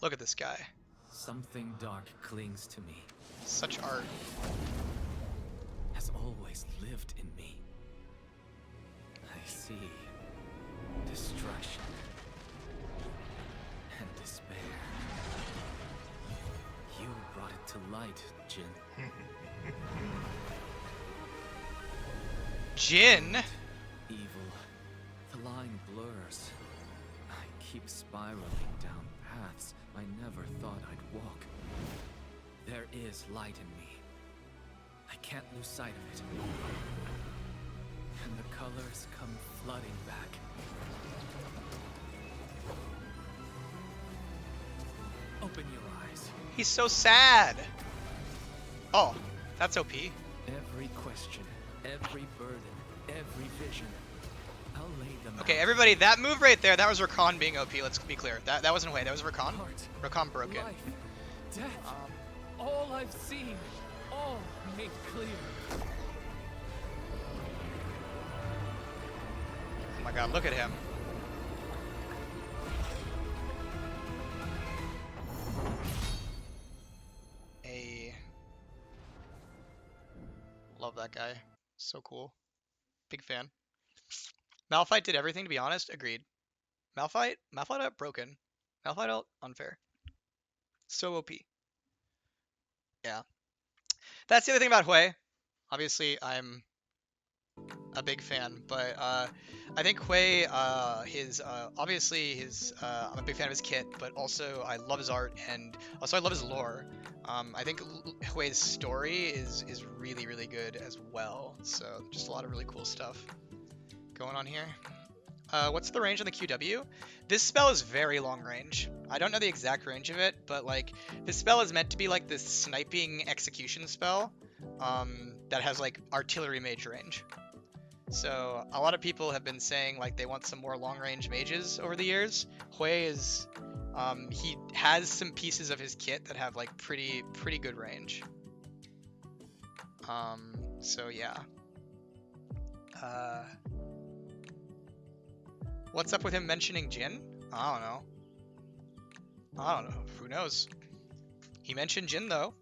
Look at this guy. Something dark clings to me. Such art. Has always lived in me. I see destruction and despair. You brought it to light, Jin. Jin? Evil. The line blurs. I keep spiraling down paths I never thought I'd walk. There is light in me. I can't lose sight of it. And the colors come flooding back. Open your eyes. He's so sad. Oh, that's OP. Every question, every burden, every vision. I'll lay them Okay, out. everybody, that move right there, that was Rakan being OP. Let's be clear. That wasn't HWEI, that was Rakan. Heart, Rakan broke it. life, death, all I've seen, all made clear. Oh my god, look at him. Hey. Love that guy. So cool. Big fan. Malphite did everything, to be honest. Agreed. Malphite out broken. Malphite out unfair. So OP. Yeah. That's the other thing about HWEI. Obviously, I'm a big fan, but I think HWEI, I'm a big fan of his kit, but also I love his art, and also I love his lore. I think HWEI's story is really, really good as well. So just a lot of really cool stuff going on here. What's the range on the QW? This spell is very long range. I don't know the exact range of it, but like this spell is meant to be like this sniping execution spell that has like artillery mage range. So a lot of people have been saying like they want some more long-range mages over the years. HWEI is, he has some pieces of his kit that have like pretty good range. So yeah. What's up with him mentioning Jhin? I don't know. Who knows? He mentioned Jhin though.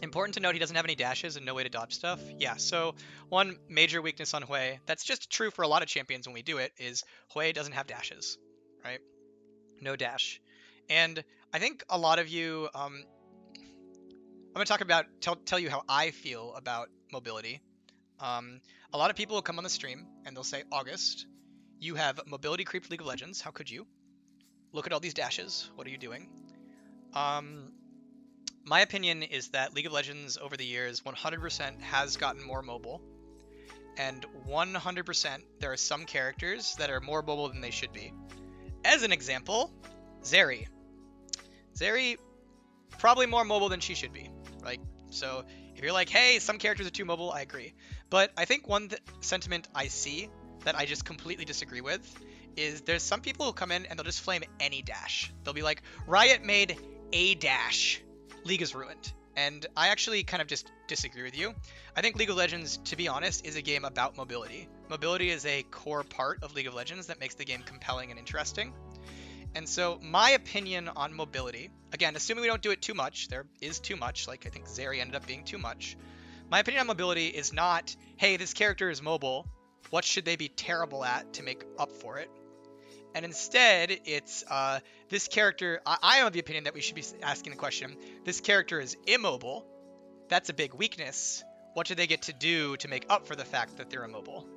Important to note he doesn't have any dashes and no way to dodge stuff. Yeah, so one major weakness on HWEI, that's just true for a lot of champions when we do it, is HWEI doesn't have dashes, right? No dash. And I think a lot of you, I'm going to talk about, tell you how I feel about mobility. A lot of people will come on the stream and they'll say, August, you have mobility creep for League of Legends. How could you? Look at all these dashes. What are you doing? My opinion is that League of Legends over the years 100% has gotten more mobile. And 100% there are some characters that are more mobile than they should be. As an example, Zeri. Zeri, probably more mobile than she should be. Like, so if you're like, hey, some characters are too mobile, I agree. But I think one sentiment I see that I just completely disagree with is there's some people who come in and they'll just flame any dash. They'll be like, Riot made a dash. League is ruined. And I actually kind of just disagree with you. I think League of Legends, to be honest, is a game about mobility. Mobility is a core part of League of Legends that makes the game compelling and interesting. And so my opinion on mobility, again, assuming we don't do it too much, there is too much, like I think Zeri ended up being too much. My opinion on mobility is not, hey, this character is mobile, what should they be terrible at to make up for it? And instead, it's this character, I am of the opinion that we should be asking the question, this character is immobile, that's a big weakness, what do they get to do to make up for the fact that they're immobile?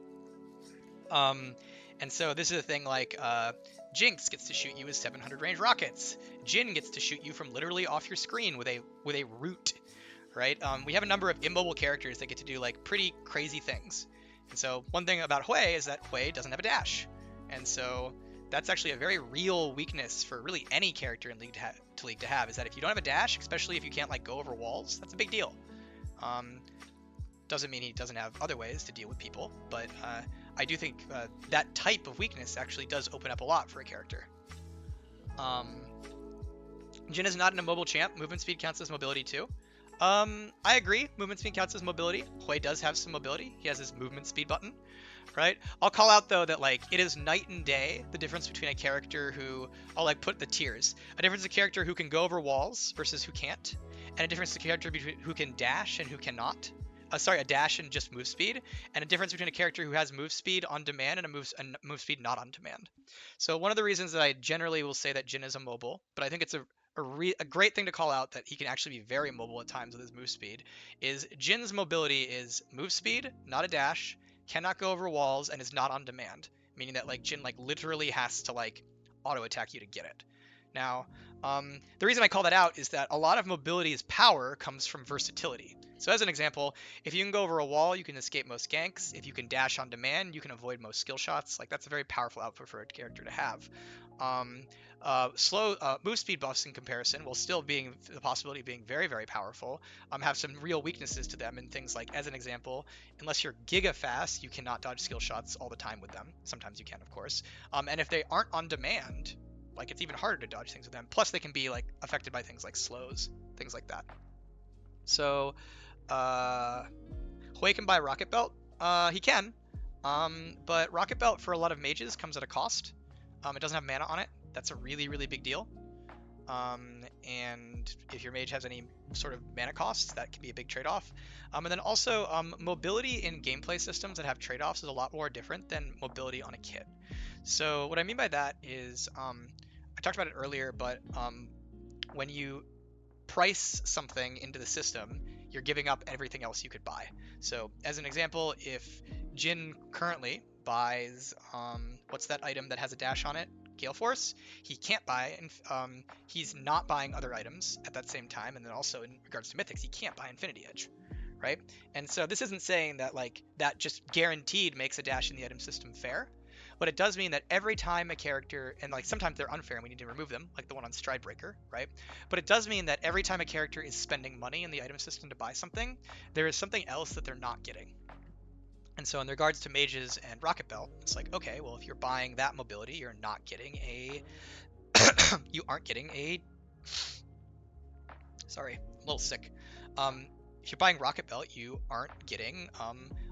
And so this is a thing like Jinx gets to shoot you with 700 range rockets. Jhin gets to shoot you from literally off your screen with a root, right? We have a number of immobile characters that get to do like pretty crazy things. And so one thing about HWEI is that HWEI doesn't have a dash. And so that's actually a very real weakness for really any character in League to have, is that if you don't have a dash, especially if you can't like go over walls, that's a big deal. Doesn't mean he doesn't have other ways to deal with people, but I do think that type of weakness actually does open up a lot for a character. Jhin is not an immobile champ. Movement speed counts as mobility too. I agree. Movement speed counts as mobility. HWEI does have some mobility. He has his movement speed button, right? I'll call out though that like it is night and day the difference between a character who I'll like put the tiers. A difference of character who can go over walls versus who can't, and a difference of character between who can dash and who cannot. A dash and just move speed, and a difference between a character who has move speed on demand and a move speed not on demand. So one of the reasons that I generally will say that Jhin is immobile, but I think it's a great thing to call out that he can actually be very mobile at times with his move speed, is Jin's mobility is move speed, not a dash, cannot go over walls, and is not on demand, meaning that like Jhin like literally has to like auto attack you to get it. Now, the reason I call that out is that a lot of mobility's power comes from versatility. So as an example, if you can go over a wall, you can escape most ganks. If you can dash on demand, you can avoid most skill shots. Like that's a very powerful output for a character to have. Slow move speed buffs in comparison, while still being the possibility of being very, very powerful, have some real weaknesses to them in things like, as an example, unless you're giga fast, you cannot dodge skill shots all the time with them. Sometimes you can, of course. And if they aren't on demand, like it's even harder to dodge things with them. Plus they can be like affected by things like slows, things like that. So HWEI can buy Rocket Belt. He can. But Rocket Belt for a lot of mages comes at a cost. It doesn't have mana on it. That's a really, really big deal. And if your mage has any sort of mana costs, that can be a big trade-off. And then also, mobility in gameplay systems that have trade-offs is a lot more different than mobility on a kit. So what I mean by that is, I talked about it earlier, but when you price something into the system, you're giving up everything else you could buy. So as an example, if Jhin currently buys, what's that item that has a dash on it? Gale Force, he can't buy, and he's not buying other items at that same time, and then also in regards to Mythics, he can't buy Infinity Edge, right? And so this isn't saying that like that just guaranteed makes a dash in the item system fair. but it does mean that every time a character, and like sometimes they're unfair and we need to remove them, like the one on Stridebreaker, right? But it does mean that every time a character is spending money in the item system to buy something, there is something else that they're not getting. And so in regards to mages and Rocket Belt, it's like, okay, well, if you're buying that mobility, you're not getting a you aren't getting a sorry, I'm a little sick. If you're buying Rocket Belt, you aren't getting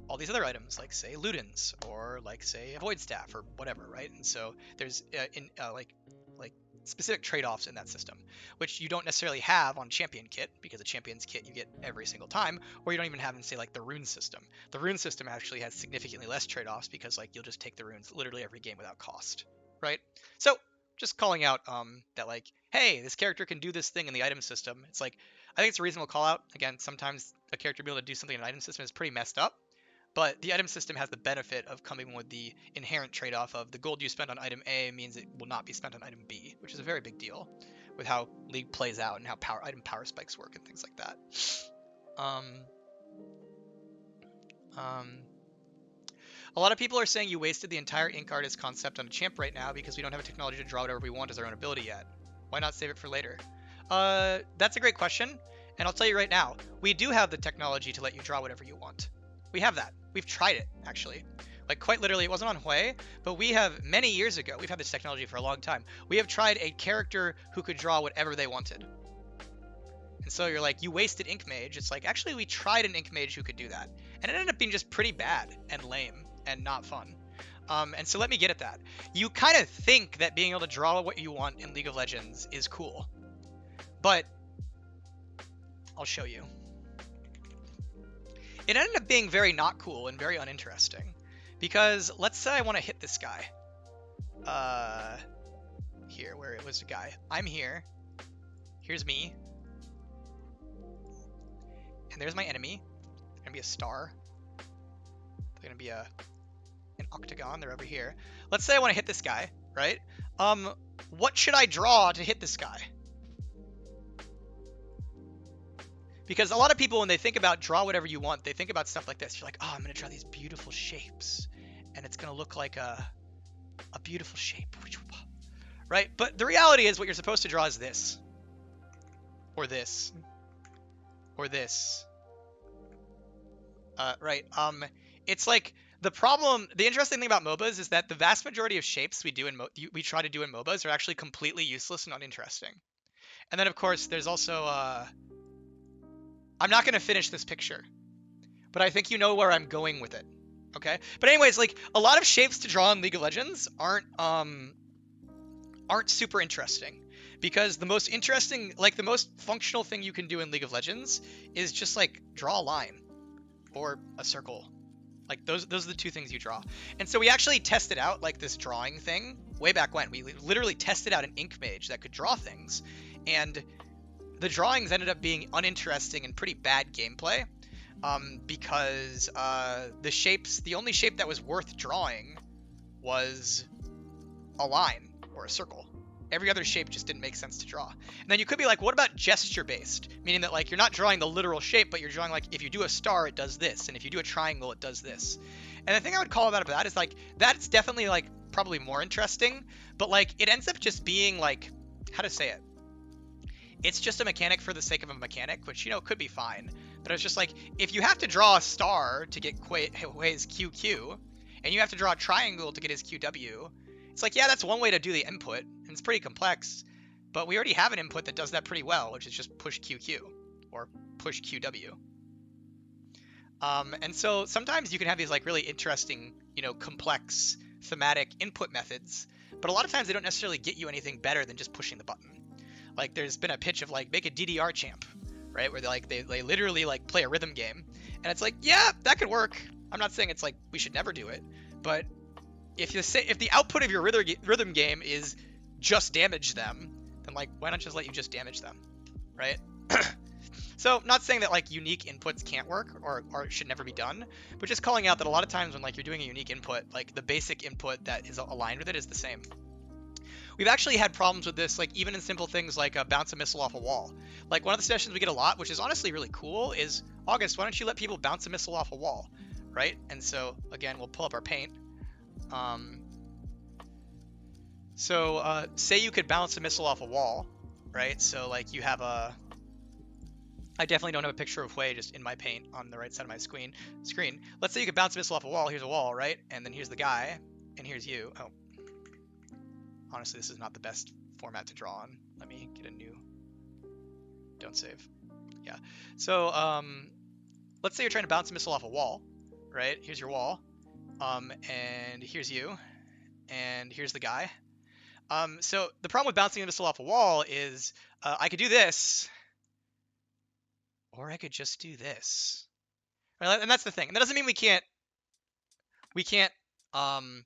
all these other items, like say Ludens or like say a Void Staff or whatever, right? And so there's like specific trade-offs in that system, which you don't necessarily have on Champion Kit, because a Champion's Kit you get every single time, or you don't even have in say like the Rune system. The Rune system actually has significantly less trade-offs because like you'll just take the runes literally every game without cost, right? So just calling out that like, hey, this character can do this thing in the item system. It's like, I think it's a reasonable call out. Again, sometimes a character being able to do something in an item system is pretty messed up, but the item system has the benefit of coming with the inherent trade-off of the gold you spend on item A means it will not be spent on item B, which is a very big deal with how League plays out and how item power spikes work and things like that. A lot of people are saying you wasted the entire Ink Artist concept on a champ right now because we don't have a technology to draw whatever we want as our own ability yet. Why not save it for later? That's a great question, and I'll tell you right now, we do have the technology to let you draw whatever you want. We have that. We've tried it, actually. Like, quite literally, it wasn't on HWEI, but we have, many years ago, we've had this technology for a long time, we have tried a character who could draw whatever they wanted. And so you're like, you wasted Ink Mage. It's like, actually, we tried an Ink Mage who could do that. And it ended up being just pretty bad and lame and not fun. And so let me get at that. You kind of think that being able to draw what you want in League of Legends is cool. But I'll show you. It ended up being very not cool and very uninteresting. Because let's say I want to hit this guy. Here, where it was the guy. I'm here. Here's me. And there's my enemy. They're gonna be a star. They're gonna be an octagon. They're over here. Let's say I want to hit this guy, right? What should I draw to hit this guy? Because a lot of people, when they think about draw whatever you want, they think about stuff like this. You're like, oh, I'm gonna draw these beautiful shapes, and it's gonna look like a beautiful shape, right? But the reality is, what you're supposed to draw is this, or this, or this, right? It's like the interesting thing about MOBAs is that the vast majority of shapes we try to do in MOBAs are actually completely useless and uninteresting. And then of course there's also I'm not going to finish this picture, but I think you know where I'm going with it. Okay? But anyways, like a lot of shapes to draw in League of Legends aren't super interesting, because the most interesting, like the most functional thing you can do in League of Legends is just like draw a line or a circle. Like those are the two things you draw. And so we actually tested out like this drawing thing way back when. We literally tested out an Ink Mage that could draw things, and the drawings ended up being uninteresting and pretty bad gameplay, because the only shape that was worth drawing was a line or a circle. Every other shape just didn't make sense to draw. And then you could be like, what about gesture based? Meaning that like you're not drawing the literal shape, but you're drawing like, if you do a star, it does this, and if you do a triangle, it does this. And the thing I would call about that is like, that's definitely like probably more interesting, but like it ends up just being like, how to say it? It's just a mechanic for the sake of a mechanic, which, you know, could be fine. But it's just like, if you have to draw a star to get HWEI's QQ, and you have to draw a triangle to get his QW, it's like, yeah, that's one way to do the input, and it's pretty complex, but we already have an input that does that pretty well, which is just push QQ, or push QW. And so sometimes you can have these like really interesting, you know, complex thematic input methods, but a lot of times they don't necessarily get you anything better than just pushing the button. Like there's been a pitch of like, make a DDR champ, right? Where they literally like play a rhythm game, and it's like, yeah, that could work. I'm not saying it's like we should never do it, but if the output of your rhythm game is just damage them, then like why not just let you just damage them, right? So not saying that like unique inputs can't work or should never be done, but just calling out that a lot of times when like you're doing a unique input, like the basic input that is aligned with it is the same. We've actually had problems with this, like even in simple things like bounce a missile off a wall. Like one of the suggestions we get a lot, which is honestly really cool, is August, why don't you let people bounce a missile off a wall, right? And so again, we'll pull up our paint. So say you could bounce a missile off a wall, right? So like you have a, I definitely don't have a picture of HWEI just in my paint on the right side of my screen. Let's say you could bounce a missile off a wall. Here's a wall, right? And then here's the guy, and here's you. Oh, honestly, this is not the best format to draw on. Let me get a new. Don't save. Yeah. So let's say you're trying to bounce a missile off a wall, right? Here's your wall, and here's you, and here's the guy. So the problem with bouncing a missile off a wall is I could do this, or I could just do this. Right? And that's the thing. And that doesn't mean we can't we can't um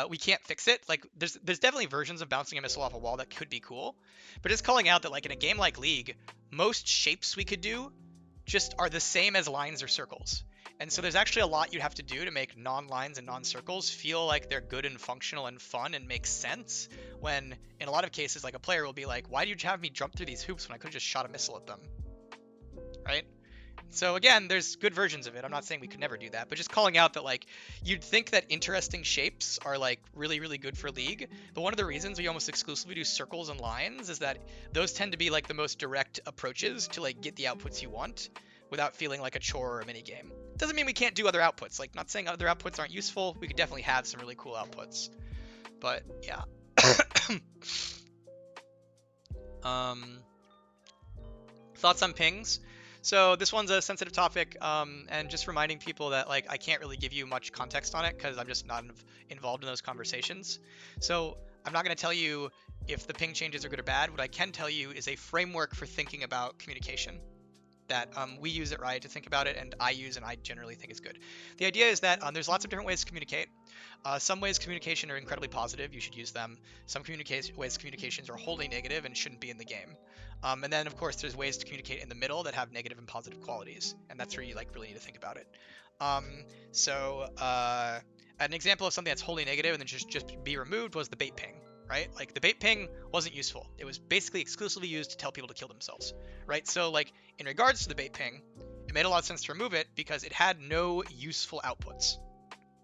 we can't fix it. Like there's definitely versions of bouncing a missile off a wall that could be cool, but just calling out that like in a game like League, most shapes we could do just are the same as lines or circles. And so there's actually a lot you'd have to do to make non-lines and non-circles feel like they're good and functional and fun and make sense, when in a lot of cases like a player will be like, why did you have me jump through these hoops when I could have just shot a missile at them, right? So again, there's good versions of it. I'm not saying we could never do that, but just calling out that like you'd think that interesting shapes are like really, really good for League. But one of the reasons we almost exclusively do circles and lines is that those tend to be like the most direct approaches to like get the outputs you want without feeling like a chore or a mini game. Doesn't mean we can't do other outputs. Like, not saying other outputs aren't useful. We could definitely have some really cool outputs. But yeah. Thoughts on pings? So this one's a sensitive topic, and just reminding people that like I can't really give you much context on it because I'm just not involved in those conversations. So I'm not going to tell you if the ping changes are good or bad. What I can tell you is a framework for thinking about communication that we use at Riot to think about it, and I use and I generally think is good. The idea is that there's lots of different ways to communicate. Some ways communication are incredibly positive, you should use them. Some ways communications are wholly negative and shouldn't be in the game. And then of course there's ways to communicate in the middle that have negative and positive qualities, and that's where you like really need to think about it. An example of something that's wholly negative and then just be removed was the bait ping. Right? Like the bait ping wasn't useful. It was basically exclusively used to tell people to kill themselves, right? So like in regards to the bait ping, it made a lot of sense to remove it because it had no useful outputs,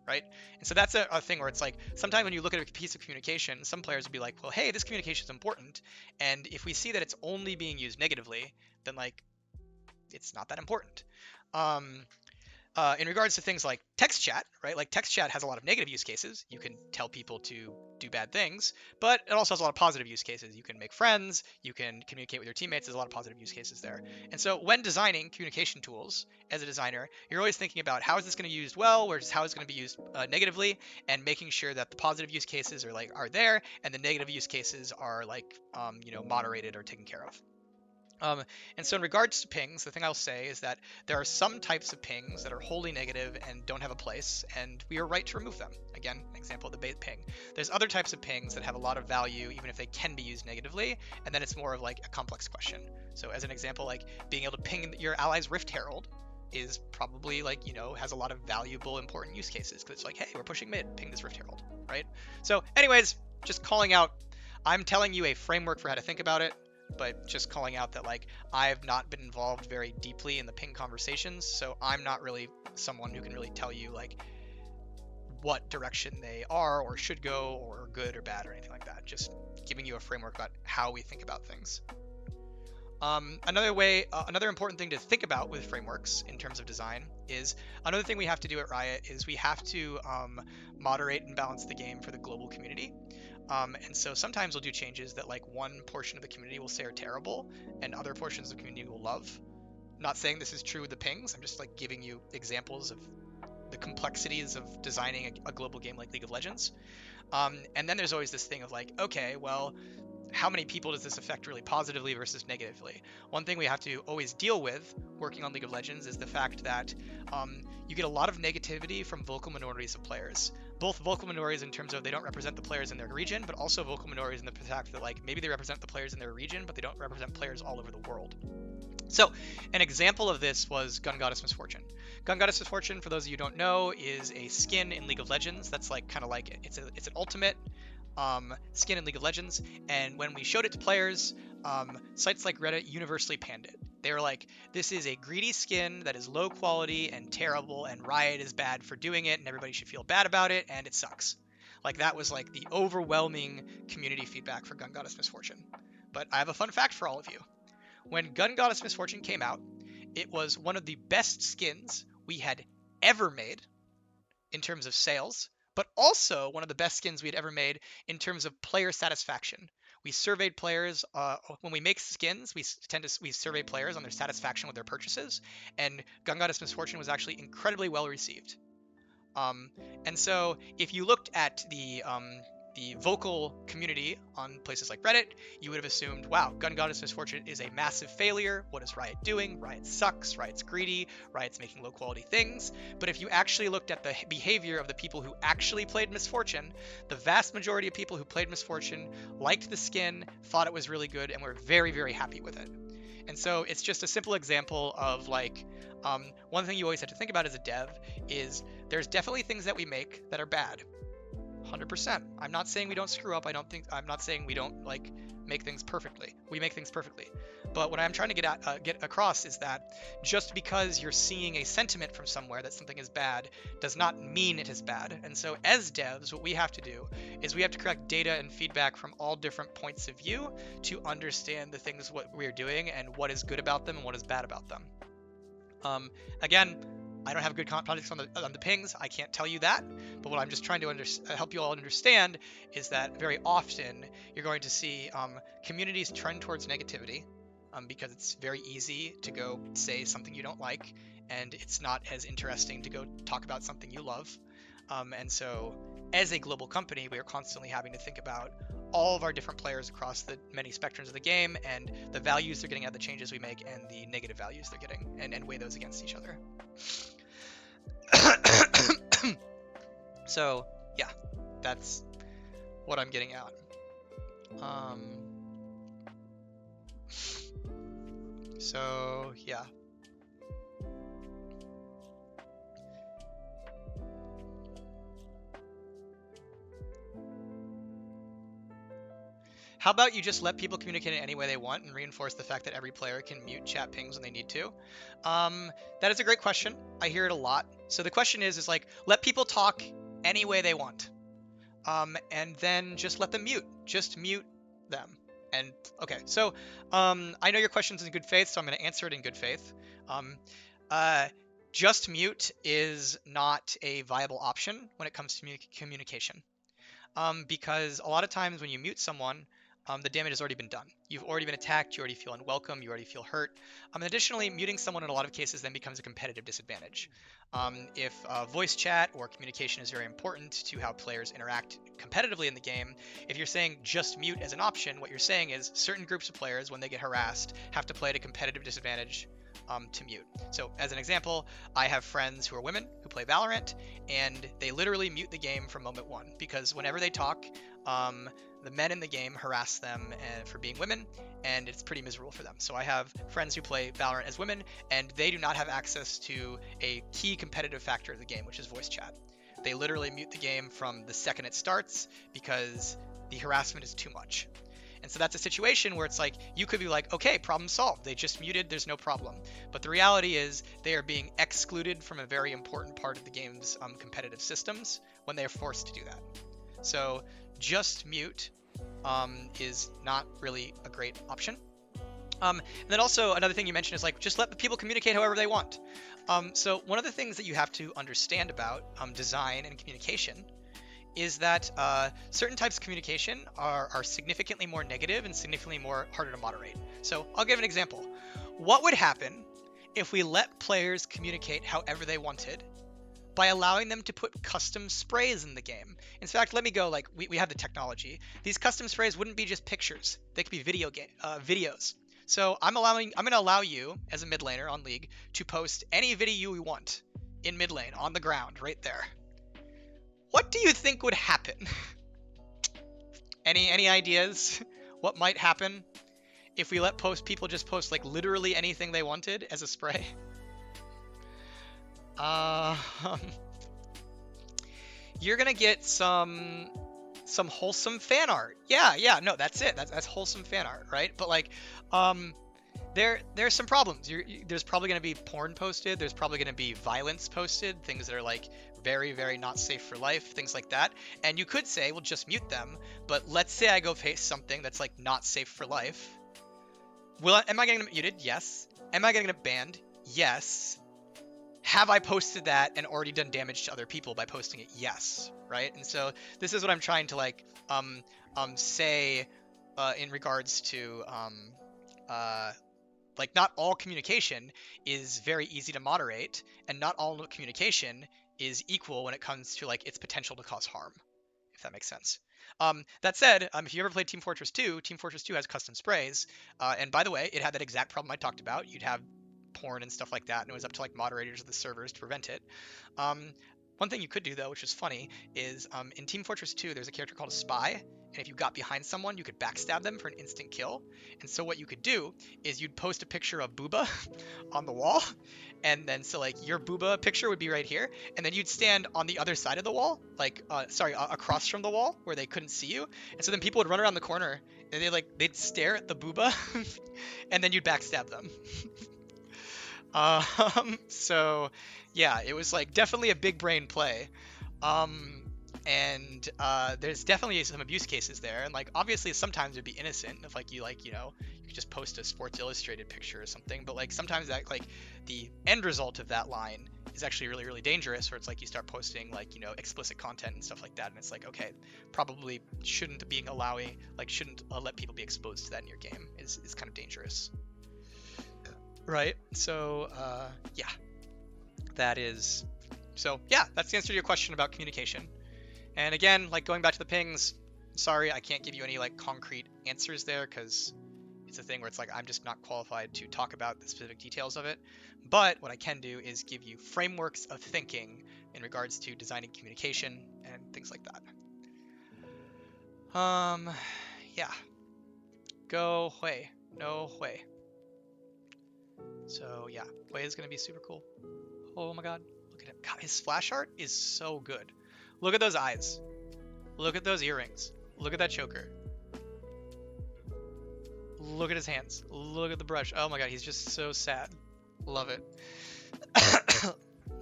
right? And so that's a thing where it's like sometimes when you look at a piece of communication, some players will be like, well, hey, this communication is important, and if we see that it's only being used negatively, then like it's not that important. In regards to things like text chat, right? Like text chat has a lot of negative use cases. You can tell people to do bad things, but it also has a lot of positive use cases. You can make friends, you can communicate with your teammates. There's a lot of positive use cases there. And so when designing communication tools as a designer, you're always thinking about how is this going to be used well, versus how is it going to be used negatively, and making sure that the positive use cases are there, and the negative use cases are moderated or taken care of. And so in regards to pings, the thing I'll say is that there are some types of pings that are wholly negative and don't have a place, and we are right to remove them. Again, an example of the bait ping. There's other types of pings that have a lot of value, even if they can be used negatively, and then it's more of like a complex question. So as an example, like being able to ping your ally's Rift Herald is probably has a lot of valuable, important use cases, because it's like, hey, we're pushing mid, ping this Rift Herald, right? So anyways, just calling out, I'm telling you a framework for how to think about it, but just calling out that like I've not been involved very deeply in the ping conversations, so I'm not really someone who can really tell you like what direction they are or should go or good or bad or anything like that. Just giving you a framework about how we think about things. Another important thing to think about with frameworks in terms of design is another thing we have to do at Riot is we have to moderate and balance the game for the global community. And so sometimes we'll do changes that like one portion of the community will say are terrible and other portions of the community will love. I'm not saying this is true with the pings. I'm just like giving you examples of the complexities of designing a global game like League of Legends. And then there's always this thing of like, okay, well, how many people does this affect really positively versus negatively? One thing we have to always deal with working on League of Legends is the fact that you get a lot of negativity from vocal minorities of players. Both vocal minorities in terms of they don't represent the players in their region, but also vocal minorities in the fact that like maybe they represent the players in their region, but they don't represent players all over the world. So an example of this was Gun Goddess Misfortune. Gun Goddess Misfortune, for those of you who don't know, is a skin in League of Legends that's like kind of like it's an ultimate skin in League of Legends, and when we showed it to players, sites like Reddit universally panned it. They were like, this is a greedy skin that is low quality and terrible, and Riot is bad for doing it, and everybody should feel bad about it, and it sucks. Like that was like the overwhelming community feedback for Gun Goddess Misfortune. But I have a fun fact for all of you. When Gun Goddess Misfortune came out, it was one of the best skins we had ever made in terms of sales, but also one of the best skins we had ever made in terms of player satisfaction. We surveyed players when we make skins. We survey players on their satisfaction with their purchases, and Gun Goddess Misfortune was actually incredibly well received. And so if you looked at the vocal community on places like Reddit, you would have assumed, wow, Gun Goddess Misfortune is a massive failure. What is Riot doing? Riot sucks. Riot's greedy. Riot's making low quality things. But if you actually looked at the behavior of the people who actually played Misfortune, the vast majority of people who played Misfortune liked the skin, thought it was really good, and were very, very happy with it. And so it's just a simple example of like, one thing you always have to think about as a dev is there's definitely things that we make that are bad. 100%. I'm not saying we don't screw up. I'm not saying we don't like make things perfectly. We make things perfectly. But what I'm trying to get across is that just because you're seeing a sentiment from somewhere that something is bad does not mean it is bad. And so as devs, what we have to do is we have to collect data and feedback from all different points of view to understand the things what we're doing and what is good about them and what is bad about them. Again, I don't have good context on the pings. I can't tell you that. But what I'm just trying to help you all understand is that very often you're going to see communities trend towards negativity because it's very easy to go say something you don't like, and it's not as interesting to go talk about something you love. And so as a global company, we are constantly having to think about all of our different players across the many spectrums of the game and the values they're getting out of the changes we make and the negative values they're getting, and weigh those against each other. So yeah, that's what I'm getting at. So yeah. How about you just let people communicate in any way they want and reinforce the fact that every player can mute chat pings when they need to? That is a great question. I hear it a lot. So the question is like, let people talk any way they want. And then just let them mute. Just mute them. And okay, so I know your question's in good faith, so I'm going to answer it in good faith. Just mute is not a viable option when it comes to communication. Because a lot of times when you mute someone, the damage has already been done. You've already been attacked, you already feel unwelcome, you already feel hurt. And additionally, muting someone in a lot of cases then becomes a competitive disadvantage. If voice chat or communication is very important to how players interact competitively in the game, if you're saying just mute as an option, what you're saying is certain groups of players, when they get harassed, have to play at a competitive disadvantage to mute. So as an example, I have friends who are women who play Valorant, and they literally mute the game from moment one, because whenever they talk, the men in the game harass them for being women, and it's pretty miserable for them. So I have friends who play Valorant as women, and they do not have access to a key competitive factor of the game, which is voice chat. They literally mute the game from the second it starts because the harassment is too much. And so that's a situation where it's like, you could be like, okay, problem solved. They just muted, there's no problem. But the reality is they are being excluded from a very important part of the game's competitive systems when they are forced to do that. So just mute is not really a great option. And then also another thing you mentioned is like, just let the people communicate however they want. So one of the things that you have to understand about design and communication is that certain types of communication are significantly more negative and significantly more harder to moderate. So I'll give an example. What would happen if we let players communicate however they wanted by allowing them to put custom sprays in the game? In fact, let me go, like, we have the technology. These custom sprays wouldn't be just pictures. They could be videos. So I'm going to allow you as a mid laner on League to post any video you want in mid lane on the ground right there. What do you think would happen? Any ideas what might happen if we let people just post like literally anything they wanted as a spray? You're gonna get some wholesome fan art. Yeah, no, that's it. That's wholesome fan art, right? But like, there's some problems. There's probably going to be porn posted. There's probably going to be violence posted. Things that are like very, very not safe for life, things like that. And you could say, well, just mute them. But let's say I go face something that's like not safe for life. Am I getting it muted? Yes. Am I getting it banned? Yes. Have I posted that and already done damage to other people by posting it? Yes. Right? And so this is what I'm trying to like say in regards to like not all communication is very easy to moderate, and not all communication is equal when it comes to like its potential to cause harm, if that makes sense. That said, if you ever played Team Fortress 2, Team Fortress 2 has custom sprays, and by the way, it had that exact problem I talked about. You'd have porn and stuff like that, and it was up to like moderators of the servers to prevent it. One thing you could do though, which is funny, is in Team Fortress 2, there's a character called a spy, and if you got behind someone, you could backstab them for an instant kill. And so what you could do is you'd post a picture of Booba on the wall, and then so like your Booba picture would be right here, and then you'd stand on the other side of the wall, like across from the wall where they couldn't see you, and so then people would run around the corner and they'd stare at the Booba, and then you'd backstab them. So yeah, it was like definitely a big brain play. And there's definitely some abuse cases there, and like obviously sometimes it'd be innocent if like you could just post a Sports Illustrated picture or something, but like sometimes that like the end result of that line is actually really, really dangerous, where it's like you start posting like explicit content and stuff like that, and it's like, okay, probably shouldn't let people be exposed to that in your game is kind of dangerous. Right. So yeah, that's the answer to your question about communication. And again, like going back to the pings, sorry, I can't give you any like concrete answers there, because it's a thing where it's like I'm just not qualified to talk about the specific details of it. But what I can do is give you frameworks of thinking in regards to designing communication and things like that. Yeah. Go HWEI. No HWEI. So yeah, HWEI is gonna be super cool. Oh my god, look at him. God, his splash art is so good. Look at those eyes. Look at those earrings. Look at that choker. Look at his hands. Look at the brush. Oh my god, he's just so sad. Love it.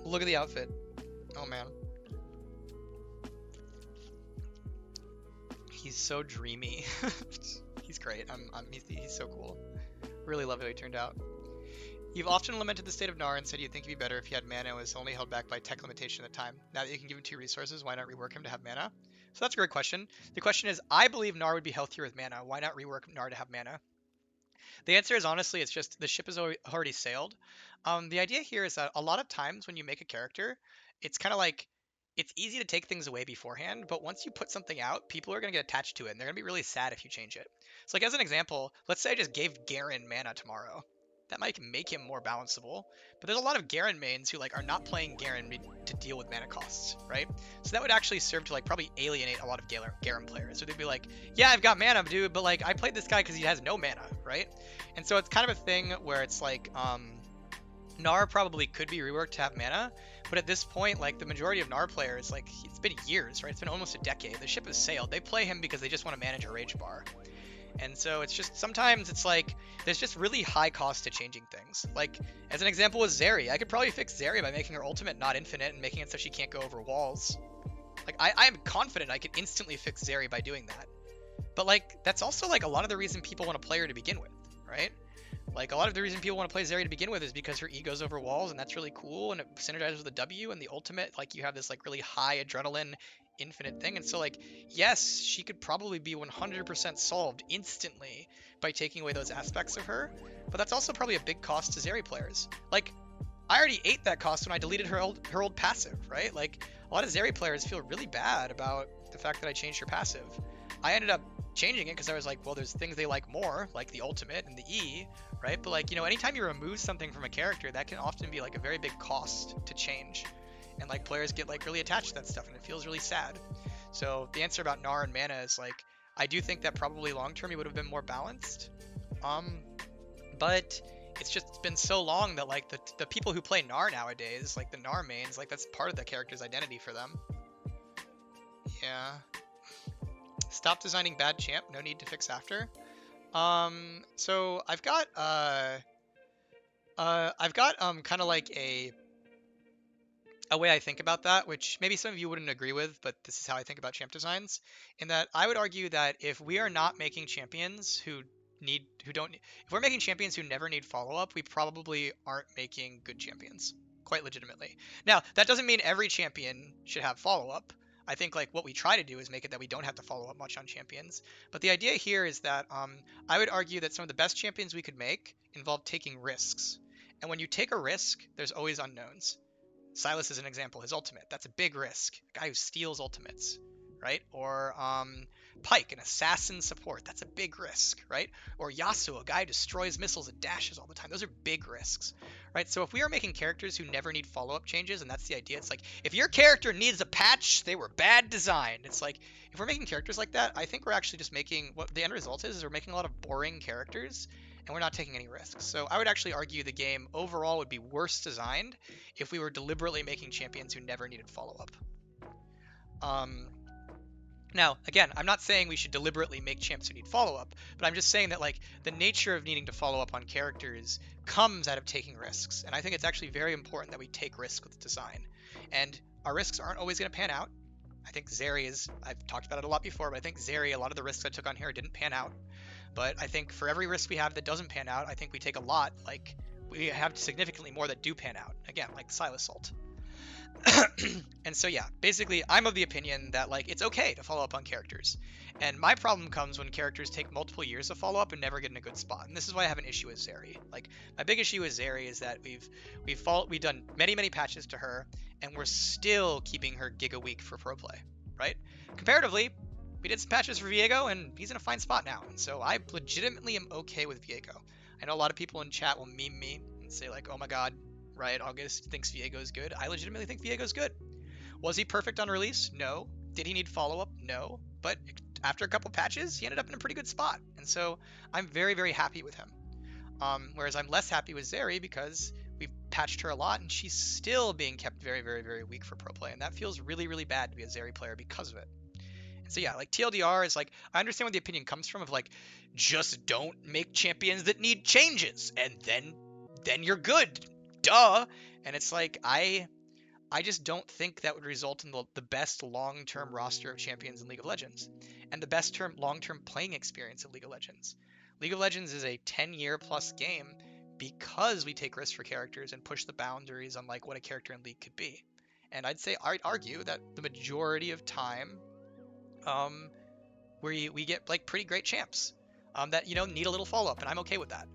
Look at the outfit. Oh man. He's so dreamy. He's great. He's so cool. Really love how he turned out. You've often lamented the state of Gnar and said you'd think it'd be better if he had mana and was only held back by tech limitation at the time. Now that you can give him 2 resources, why not rework him to have mana? So that's a great question. The question is, I believe Gnar would be healthier with mana. Why not rework Gnar to have mana? The answer is honestly, it's just the ship has already sailed. The idea here is that a lot of times when you make a character, it's kind of like, it's easy to take things away beforehand, but once you put something out, people are going to get attached to it, and they're going to be really sad if you change it. So like as an example, let's say I just gave Garen mana tomorrow. That might make him more balanceable, but there's a lot of Garen mains who like are not playing Garen to deal with mana costs, right? So that would actually serve to like probably alienate a lot of Garen players. So they'd be like, yeah, I've got mana, dude, but like I played this guy because he has no mana, right? And so it's kind of a thing where it's like Gnar probably could be reworked to have mana, but at this point, like the majority of Gnar players, like it's been years, right? It's been almost a decade. The ship has sailed. They play him because they just want to manage a rage bar. And so it's just, sometimes it's like, there's just really high cost to changing things. Like, as an example with Zeri, I could probably fix Zeri by making her ultimate not infinite and making it so she can't go over walls. Like, I am confident I could instantly fix Zeri by doing that. But like, that's also like a lot of the reason people want to play her to begin with, right? Like, a lot of the reason people want to play Zeri to begin with is because her E goes over walls, and that's really cool, and it synergizes with the W, and the ultimate, like, you have this like really high adrenaline infinite thing. And so like, yes, she could probably be 100% solved instantly by taking away those aspects of her, but that's also probably a big cost to Zeri players. Like, I already ate that cost when I deleted her old passive, right? Like, a lot of Zeri players feel really bad about the fact that I changed her passive. I ended up changing it because I was like, well, there's things they like more, like the ultimate and the E, right? But like, anytime you remove something from a character, that can often be like a very big cost to change. And like, players get like really attached to that stuff, and it feels really sad. So the answer about Gnar and mana is like, I do think that probably long term he would have been more balanced. But it's just been so long that like the people who play Gnar nowadays, like the Gnar mains, like that's part of the character's identity for them. Yeah. Stop designing bad champ, no need to fix after. So I've got kind of like a way I think about that, which maybe some of you wouldn't agree with, but this is how I think about champ designs, in that I would argue that if we are not making champions if we're making champions who never need follow-up, we probably aren't making good champions, quite legitimately. Now, that doesn't mean every champion should have follow-up. I think like what we try to do is make it that we don't have to follow up much on champions. But the idea here is that I would argue that some of the best champions we could make involve taking risks. And when you take a risk, there's always unknowns. Silas is an example. His ultimate, that's a big risk. A guy who steals ultimates, right? Or Pike, an assassin support, that's a big risk, right? Or Yasuo, a guy who destroys missiles and dashes all the time. Those are big risks, right? So if we are making characters who never need follow-up changes, and that's the idea, it's like, if your character needs a patch, they were bad designed. It's like, if we're making characters like that, I think we're actually just making, what the end result is we're making a lot of boring characters, and we're not taking any risks. So I would actually argue the game overall would be worse designed if we were deliberately making champions who never needed follow-up. Now, again, I'm not saying we should deliberately make champs who need follow-up, but I'm just saying that like the nature of needing to follow up on characters comes out of taking risks, and I think it's actually very important that we take risks with design. And our risks aren't always going to pan out. I think Zeri is, I've talked about it a lot before, but I think Zeri, a lot of the risks I took on here didn't pan out. But I think for every risk we have that doesn't pan out, I think we take a lot, like we have significantly more that do pan out. Again, like Silas ult. And so yeah, basically I'm of the opinion that like it's okay to follow up on characters. And my problem comes when characters take multiple years of follow up and never get in a good spot. And this is why I have an issue with Zeri. Like my big issue with Zeri is that we've done many patches to her and we're still keeping her giga weak for pro play, right? Comparatively, we did some patches for Viego and he's in a fine spot now. And so I legitimately am okay with Viego. I know a lot of people in chat will meme me and say like, oh my god, Riot August thinks Viego is good. I legitimately think Viego is good. Was he perfect on release? No. Did he need follow-up? No. But after a couple patches, he ended up in a pretty good spot. And so I'm very happy with him. Whereas I'm less happy with Zeri because we've patched her a lot and she's still being kept very weak for pro play. And that feels really bad to be a Zeri player because of it. And so yeah, like TLDR is like, I understand where the opinion comes from of like, just don't make champions that need changes and then you're good. Duh. And it's like, I just don't think that would result in the best long-term roster of champions in League of Legends and the best long-term playing experience in League of Legends. League of Legends is a 10-year plus game because we take risks for characters and push the boundaries on like what a character in League could be. And I'd argue that the majority of time we get like pretty great champs that, you know, need a little follow-up, and I'm okay with that.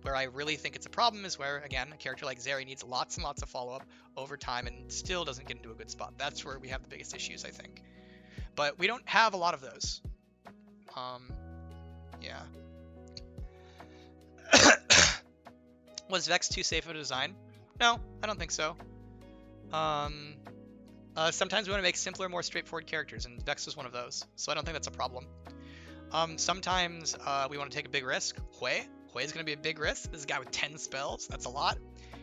Where I really think it's a problem is where, again, a character like Zeri needs lots and lots of follow-up over time and still doesn't get into a good spot. That's where we have the biggest issues, I think. But we don't have a lot of those. Yeah. Was Vex too safe of a design? No, I don't think so. Sometimes we want to make simpler, more straightforward characters, and Vex is one of those. So I don't think that's a problem. Sometimes we want to take a big risk. HWEI is going to be a big risk. This is a guy with 10 spells. That's a lot.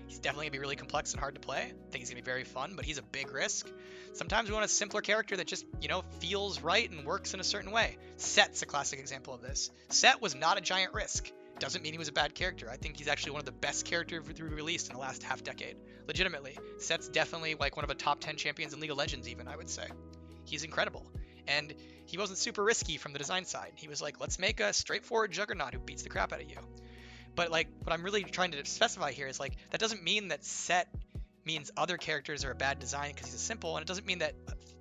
He's definitely going to be really complex and hard to play. I think he's going to be very fun, but he's a big risk. Sometimes we want a simpler character that just, you know, feels right and works in a certain way. Set's a classic example of this. Set was not a giant risk. Doesn't mean he was a bad character. I think he's actually one of the best characters we released in the last half decade. Legitimately. Set's definitely like one of the top 10 champions in League of Legends even, I would say. He's incredible. And he wasn't super risky from the design side. He was like, let's make a straightforward juggernaut who beats the crap out of you. But like, what I'm really trying to specify here is like, that doesn't mean that Set means other characters are a bad design because he's a simple, and it doesn't mean that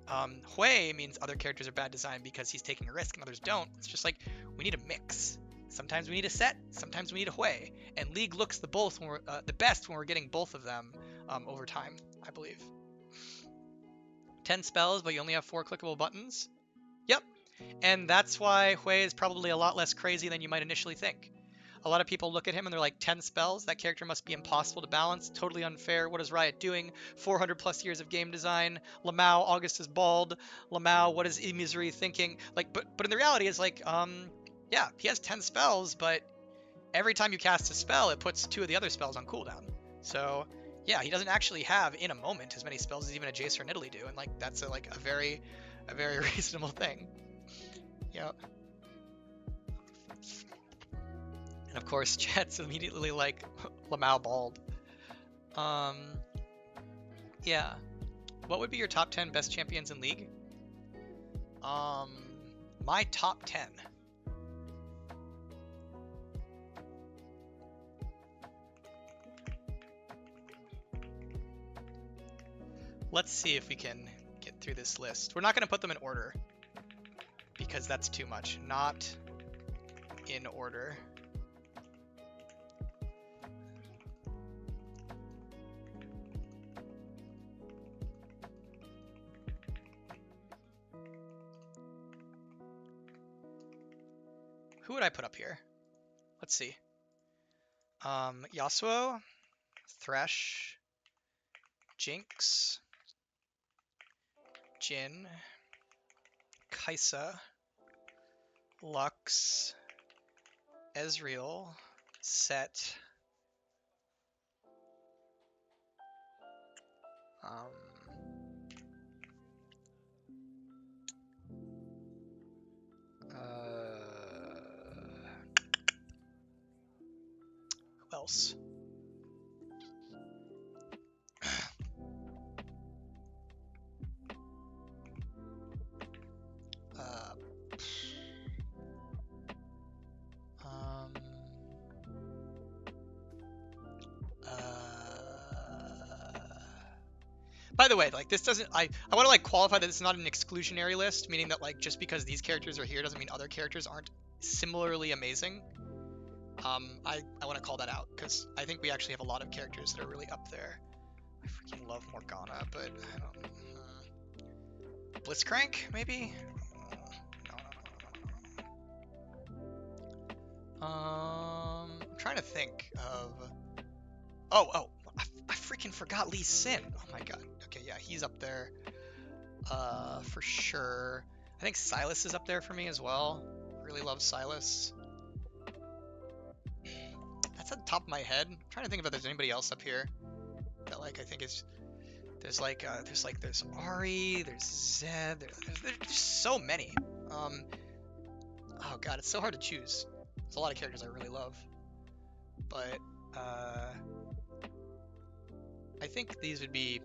HWEI means other characters are bad design because he's taking a risk and others don't. It's just like, we need a mix. Sometimes we need a Set, sometimes we need a HWEI, and League looks the best when we're getting both of them over time, I believe. 10 spells, but you only have 4 clickable buttons? Yep, and that's why HWEI is probably a lot less crazy than you might initially think. A lot of people look at him and they're like, 10 spells? That character must be impossible to balance, totally unfair, what is Riot doing? 400 plus years of game design, Lamau, August is bald, Lamau, what is E-Misery thinking? Like, but in the reality is like, yeah, he has 10 spells, but every time you cast a spell, it puts 2 of the other spells on cooldown. So, yeah, he doesn't actually have, in a moment, as many spells as even a Jace or an Italy do, and like, that's a very reasonable thing. Yeah. And of course, chat's immediately like, Lamau bald. Yeah. What would be your top 10 best champions in League? My top 10. Let's see if we can get through this list. We're not going to put them in order because that's too much. Not in order. Who would I put up here? Let's see. Yasuo, Thresh, Jinx, Jhin, Kaisa, Lux, Ezreal, Set, who else? By the way, like this doesn't, I want to like qualify that it's not an exclusionary list, meaning that like just because these characters are here doesn't mean other characters aren't similarly amazing. I want to call that out because I think we actually have a lot of characters that are really up there. I freaking love Morgana, but I don't. Blitzcrank, maybe? No. I'm trying to think of. Oh, I freaking forgot Lee Sin. Oh my god. Okay, yeah, he's up there. For sure. I think Silas is up there for me as well. Really love Silas. That's at the top of my head. I'm trying to think if there's anybody else up here that like I think is. There's Ari, there's Zed, there's just so many. Oh god, it's so hard to choose. There's a lot of characters I really love, but I think these would be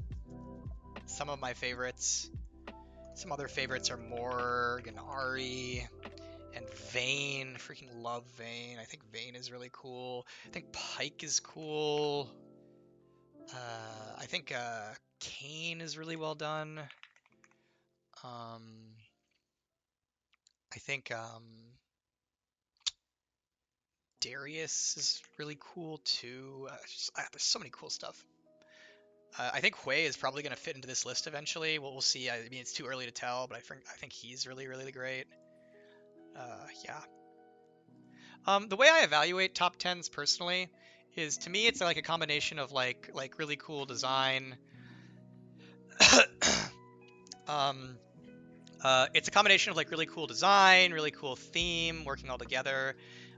some of my favorites. Some other favorites are Morg and Ari and Vayne. Freaking love Vayne. I think Vayne is really cool. I think Pyke is cool. I think Kayn is really well done. I think Darius is really cool too. There's so many cool stuff. I think HWEI is probably going to fit into this list eventually. We'll see. I mean, it's too early to tell, but I think he's really, really great. Yeah. The way I evaluate top 10s personally is, to me, it's like a combination of like really cool design. It's a combination of like really cool design, really cool theme, working all together.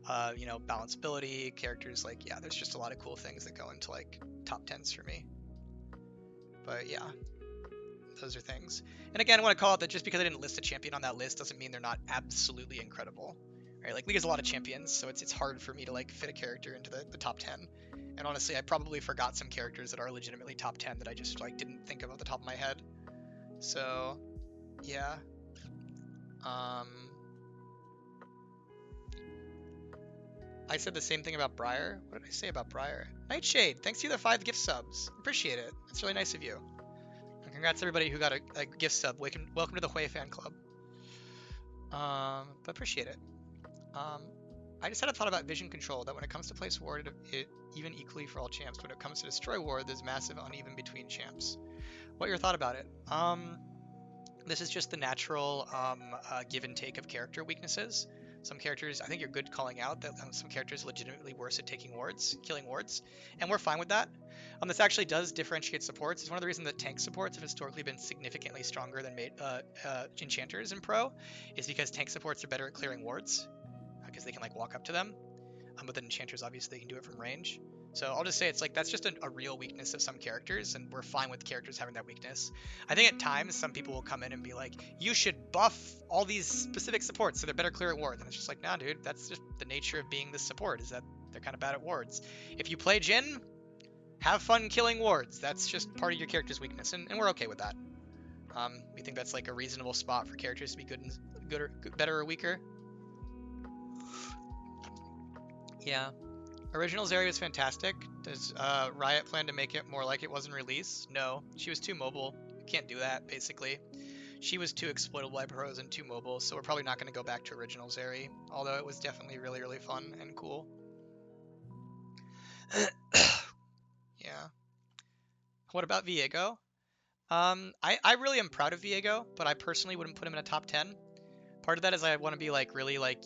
Balanceability, characters. Like, yeah, there's just a lot of cool things that go into like top 10s for me. But yeah, those are things. And again, I want to call it that just because I didn't list a champion on that list doesn't mean they're not absolutely incredible. Right? Like, League has a lot of champions, so it's hard for me to like fit a character into the top 10. And honestly, I probably forgot some characters that are legitimately top 10 that I just like didn't think of off the top of my head. So, yeah. I said the same thing about Briar. What did I say about Briar? Nightshade, thanks to you the 5 gift subs. Appreciate it. That's really nice of you. And congrats everybody who got a gift sub. Welcome to the HWEI fan club. But appreciate it. I just had a thought about vision control, that when it comes to place ward, it even equally for all champs. When it comes to destroy ward, there's massive uneven between champs. What your thought about it? This is just the natural give and take of character weaknesses. Some characters, I think you're good calling out that some characters are legitimately worse at taking wards, killing wards, and we're fine with that. This actually does differentiate supports. It's one of the reasons that tank supports have historically been significantly stronger than enchanters in pro, is because tank supports are better at clearing wards, because they can like walk up to them, but then enchanters obviously can do it from range. So I'll just say it's like that's just a real weakness of some characters, and we're fine with characters having that weakness. I think at times some people will come in and be like, you should buff all these specific supports so they're better clear at wards. And it's just like, nah, dude, that's just the nature of being this support, is that they're kind of bad at wards. If you play Jhin, have fun killing wards. That's just part of your character's weakness, and we're okay with that. We think that's like a reasonable spot for characters to be better or weaker. Yeah. Original Zeri was fantastic. Does Riot plan to make it more like it was in release? No. She was too mobile. You can't do that, basically. She was too exploitable by pros and too mobile, so we're probably not going to go back to original Zeri, although it was definitely really, really fun and cool. Yeah. What about Viego? I really am proud of Viego, but I personally wouldn't put him in a top 10. Part of that is I want to be like really like,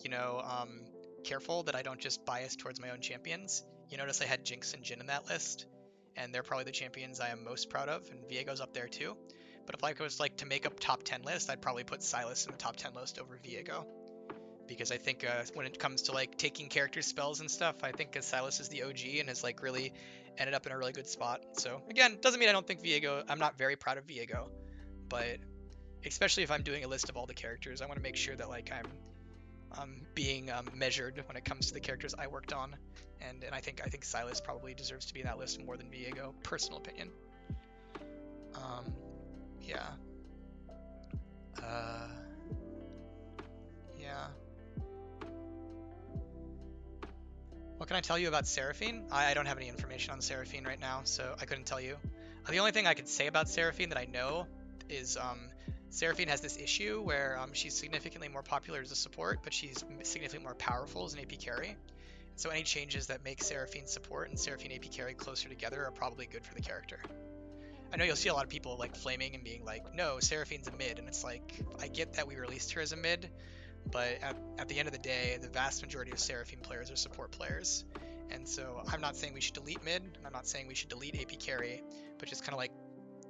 careful that I don't just bias towards my own champions. You notice I had Jinx and Jhin in that list, and they're probably the champions I am most proud of, and Viego's up there too. But if I was like to make a top 10 list, I'd probably put Sylas in the top 10 list over Viego. Because I think when it comes to like taking character spells and stuff, I think Sylas is the OG and has like really ended up in a really good spot. So again, doesn't mean I don't think I'm not very proud of Viego, but especially if I'm doing a list of all the characters, I want to make sure that like I'm being measured when it comes to the characters I worked on, and I think Sylas probably deserves to be in that list more than Viego. Personal opinion. Yeah. Yeah. What can I tell you about Seraphine? I don't have any information on Seraphine right now, so I couldn't tell you. The only thing I could say about Seraphine that I know is Seraphine has this issue where she's significantly more popular as a support, but she's significantly more powerful as an AP carry. So any changes that make Seraphine support and Seraphine AP carry closer together are probably good for the character. I know you'll see a lot of people like flaming and being like, no, Seraphine's a mid, and it's like, I get that we released her as a mid, but at the end of the day, the vast majority of Seraphine players are support players. And so I'm not saying we should delete mid, I'm not saying we should delete AP carry, but just kind of like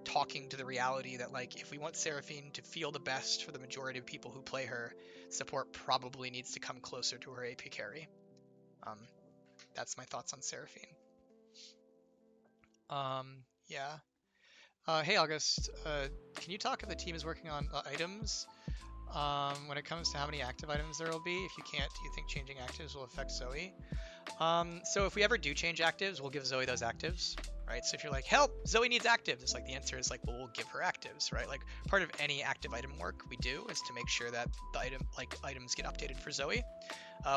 talking to the reality that like if we want Seraphine to feel the best for the majority of people who play her, support probably needs to come closer to her AP carry. That's my thoughts on Seraphine. Yeah. Hey August, can you talk if the team is working on items? When it comes to how many active items there will be? If you can't, do you think changing actives will affect Zoe? So if we ever do change actives, we'll give Zoe those actives, right? So if you're like, help, Zoe needs actives, it's like the answer is like, well, we'll give her actives, right? Like part of any active item work we do is to make sure that the items get updated for Zoe.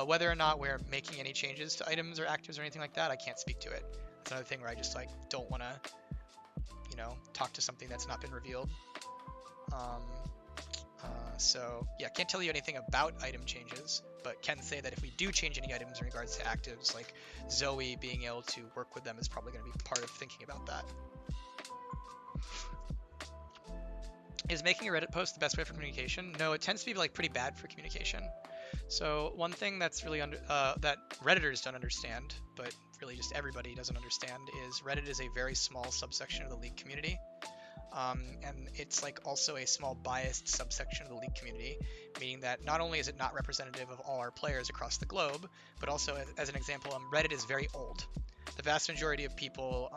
Whether or not we're making any changes to items or actives or anything like that, I can't speak to it. That's another thing where I just like don't want to, talk to something that's not been revealed. So yeah, can't tell you anything about item changes, but can say that if we do change any items in regards to actives, like Zoe being able to work with them is probably going to be part of thinking about that. Is making a Reddit post the best way for communication? No, it tends to be like pretty bad for communication. So one thing that's really that Redditors don't understand, but really just everybody doesn't understand, is Reddit is a very small subsection of the League community. And it's like also a small biased subsection of the League community, meaning that not only is it not representative of all our players across the globe, but also as an example, Reddit is very old. The vast majority of people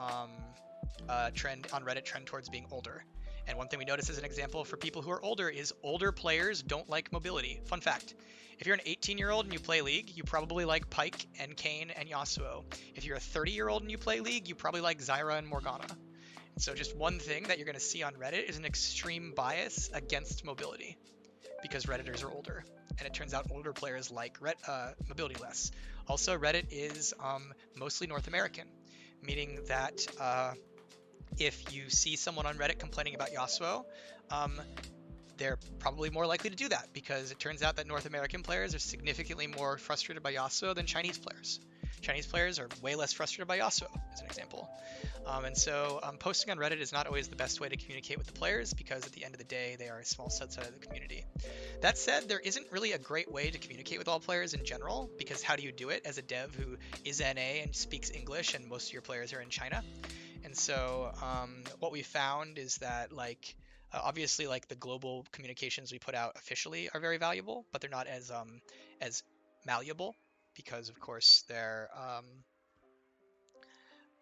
trend on Reddit trend towards being older. And one thing we notice as an example for people who are older is older players don't like mobility. Fun fact, if you're an 18-year-old and you play League, you probably like Pyke and Kayn and Yasuo. If you're a 30-year-old and you play League, you probably like Zyra and Morgana. So just one thing that you're going to see on Reddit is an extreme bias against mobility, because Redditors are older, and it turns out older players like mobility less. Also, Reddit is mostly North American, meaning that if you see someone on Reddit complaining about Yasuo, they're probably more likely to do that, because it turns out that North American players are significantly more frustrated by Yasuo than Chinese players. Chinese players are way less frustrated by Yasuo, as an example. And so posting on Reddit is not always the best way to communicate with the players, because at the end of the day, they are a small subset of the community. That said, there isn't really a great way to communicate with all players in general, because how do you do it as a dev who is NA and speaks English, and most of your players are in China? And so what we found is that obviously the global communications we put out officially are very valuable, but they're not as malleable, because of course they're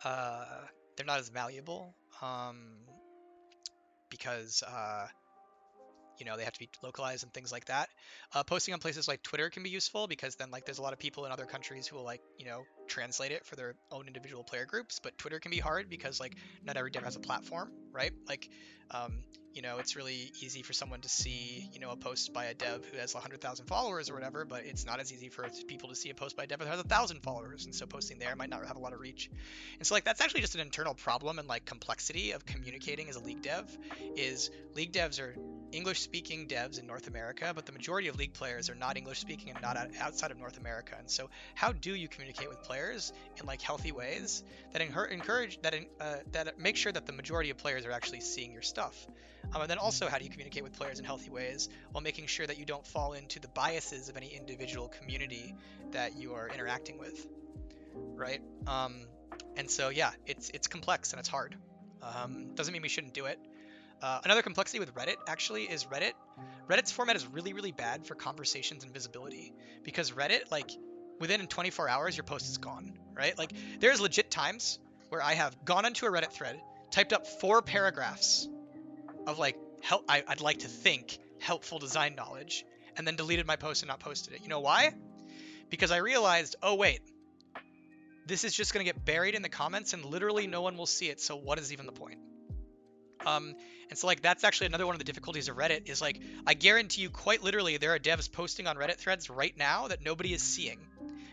not as malleable because they have to be localized and things like that. Posting on places like Twitter can be useful, because then there's a lot of people in other countries who will translate it for their own individual player groups. But Twitter can be hard because not every dev has a platform, right? you know, it's really easy for someone to see, you know, a post by a dev who has 100,000 followers or whatever, but it's not as easy for people to see a post by a dev who has 1,000 followers, and so posting there might not have a lot of reach. And so like that's actually just an internal problem and like complexity of communicating as a league dev. Is league devs are English speaking devs in North America, but the majority of league players are not English speaking and not outside of North America. And so how do you communicate with players in like healthy ways that encourage that make sure that the majority of players are actually seeing your stuff? And then also, how do you communicate with players in healthy ways while making sure that you don't fall into the biases of any individual community that you are interacting with, right? And so yeah, it's complex and it's hard. Doesn't mean we shouldn't do it. Another complexity with Reddit actually is Reddit's format is really, really bad for conversations and visibility, because Reddit, like, within 24 hours your post is gone, right? Like there's legit times where I have gone onto a Reddit thread, typed up 4 paragraphs of like I'd like to think helpful design knowledge, and then deleted my post and not posted it. You know why? Because I realized, oh wait, this is just going to get buried in the comments and literally no one will see it, so what is even the point? And so like that's actually another one of the difficulties of Reddit is like I guarantee you quite literally there are devs posting on Reddit threads right now that nobody is seeing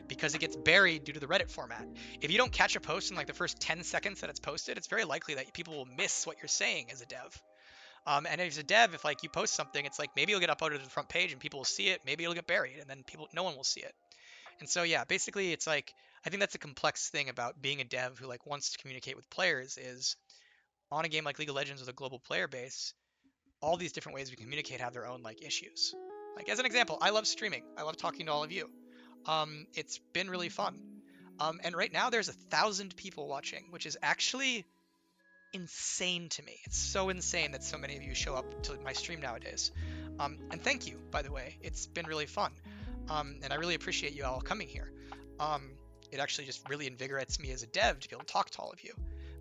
because it gets buried due to the Reddit format. If you don't catch a post in like the first 10 seconds that it's posted, it's very likely that people will miss what you're saying as a dev. And as a dev, if like you post something, it's like maybe it'll get uploaded to the front page and people will see it, maybe it'll get buried and then no one will see it. And so yeah, basically it's like I think that's a complex thing about being a dev who like wants to communicate with players is on a game like League of Legends with a global player base, all these different ways we communicate have their own like issues. Like as an example, I love streaming. I love talking to all of you. It's been really fun. And right now there's 1,000 people watching, which is actually insane to me. It's so insane that so many of you show up to my stream nowadays. And thank you, by the way. It's been really fun. And I really appreciate you all coming here. It actually just really invigorates me as a dev to be able to talk to all of you.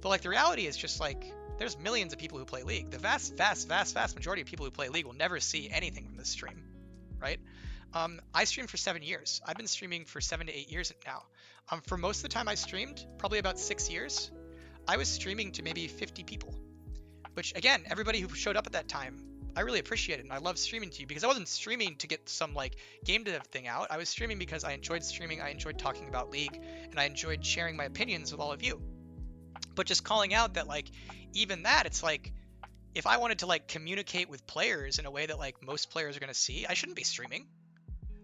But like the reality is just like there's millions of people who play League. The vast majority of people who play League will never see anything from this stream, right? I streamed for 7 years. I've been streaming for 7 to 8 years now. For most of the time I streamed, probably about 6 years, I was streaming to maybe 50 people, which again, everybody who showed up at that time, I really appreciate it. And I love streaming to you because I wasn't streaming to get some like game dev thing out. I was streaming because I enjoyed streaming. I enjoyed talking about League and I enjoyed sharing my opinions with all of you. But just calling out that like, even that, it's like, if I wanted to like communicate with players in a way that like most players are going to see, I shouldn't be streaming.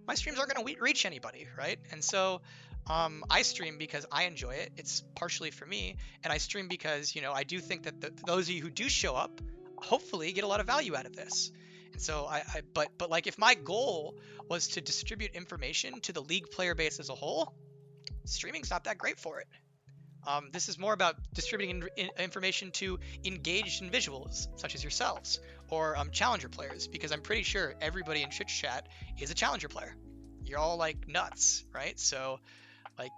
My streams aren't going to reach anybody, right? And so I stream because I enjoy it. It's partially for me, and I stream because, you know, I do think that those of you who do show up, hopefully get a lot of value out of this. And so but like if my goal was to distribute information to the League player base as a whole, streaming's not that great for it. This is more about distributing information to engaged individuals, such as yourselves, or challenger players, because I'm pretty sure everybody in Twitch chat is a challenger player. You're all like nuts, right? So, like,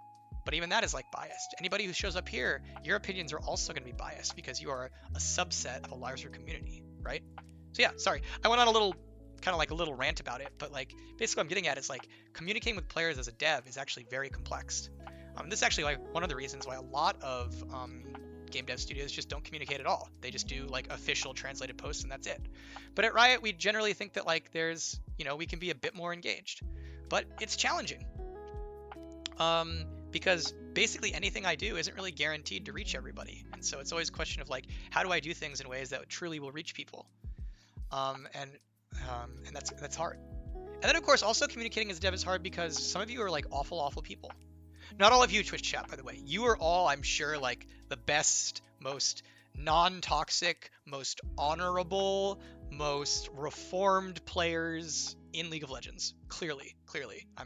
but even that is like biased. Anybody who shows up here, your opinions are also going to be biased because you are a subset of a larger community, right? So yeah, sorry, I went on a little rant about it, but like basically what I'm getting at is like communicating with players as a dev is actually very complex. This is actually like one of the reasons why a lot of game dev studios just don't communicate at all. They just do like official translated posts and that's it. But at Riot, we generally think that like there's, you know, we can be a bit more engaged, but it's challenging. Because basically anything I do isn't really guaranteed to reach everybody. And so it's always a question of like, how do I do things in ways that truly will reach people? And that's hard. And then of course, also communicating as a dev is hard because some of you are like awful people. Not all of you Twitch chat, by the way. You are all, I'm sure, like the best, most non-toxic, most honorable, most reformed players in League of Legends. Clearly.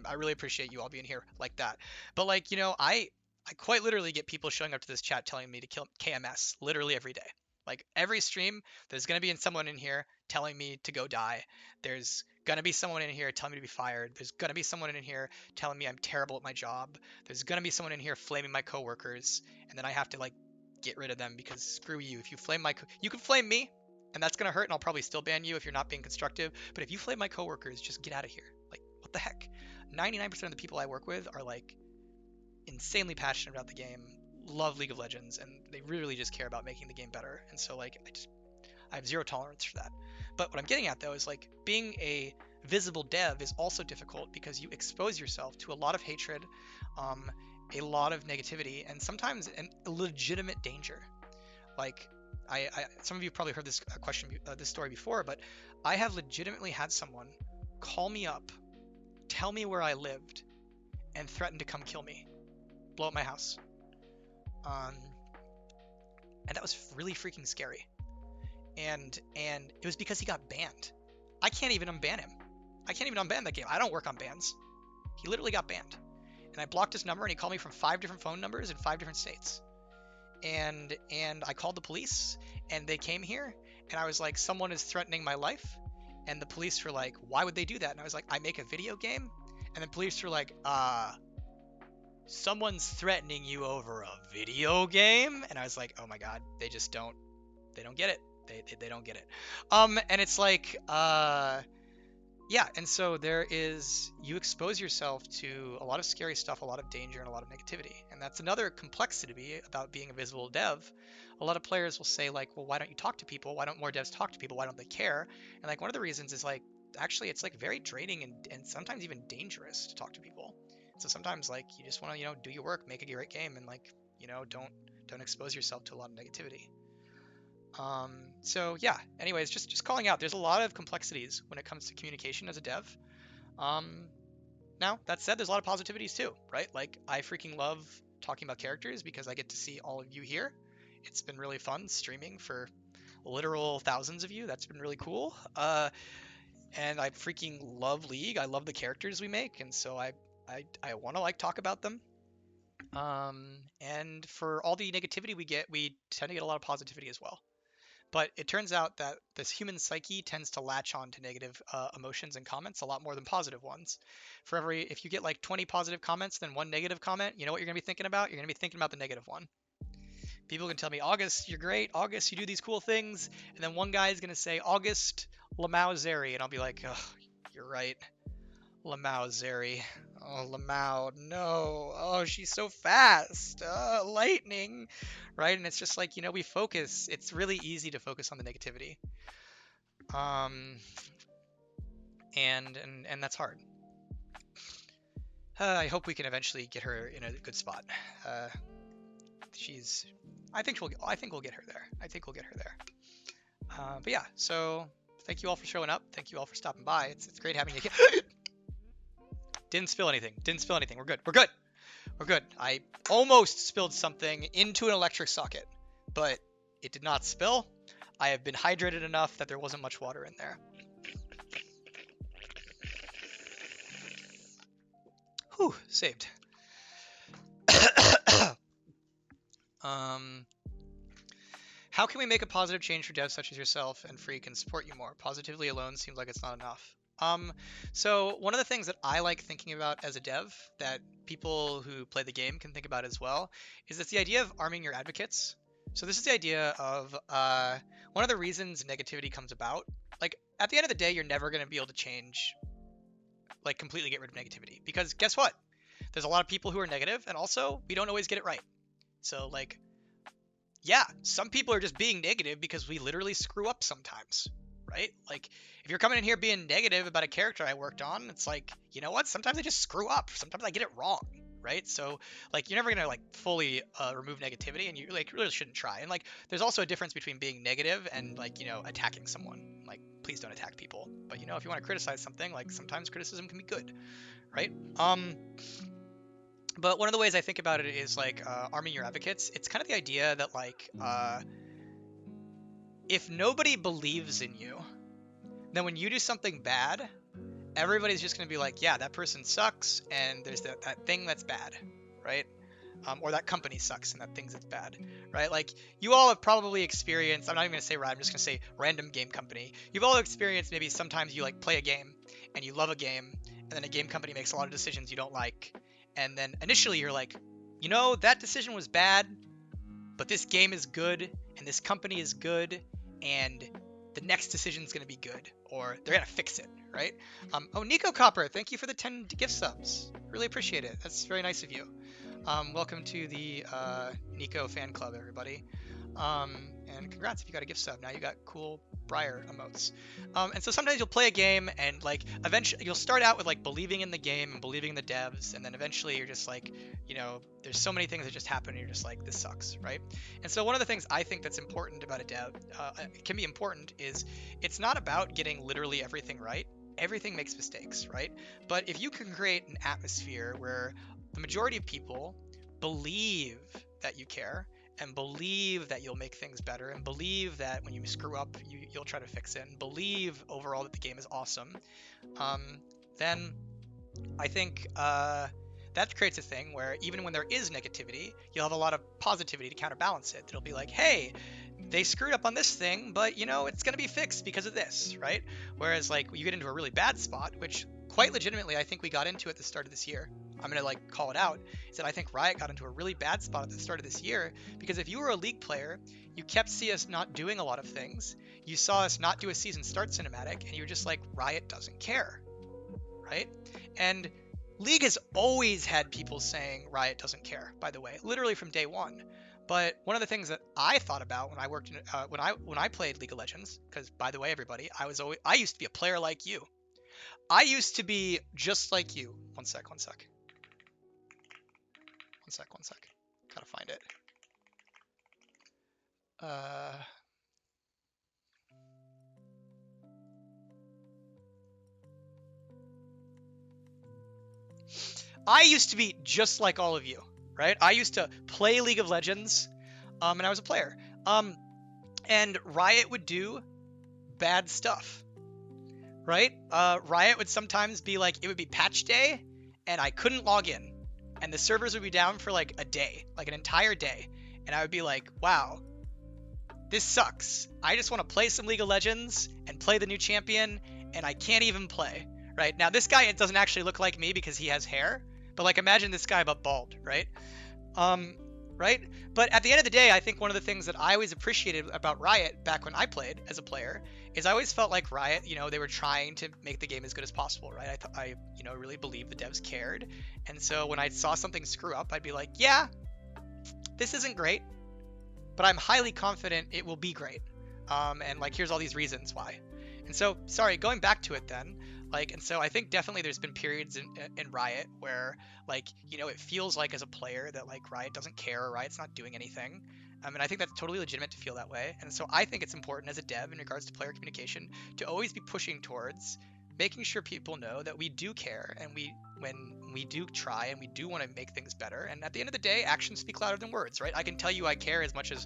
I really appreciate you all being here like that. But like, you know, I quite literally get people showing up to this chat telling me to kill KMS literally every day. Like every stream, there's going to be someone in here telling me to go die. There's going to be someone in here telling me to be fired. There's going to be someone in here telling me I'm terrible at my job. There's going to be someone in here flaming my coworkers. And then I have to like get rid of them because screw you. If you flame you can flame me and that's going to hurt and I'll probably still ban you if you're not being constructive. But if you flame my coworkers, just get out of here. Like, what the heck? 99% of the people I work with are like insanely passionate about the game, love League of Legends, and they really just care about making the game better. And so like I have zero tolerance for that. But what I'm getting at though is like being a visible dev is also difficult because you expose yourself to a lot of hatred, a lot of negativity, and sometimes a legitimate danger. Like some of you probably heard this this story before, but I have legitimately had someone call me up, tell me where I lived, and threaten to come kill me, blow up my house. And that was really freaking scary. And it was because he got banned. I can't even unban him. I can't even unban that game. I don't work on bans. He literally got banned. And I blocked his number, and he called me from 5 different phone numbers in 5 different states. And I called the police, and they came here, and I was like, someone is threatening my life. And the police were like, why would they do that? And I was like, I make a video game. And the police were like, someone's threatening you over a video game? And I was like, oh my god, they don't get it. They don't get it. And it's like, yeah, and so you expose yourself to a lot of scary stuff, a lot of danger, and a lot of negativity. And that's another complexity about being a visible dev. A lot of players will say like, well, why don't you talk to people? Why don't more devs talk to people? Why don't they care? And like one of the reasons is like, actually it's like very draining and sometimes even dangerous to talk to people. So sometimes like you just want to, do your work, make a great game, and like, don't expose yourself to a lot of negativity. So yeah, anyways, just calling out, there's a lot of complexities when it comes to communication as a dev. Now that said, there's a lot of positivities too, right? Like I freaking love talking about characters because I get to see all of you here. It's been really fun streaming for literal thousands of you. That's been really cool. And I freaking love League. I love the characters we make, and so I want to like talk about them. And for all the negativity we get, we tend to get a lot of positivity as well. But it turns out that this human psyche tends to latch on to negative emotions and comments a lot more than positive ones. If you get like 20 positive comments, then 1 negative comment, you know what you're going to be thinking about? You're going to be thinking about the negative one. People can tell me, August, you're great. August, you do these cool things. And then one guy is going to say, August, Lamau Zeri. And I'll be like, oh, you're right. Lamau Zeri. Oh, Lamau, no. Oh, she's so fast. Lightning. Right? And it's just like, we focus. It's really easy to focus on the negativity. And that's hard. I hope we can eventually get her in a good spot. I think we'll get her there. But yeah, so thank you all for showing up. Thank you all for stopping by. It's great having you here. Didn't spill anything. We're good. I almost spilled something into an electric socket, but it did not spill. I have been hydrated enough that there wasn't much water in there. Whew, saved. How can we make a positive change for devs such as yourself and Free can support you more? Positively alone seems like it's not enough. So one of the things that I like thinking about as a dev that people who play the game can think about as well is it's the idea of arming your advocates. So this is the idea of one of the reasons negativity comes about. Like at the end of the day, you're never going to be able to change, like completely get rid of negativity, because guess what? There's a lot of people who are negative, and also we don't always get it right. So like, yeah, some people are just being negative because we literally screw up sometimes, right? Like if you're coming in here being negative about a character I worked on, it's like, you know what? Sometimes I just screw up. Sometimes I get it wrong, right? So like you're never gonna like fully remove negativity, and you like really shouldn't try. And like there's also a difference between being negative and like, attacking someone. Like please don't attack people. But if you want to criticize something, like sometimes criticism can be good, right? But one of the ways I think about it is like arming your advocates. It's kind of the idea that like if nobody believes in you, then when you do something bad, everybody's just going to be like, yeah, that person sucks, and there's that thing that's bad, right? Or that company sucks and that thing's that's bad, right? Like you all have probably experienced, I'm not even going to say Riot, I'm just going to say random game company. You've all experienced maybe sometimes you like play a game and you love a game, and then a game company makes a lot of decisions you don't like. And then initially you're like, that decision was bad, but this game is good, and this company is good, and the next decision is going to be good, or they're going to fix it, right? Oh, Nico Copper, thank you for the 10 gift subs. Really appreciate it. That's very nice of you. Welcome to the Nico fan club, everybody. And congrats if you got a gift sub. Now you got cool Briar emotes. And so sometimes you'll play a game and like eventually you'll start out with like believing in the game and believing in the devs, and then eventually you're just like, there's so many things that just happen and you're just like, this sucks, right? And so one of the things I think that's important about a dev, it can be important, is it's not about getting literally everything right. Everything makes mistakes, right? But if you can create an atmosphere where the majority of people believe that you care and believe that you'll make things better and believe that when you screw up, you'll try to fix it and believe overall that the game is awesome, then I think that creates a thing where even when there is negativity, you'll have a lot of positivity to counterbalance it. It'll be like, hey, they screwed up on this thing, but it's going to be fixed because of this, right? Whereas like you get into a really bad spot, which quite legitimately I think we got into at the start of this year. I'm going to like call it out, is that I think Riot got into a really bad spot at the start of this year, because if you were a League player, you kept seeing us not doing a lot of things. You saw us not do a season start cinematic, and you were just like, Riot doesn't care, right? And League has always had people saying Riot doesn't care, by the way, literally from day one. But one of the things that I thought about when I worked in, when I played League of Legends, because by the way, everybody, I used to be a player like you. I used to be just like you. One sec. Gotta find it. I used to be just like all of you, right? I used to play League of Legends, and I was a player. And Riot would do bad stuff, right? Riot would sometimes be like, it would be patch day, and I couldn't log in. And the servers would be down for like a day, like an entire day. And I would be like, wow, this sucks. I just want to play some League of Legends and play the new champion, and I can't even play, right? Now, this guy, it doesn't actually look like me because he has hair, but like imagine this guy but bald, right? Right? But at the end of the day, I think one of the things that I always appreciated about Riot back when I played as a player is I always felt like Riot, they were trying to make the game as good as possible, right? I really believed the devs cared. And so when I saw something screw up, I'd be like, yeah, this isn't great, but I'm highly confident it will be great. And like, here's all these reasons why. And so, sorry, going back to it then, and so I think definitely there's been periods in Riot where, it feels like as a player that, Riot doesn't care or Riot's not doing anything. And I think that's totally legitimate to feel that way. And so I think it's important as a dev in regards to player communication to always be pushing towards making sure people know that we do care, and when we do try and we do want to make things better. And at the end of the day, actions speak louder than words, right? I can tell you I care as much as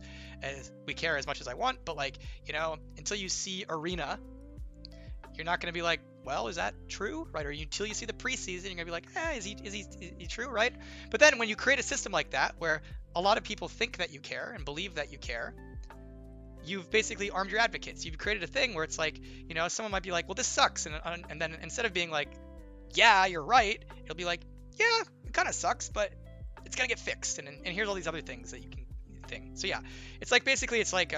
we care as much as I want, but until you see Arena, you're not going to be like, well, is that true, right? Or until you see the preseason, you're gonna be like, is he true, right? But then when you create a system like that, where a lot of people think that you care and believe that you care, you've basically armed your advocates. You've created a thing where it's like, someone might be like, well, this sucks, and then instead of being like, yeah, you're right, it'll be like, yeah, it kind of sucks, but it's gonna get fixed, and here's all these other things that you can think. So yeah, it's like basically it's like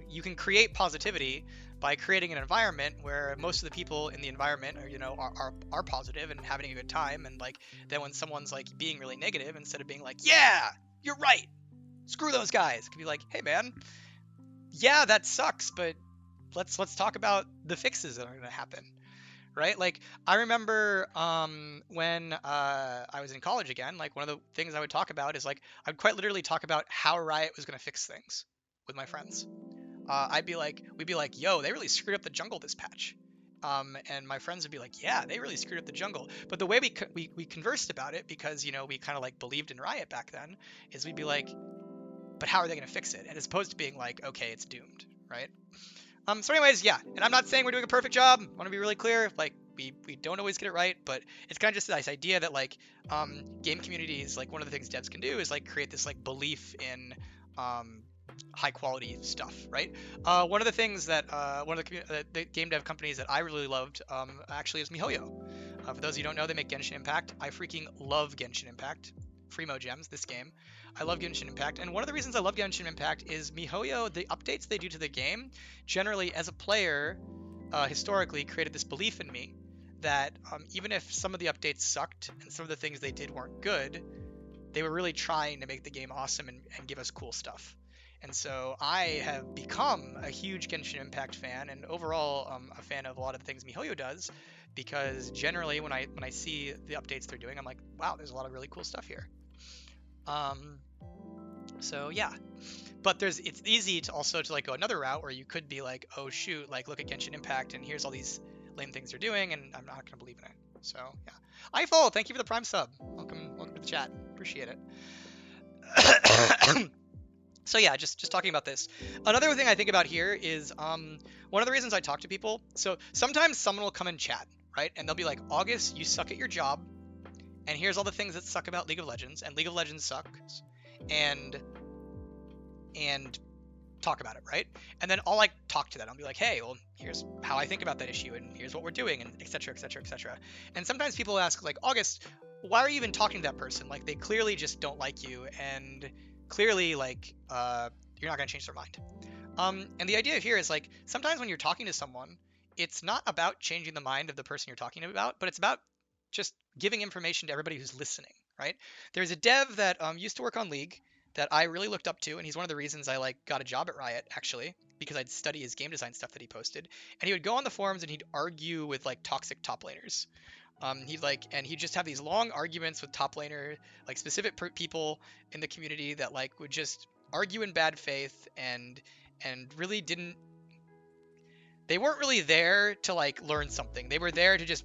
you can create positivity by creating an environment where most of the people in the environment are positive and having a good time, and then when someone's being really negative, instead of being like, yeah, you're right, screw those guys, it could be like, hey man, yeah, that sucks, but let's talk about the fixes that are going to happen, right? I remember when I was in college again, one of the things I would talk about is I'd quite literally talk about how Riot was going to fix things with my friends. We'd be like, yo, they really screwed up the jungle this patch. And my friends would be like, yeah, they really screwed up the jungle. But the way we conversed about it, because, we kind of believed in Riot back then, is we'd be like, but how are they going to fix it? And as opposed to being like, okay, it's doomed, right? So anyways, yeah, and I'm not saying we're doing a perfect job. I want to be really clear. We don't always get it right, but it's kind of just this idea that game communities, one of the things devs can do is create this belief in high quality stuff, right? One of the things that one of the game dev companies that I really loved actually is MiHoYo. For those of you who don't know, they make Genshin Impact. I freaking love Genshin Impact. Freemo Gems, this game. I love Genshin Impact, and one of the reasons I love Genshin Impact is MiHoYo, the updates they do to the game, generally as a player, historically created this belief in me that even if some of the updates sucked and some of the things they did weren't good, they were really trying to make the game awesome and give us cool stuff. And so I have become a huge Genshin Impact fan, and overall a fan of a lot of the things MiHoYo does, because generally when I see the updates they're doing, I'm like, wow, there's a lot of really cool stuff here. So yeah, but it's easy to also to like go another route where you could be like, oh shoot, like look at Genshin Impact and here's all these lame things they're doing, and I'm not gonna believe in it. So yeah, I follow. Thank you for the Prime sub. Welcome to the chat. Appreciate it. So yeah, just talking about this. Another thing I think about here is one of the reasons I talk to people. So sometimes someone will come in chat, right, and they'll be like, August, you suck at your job, and here's all the things that suck about League of Legends, and League of Legends sucks, and talk about it, right? And then I'll like talk to that. I'll be like, hey, well, here's how I think about that issue, and here's what we're doing, and etc. etc. etc. And sometimes people ask like, August, why are you even talking to that person? Like they clearly just don't like you, and clearly like you're not gonna change their mind. And the idea here is like sometimes when you're talking to someone, it's not about changing the mind of the person you're talking about, but it's about just giving information to everybody who's listening, right? There's a dev that used to work on League that I really looked up to, and he's one of the reasons I like got a job at Riot actually, because I'd study his game design stuff that he posted. And he would go on the forums and he'd argue with like toxic top laners. He'd just have these long arguments with top laner, like specific people in the community that like would just argue in bad faith and really didn't. They weren't really there to like learn something. They were there to just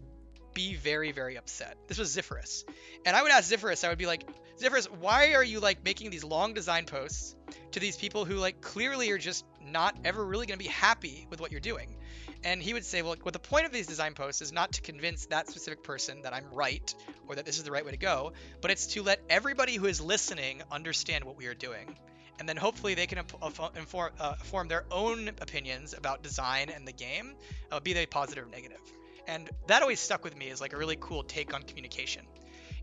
be very, very upset. This was Zephrys. And I would ask Zephrys, I would be like, Zephrys, why are you like making these long design posts to these people who like clearly are just not ever really going to be happy with what you're doing? And he would say, well, what the point of these design posts is not to convince that specific person that I'm right or that this is the right way to go, but it's to let everybody who is listening understand what we are doing. And then hopefully they can form their own opinions about design and the game, be they positive or negative. And that always stuck with me as like a really cool take on communication.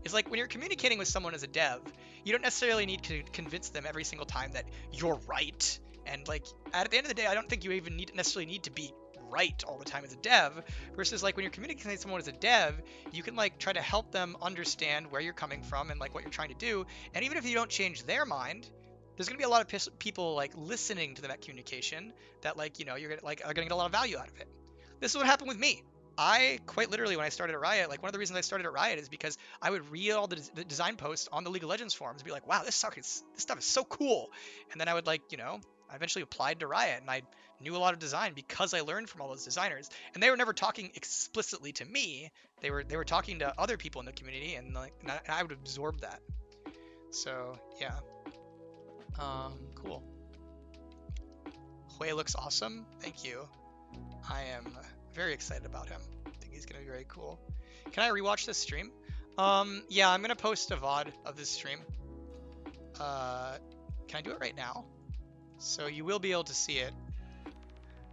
It's like when you're communicating with someone as a dev, you don't necessarily need to convince them every single time that you're right. And like at the end of the day, I don't think you even necessarily need to be right all the time as a dev, versus like when you're communicating with someone as a dev, you can like try to help them understand where you're coming from and like what you're trying to do. And even if you don't change their mind, there's gonna be a lot of people like listening to that communication that like, you know, you're gonna like are gonna get a lot of value out of it. This is what happened with me. I quite literally, when I started at Riot, like one of the reasons I started at Riot is because I would read all the design posts on the League of Legends forums and be like, wow, this stuff is so cool. And then I would like, you know, I eventually applied to Riot and I knew a lot of design because I learned from all those designers. And they were never talking explicitly to me. They were talking to other people in the community, and like and I would absorb that. So yeah, cool. HWEI looks awesome. Thank you. I am very excited about him. I think he's gonna be very cool. Can I rewatch this stream? Yeah, I'm gonna post a VOD of this stream. Can I do it right now? So you will be able to see it.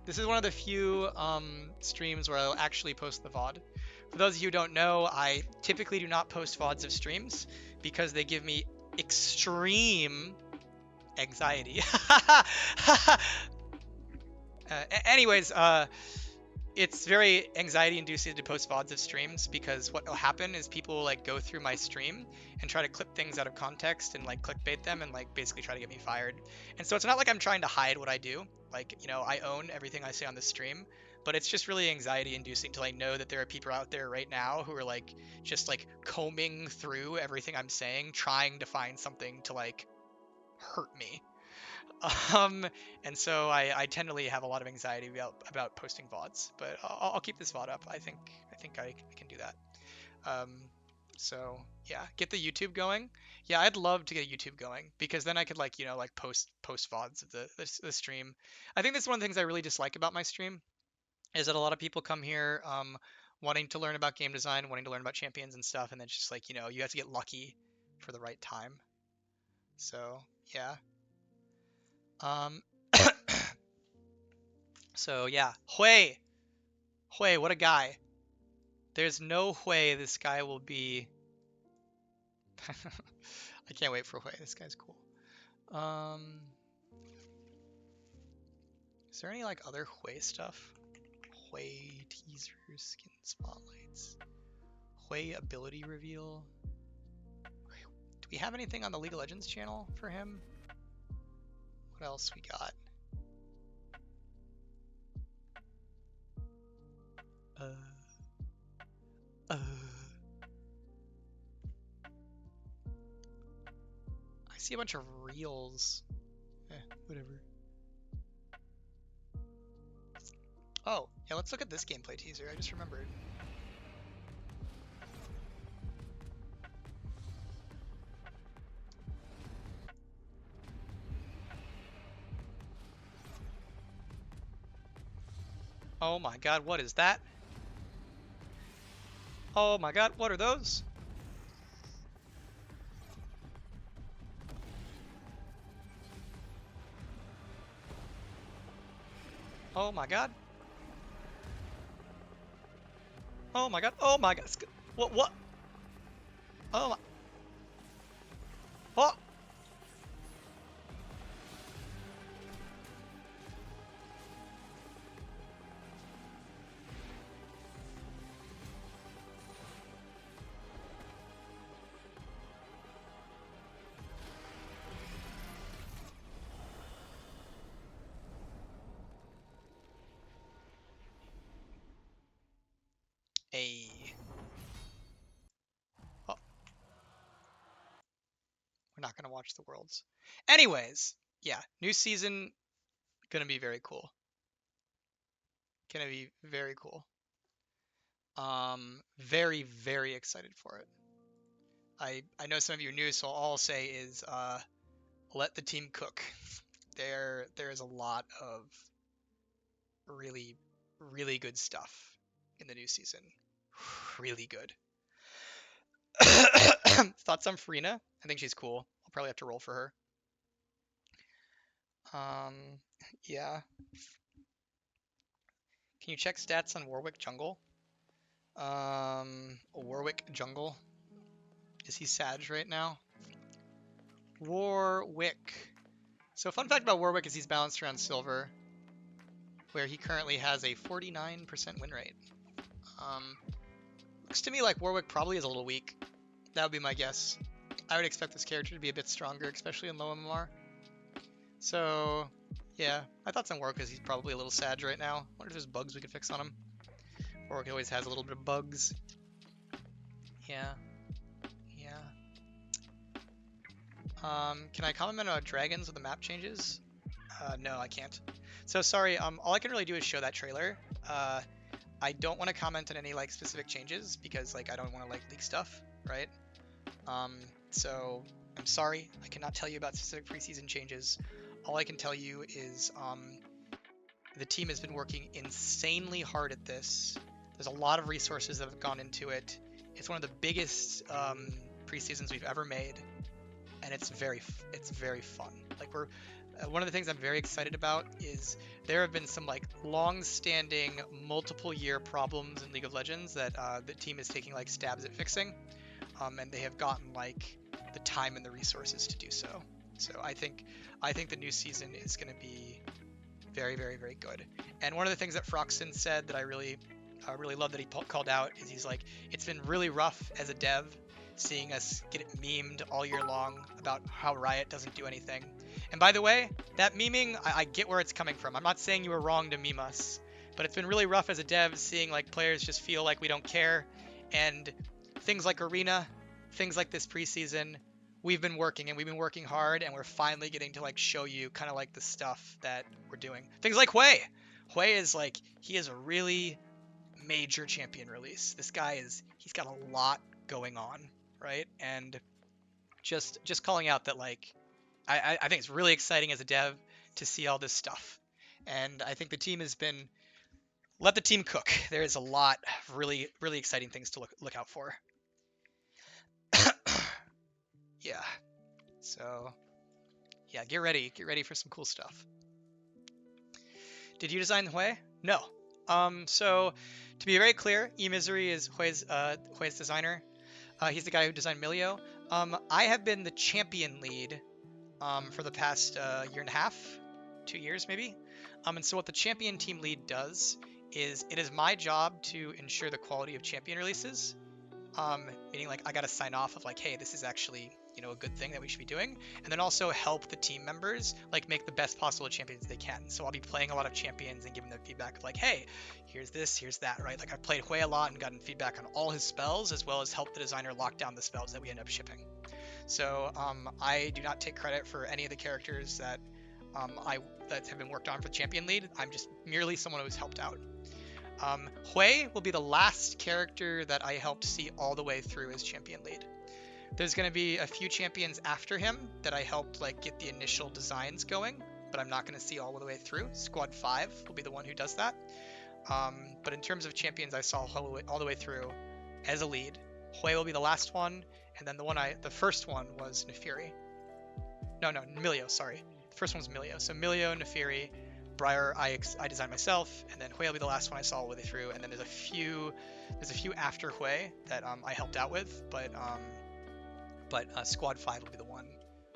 This is one of the few streams where I'll actually post the VOD. For those of you who don't know, I typically do not post VODs of streams because they give me extreme anxiety. Anyways, it's very anxiety inducing to post VODs of streams because what will happen is people will like go through my stream and try to clip things out of context and like clickbait them and like basically try to get me fired. And so it's not like I'm trying to hide what I do. Like, you know, I own everything I say on the stream, but it's just really anxiety inducing till I know that there are people out there right now who are like just like combing through everything I'm saying, trying to find something to like hurt me. And so I tend to have a lot of anxiety about posting VODs, but I'll keep this VOD up. I think I can do that. So yeah, get the YouTube going. Yeah, I'd love to get YouTube going because then I could like, you know, like post VODs of the stream. I think that's one of the things I really dislike about my stream is that a lot of people come here wanting to learn about game design, wanting to learn about champions and stuff, and then just like, you know, you have to get lucky for the right time. So yeah. So yeah, HWEI, what a guy. There's no way this guy will be. I can't wait for HWEI. This guy's cool. Is there any like other HWEI stuff? HWEI teasers, skin spotlights, HWEI ability reveal. Do we have anything on the League of Legends channel for him? What else we got? I see a bunch of reels. Whatever. Oh, yeah, let's look at this gameplay teaser. I just remembered. Oh my god, what is that? Oh my god, what are those? Oh my god. Oh my god. Oh my god. What? Oh my. Oh! Hey. Oh. We're not gonna watch the Worlds. Anyways, yeah, new season gonna be very cool. Gonna be very cool. Very, very excited for it. I know some of you are new, so all I'll say is let the team cook. There is a lot of really, really good stuff in the new season. Really good. Thoughts on Farina? I think she's cool. I'll probably have to roll for her. Yeah. Can you check stats on Warwick Jungle? Warwick Jungle. Is he Sag right now? Warwick. So fun fact about Warwick is he's balanced around silver, where he currently has a 49% win rate. Looks to me like Warwick probably is a little weak. That would be my guess. I would expect this character to be a bit stronger, especially in low MMR. So, yeah, my thoughts on Warwick is he's probably a little Sag right now. Wonder if there's bugs we could fix on him. Warwick always has a little bit of bugs. Yeah. Can I comment on dragons with the map changes? No, I can't. So sorry. All I can really do is show that trailer. I don't want to comment on any like specific changes because like I don't want to like leak stuff, right? So I'm sorry. I cannot tell you about specific preseason changes. All I can tell you is the team has been working insanely hard at this. There's a lot of resources that have gone into it. It's one of the biggest preseasons we've ever made, and it's very fun. Like one of the things I'm very excited about is there have been some like long-standing, multiple-year problems in League of Legends that the team is taking like stabs at fixing, and they have gotten like the time and the resources to do so. So I think the new season is going to be very, very, very good. And one of the things that Froxton said that I really love that he called out is he's like, it's been really rough as a dev seeing us get it memed all year long about how Riot doesn't do anything. And by the way, that memeing, I get where it's coming from. I'm not saying you were wrong to meme us, but it's been really rough as a dev seeing like players just feel like we don't care. And things like Arena, things like this preseason, we've been working hard, and we're finally getting to like show you kind of like the stuff that we're doing. Things like HWEI. HWEI is like, he is a really major champion release. This guy he's got a lot going on, right? And just calling out that like I think it's really exciting as a dev to see all this stuff. And I think the team has been let the team cook. There is a lot of really, really exciting things to look out for. Yeah. So yeah, get ready for some cool stuff. Did you design HWEI? No. So to be very clear, eMisery is HWEI's designer. He's the guy who designed Milio. I have been the champion lead for the past year and a half, 2 years maybe. And so what the champion team lead does is it is my job to ensure the quality of champion releases. Meaning like I gotta sign off of like, hey, this is actually a good thing that we should be doing, and then also help the team members like make the best possible champions they can. So I'll be playing a lot of champions and giving them feedback of like, hey, here's this, here's that, right? Like I've played HWEI a lot and gotten feedback on all his spells, as well as help the designer lock down the spells that we end up shipping. So I do not take credit for any of the characters that that have been worked on for the champion lead. I'm just merely someone who's helped out. HWEI will be the last character that I helped see all the way through as champion lead. There's going to be a few champions after him that I helped like get the initial designs going, but I'm not going to see all the way through. Squad 5 will be the one who does that. But in terms of champions, I saw all the way through as a lead. HWEI will be the last one, and then the first one was Nefiri. No, Milio, sorry. The first one was Milio. So Milio, Nefiri, Briar, I designed myself, and then HWEI will be the last one I saw all the way through, and then there's a few after HWEI that I helped out with, but Squad 5 will be the one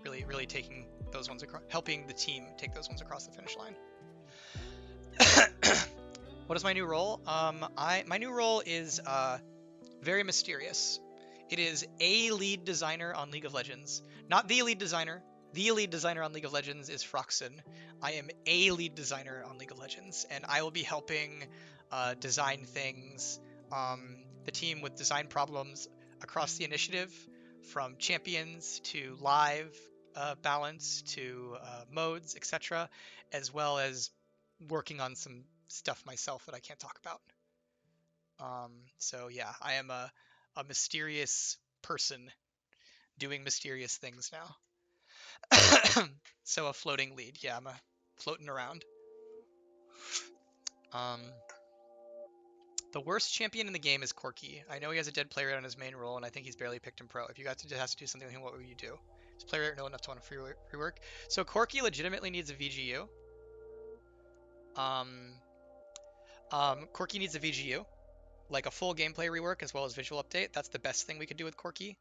really taking those ones across, helping the team take those ones across the finish line. What is my new role? My new role is very mysterious. It is a lead designer on League of Legends, not the lead designer. The lead designer on League of Legends is Froxen. I am a lead designer on League of Legends, and I will be helping design things, the team with design problems across the initiative, from champions to live balance to modes, etc., as well as working on some stuff myself that I can't talk about. So yeah, I am a mysterious person doing mysterious things now. So a floating lead. Yeah, I'm floating around. The worst champion in the game is Corki. I know he has a dead player rate on his main role, and I think he's barely picked in pro. If you got to has to do something with him, what would you do? Is player rate no enough to want to rework? So Corki legitimately needs a VGU. Corki needs a VGU, like a full gameplay rework as well as visual update. That's the best thing we could do with Corki.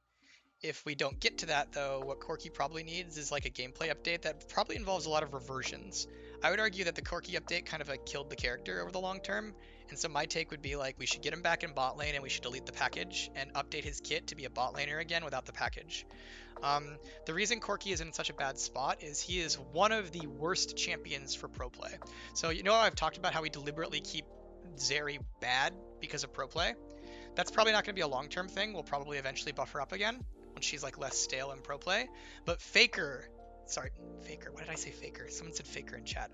If we don't get to that, though, what Corki probably needs is like a gameplay update that probably involves a lot of reversions. I would argue that the Corki update kind of like killed the character over the long term, and so my take would be like we should get him back in bot lane and we should delete the package and update his kit to be a bot laner again without the package. The reason Corki is in such a bad spot is he is one of the worst champions for pro play. So I've talked about how we deliberately keep Zeri bad because of pro play. That's probably not going to be a long-term thing. We'll probably eventually buff her up again when she's like less stale in pro play. But Faker, why did I say Faker? Someone said Faker in chat.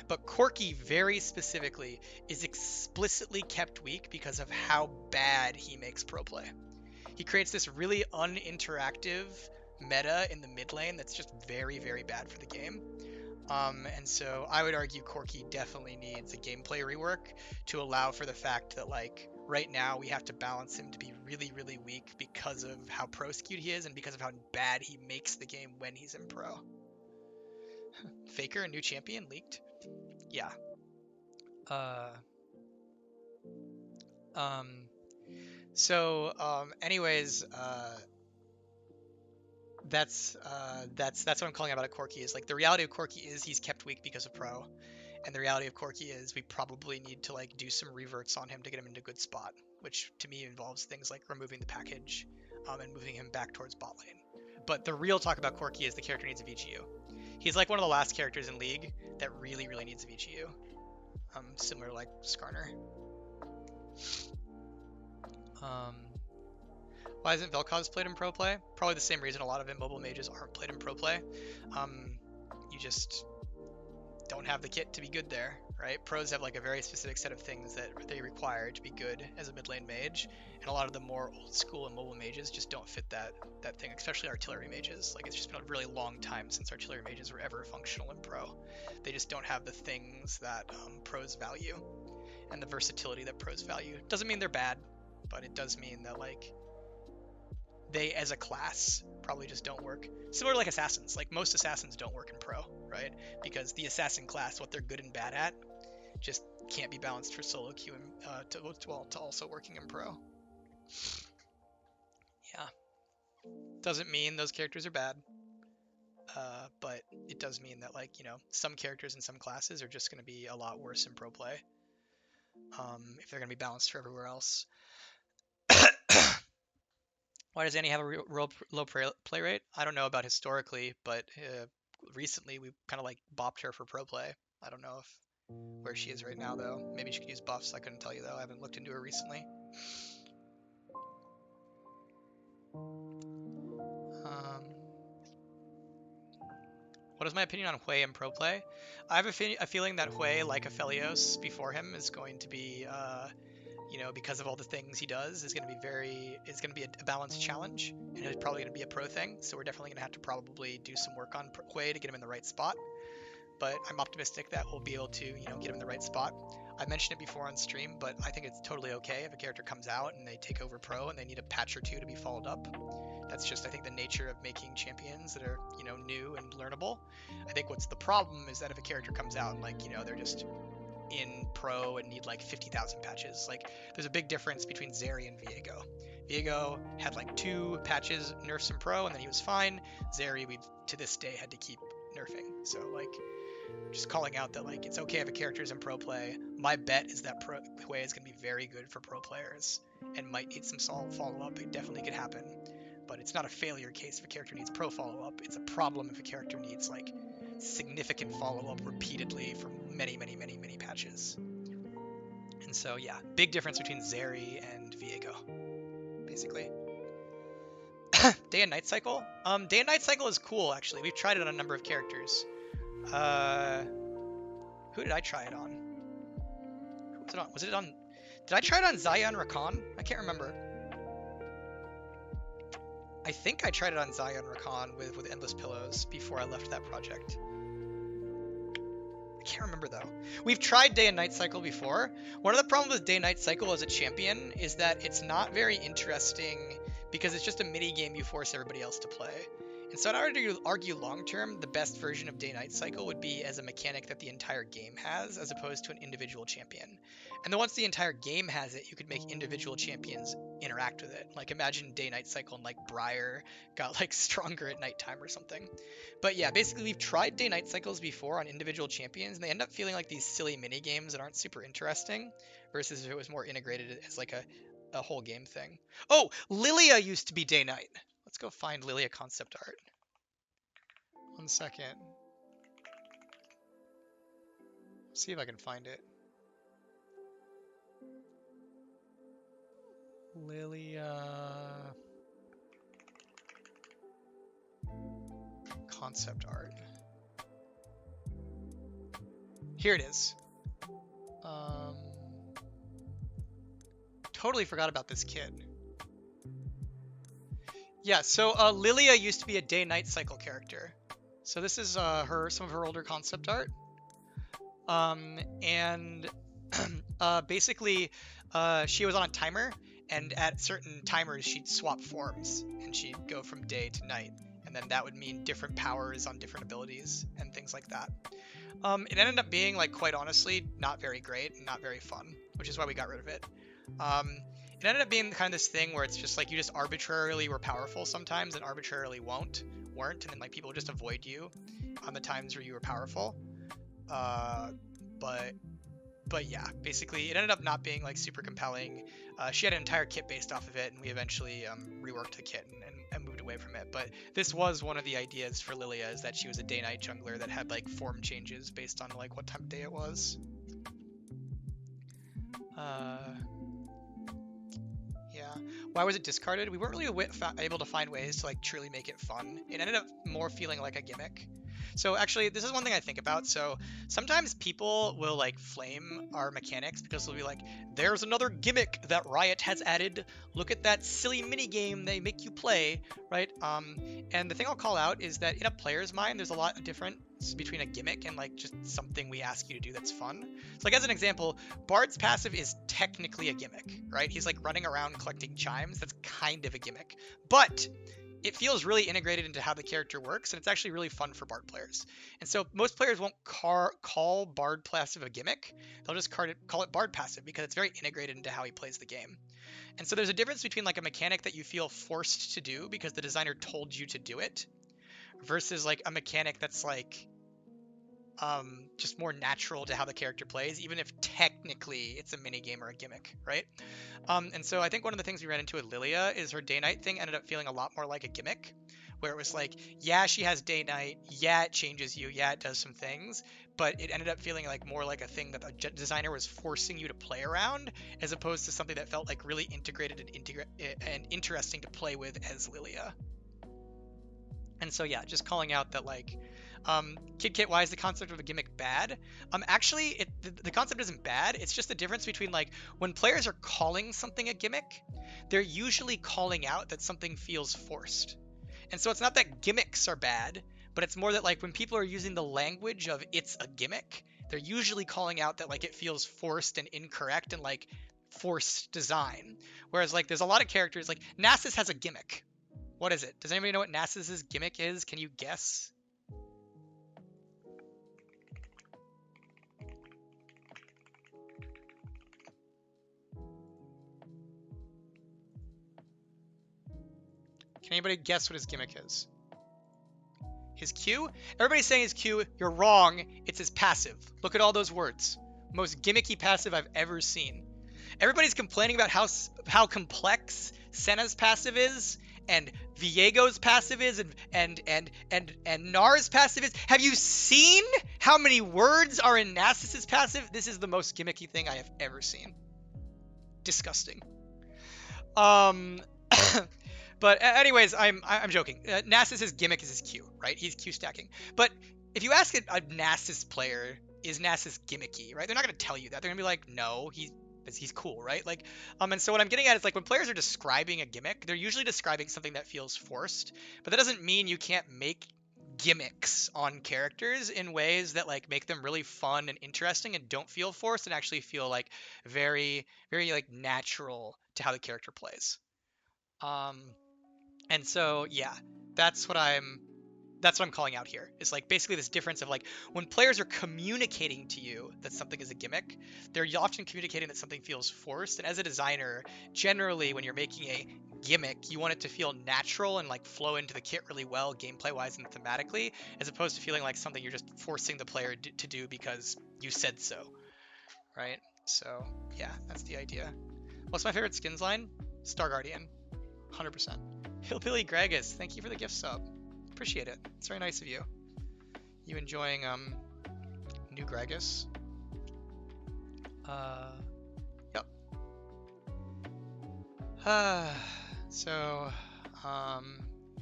But Corki very specifically is explicitly kept weak because of how bad he makes pro play. He creates this really uninteractive meta in the mid lane that's just very, very bad for the game. And so I would argue Corki definitely needs a gameplay rework to allow for the fact that like right now we have to balance him to be really, really weak because of how pro skewed he is and because of how bad he makes the game when he's in pro. Faker, a new champion, leaked? Yeah. Anyways, that's what I'm calling about a Corki is like the reality of Corki is he's kept weak because of pro, and the reality of Corki is we probably need to like do some reverts on him to get him into a good spot, which to me involves things like removing the package, and moving him back towards bot lane. But the real talk about Corki is the character needs a VGU. He's like one of the last characters in League that really, really needs a VGU. Similar to like Skarner. Why isn't Vel'Koz played in pro play? Probably the same reason a lot of immobile mages aren't played in pro play. You just don't have the kit to be good there, right? Pros have like a very specific set of things that they require to be good as a mid lane mage, and a lot of the more old school immobile mages just don't fit that thing, especially artillery mages. Like it's just been a really long time since artillery mages were ever functional in pro. They just don't have the things that pros value and the versatility that pros value. Doesn't mean they're bad, but it does mean that like they as a class probably just don't work. Similar to like assassins. Like most assassins don't work in pro, right? Because the assassin class, what they're good and bad at, just can't be balanced for solo queue and to also working in pro. Yeah. Doesn't mean those characters are bad. But it does mean that like, some characters in some classes are just going to be a lot worse in pro play. If they're going to be balanced for everywhere else. Why does Annie have a real low play rate? I don't know about historically, but recently we kind of like bopped her for pro play. I don't know if where she is right now though. Maybe she could use buffs. I couldn't tell you though. I haven't looked into her recently. What is my opinion on HWEI and pro play? I have a feeling that HWEI, like Aphelios before him, is going to be, because of all the things he does, is going to be a balanced challenge, and it's probably going to be a pro thing. So we're definitely going to have to probably do some work on HWEI to get him in the right spot. But I'm optimistic that we'll be able to, get him in the right spot. I mentioned it before on stream, but I think it's totally okay if a character comes out and they take over pro and they need a patch or two to be followed up. That's just, I think, the nature of making champions that are, new and learnable. I think what's the problem is that if a character comes out and, they're just in pro and need, 50,000 patches. There's a big difference between Zeri and Viego. Viego had, 2 patches nerfs in pro, and then he was fine. Zeri, we've, to this day, had to keep nerfing. So, just calling out that, it's okay if a character is in pro play. My bet is that HWEI is going to be very good for pro players and might need some follow-up. It definitely could happen. But it's not a failure case if a character needs pro follow-up. It's a problem if a character needs, significant follow-up repeatedly for many, many, many, many patches. And so, yeah, big difference between Zeri and Viego, basically. Day and Night Cycle? Day and Night Cycle is cool, actually. We've tried it on a number of characters. Who did I try it on? Who was it on? Was it on... Did I try it on Xayah and Rakan? I can't remember. I think I tried it on Xayah and Rakan with Endless Pillows before I left that project. I can't remember though. We've tried Day and Night Cycle before. One of the problems with Day and Night Cycle as a champion is that it's not very interesting because it's just a mini game you force everybody else to play. And so in order to argue long-term, the best version of Day Night Cycle would be as a mechanic that the entire game has, as opposed to an individual champion. And then once the entire game has it, you could make individual champions interact with it. Imagine Day Night Cycle and Briar got stronger at nighttime or something. But yeah, basically we've tried Day Night Cycles before on individual champions, and they end up feeling like these silly mini games that aren't super interesting, versus if it was more integrated as a whole game thing. Oh, Lilia used to be Day Night. Let's go find Lilia concept art. 1 second. See if I can find it. Lilia concept art. Here it is. Totally forgot about this kid. Yeah, so Lilia used to be a day-night cycle character. So this is some of her older concept art. Basically, she was on a timer, and at certain timers she'd swap forms, and she'd go from day to night, and then that would mean different powers on different abilities and things like that. It ended up being, quite honestly, not very great and not very fun, which is why we got rid of it. It ended up being kind of this thing where it's just you just arbitrarily were powerful sometimes and arbitrarily weren't, and then people would just avoid you on the times where you were powerful. But yeah, basically it ended up not being super compelling. She had an entire kit based off of it, and we eventually reworked the kit and moved away from it. But this was one of the ideas for Lilia, is that she was a day-night jungler that had form changes based on what time of day it was. Yeah. Why was it discarded? We weren't really able to find ways to truly make it fun. It ended up more feeling like a gimmick. So actually, this is one thing I think about. So sometimes people will flame our mechanics because they'll be like, there's another gimmick that Riot has added. Look at that silly mini game they make you play, right? And the thing I'll call out is that in a player's mind, there's a lot of difference between a gimmick and just something we ask you to do that's fun. So as an example, Bard's passive is technically a gimmick, right? He's running around collecting chimes. That's kind of a gimmick, but it feels really integrated into how the character works, and it's actually really fun for Bard players. And so most players won't call Bard passive a gimmick. They'll just call it Bard passive because it's very integrated into how he plays the game. And so there's a difference between a mechanic that you feel forced to do because the designer told you to do it, versus a mechanic that's just more natural to how the character plays, even if technically it's a minigame or a gimmick, right? And so I think one of the things we ran into with Lilia is her day-night thing ended up feeling a lot more like a gimmick, where it was like, yeah, she has day-night, yeah, it changes you, yeah, it does some things, but it ended up feeling like more like a thing that the designer was forcing you to play around, as opposed to something that felt like really integrated and interesting to play with as Lilia. And so yeah, just calling out that like, Kid Kit, why is the concept of a gimmick bad? Actually, the concept isn't bad. It's just the difference between like when players are calling something a gimmick, they're usually calling out that something feels forced. And so it's not that gimmicks are bad, but it's more that like when people are using the language of it's a gimmick, they're usually calling out that like it feels forced and incorrect and like forced design. Whereas like there's a lot of characters like Nasus has a gimmick. What is it? Does anybody know what Nasus's gimmick is? Can you guess? Can anybody guess what his gimmick is? His Q? Everybody's saying his Q. You're wrong. It's his passive. Look at all those words. Most gimmicky passive I've ever seen. Everybody's complaining about how complex Senna's passive is, and Viego's passive is, and Nar's passive is. Have you seen how many words are in Nasus's passive? This is the most gimmicky thing I have ever seen. Disgusting. But anyways, I'm joking. Nasus's gimmick is his Q, right? He's Q stacking. But if you ask a Nasus player, is Nasus gimmicky, right? They're not going to tell you that. They're going to be like, no, he's cool, right? Like, and so what I'm getting at is like when players are describing a gimmick, they're usually describing something that feels forced, but that doesn't mean you can't make gimmicks on characters in ways that like make them really fun and interesting and don't feel forced and actually feel like very, very like natural to how the character plays. And so yeah, that's what I'm calling out here. Is like basically this difference of like when players are communicating to you that something is a gimmick, they're often communicating that something feels forced. And as a designer, generally when you're making a gimmick, you want it to feel natural and like flow into the kit really well, gameplay wise and thematically, as opposed to feeling like something you're just forcing the player to do because you said so, right? So yeah, that's the idea. What's my favorite skins line? Star Guardian, 100%. Hillbilly Gregus, thank you for the gift sub. Appreciate it. It's very nice of you. You enjoying new Gregus? Yep. So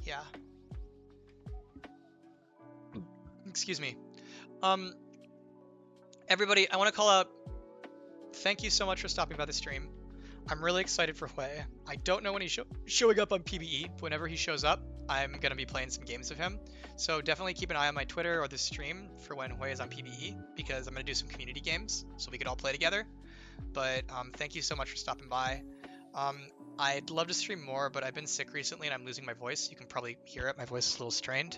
yeah. Excuse me. Everybody, I want to call out. Thank you so much for stopping by the stream. I'm really excited for HWEI. I don't know when he's showing up on PBE, but whenever he shows up, I'm going to be playing some games with him. So definitely keep an eye on my Twitter or the stream for when HWEI is on PBE, because I'm going to do some community games so we could all play together. But thank you so much for stopping by. I'd love to stream more, but I've been sick recently and I'm losing my voice. You can probably hear it. My voice is a little strained.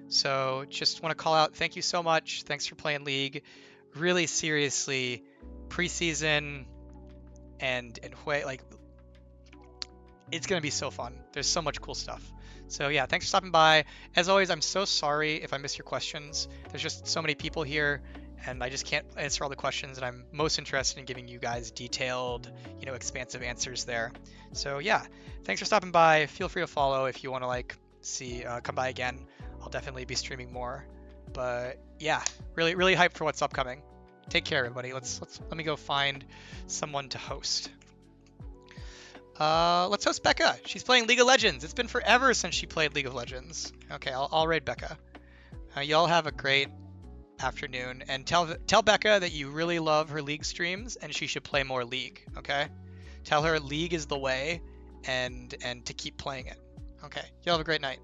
So just want to call out, thank you so much. Thanks for playing League. Really seriously, preseason and HWEI, like, it's gonna be so fun. There's so much cool stuff. So yeah, thanks for stopping by. As always, I'm so sorry if I miss your questions. There's just so many people here and I just can't answer all the questions, and I'm most interested in giving you guys detailed, expansive answers there. So yeah, thanks for stopping by. Feel free to follow if you want to like see come by again. I'll definitely be streaming more. But yeah, really hyped for what's upcoming. Take care, everybody. Let me go find someone to host. Let's host Becca. She's playing League of Legends. It's been forever since she played League of Legends. Okay, I'll raid Becca. Y'all have a great afternoon, and tell Becca that you really love her League streams and she should play more League. Okay, tell her League is the way, and to keep playing it. Okay, y'all have a great night.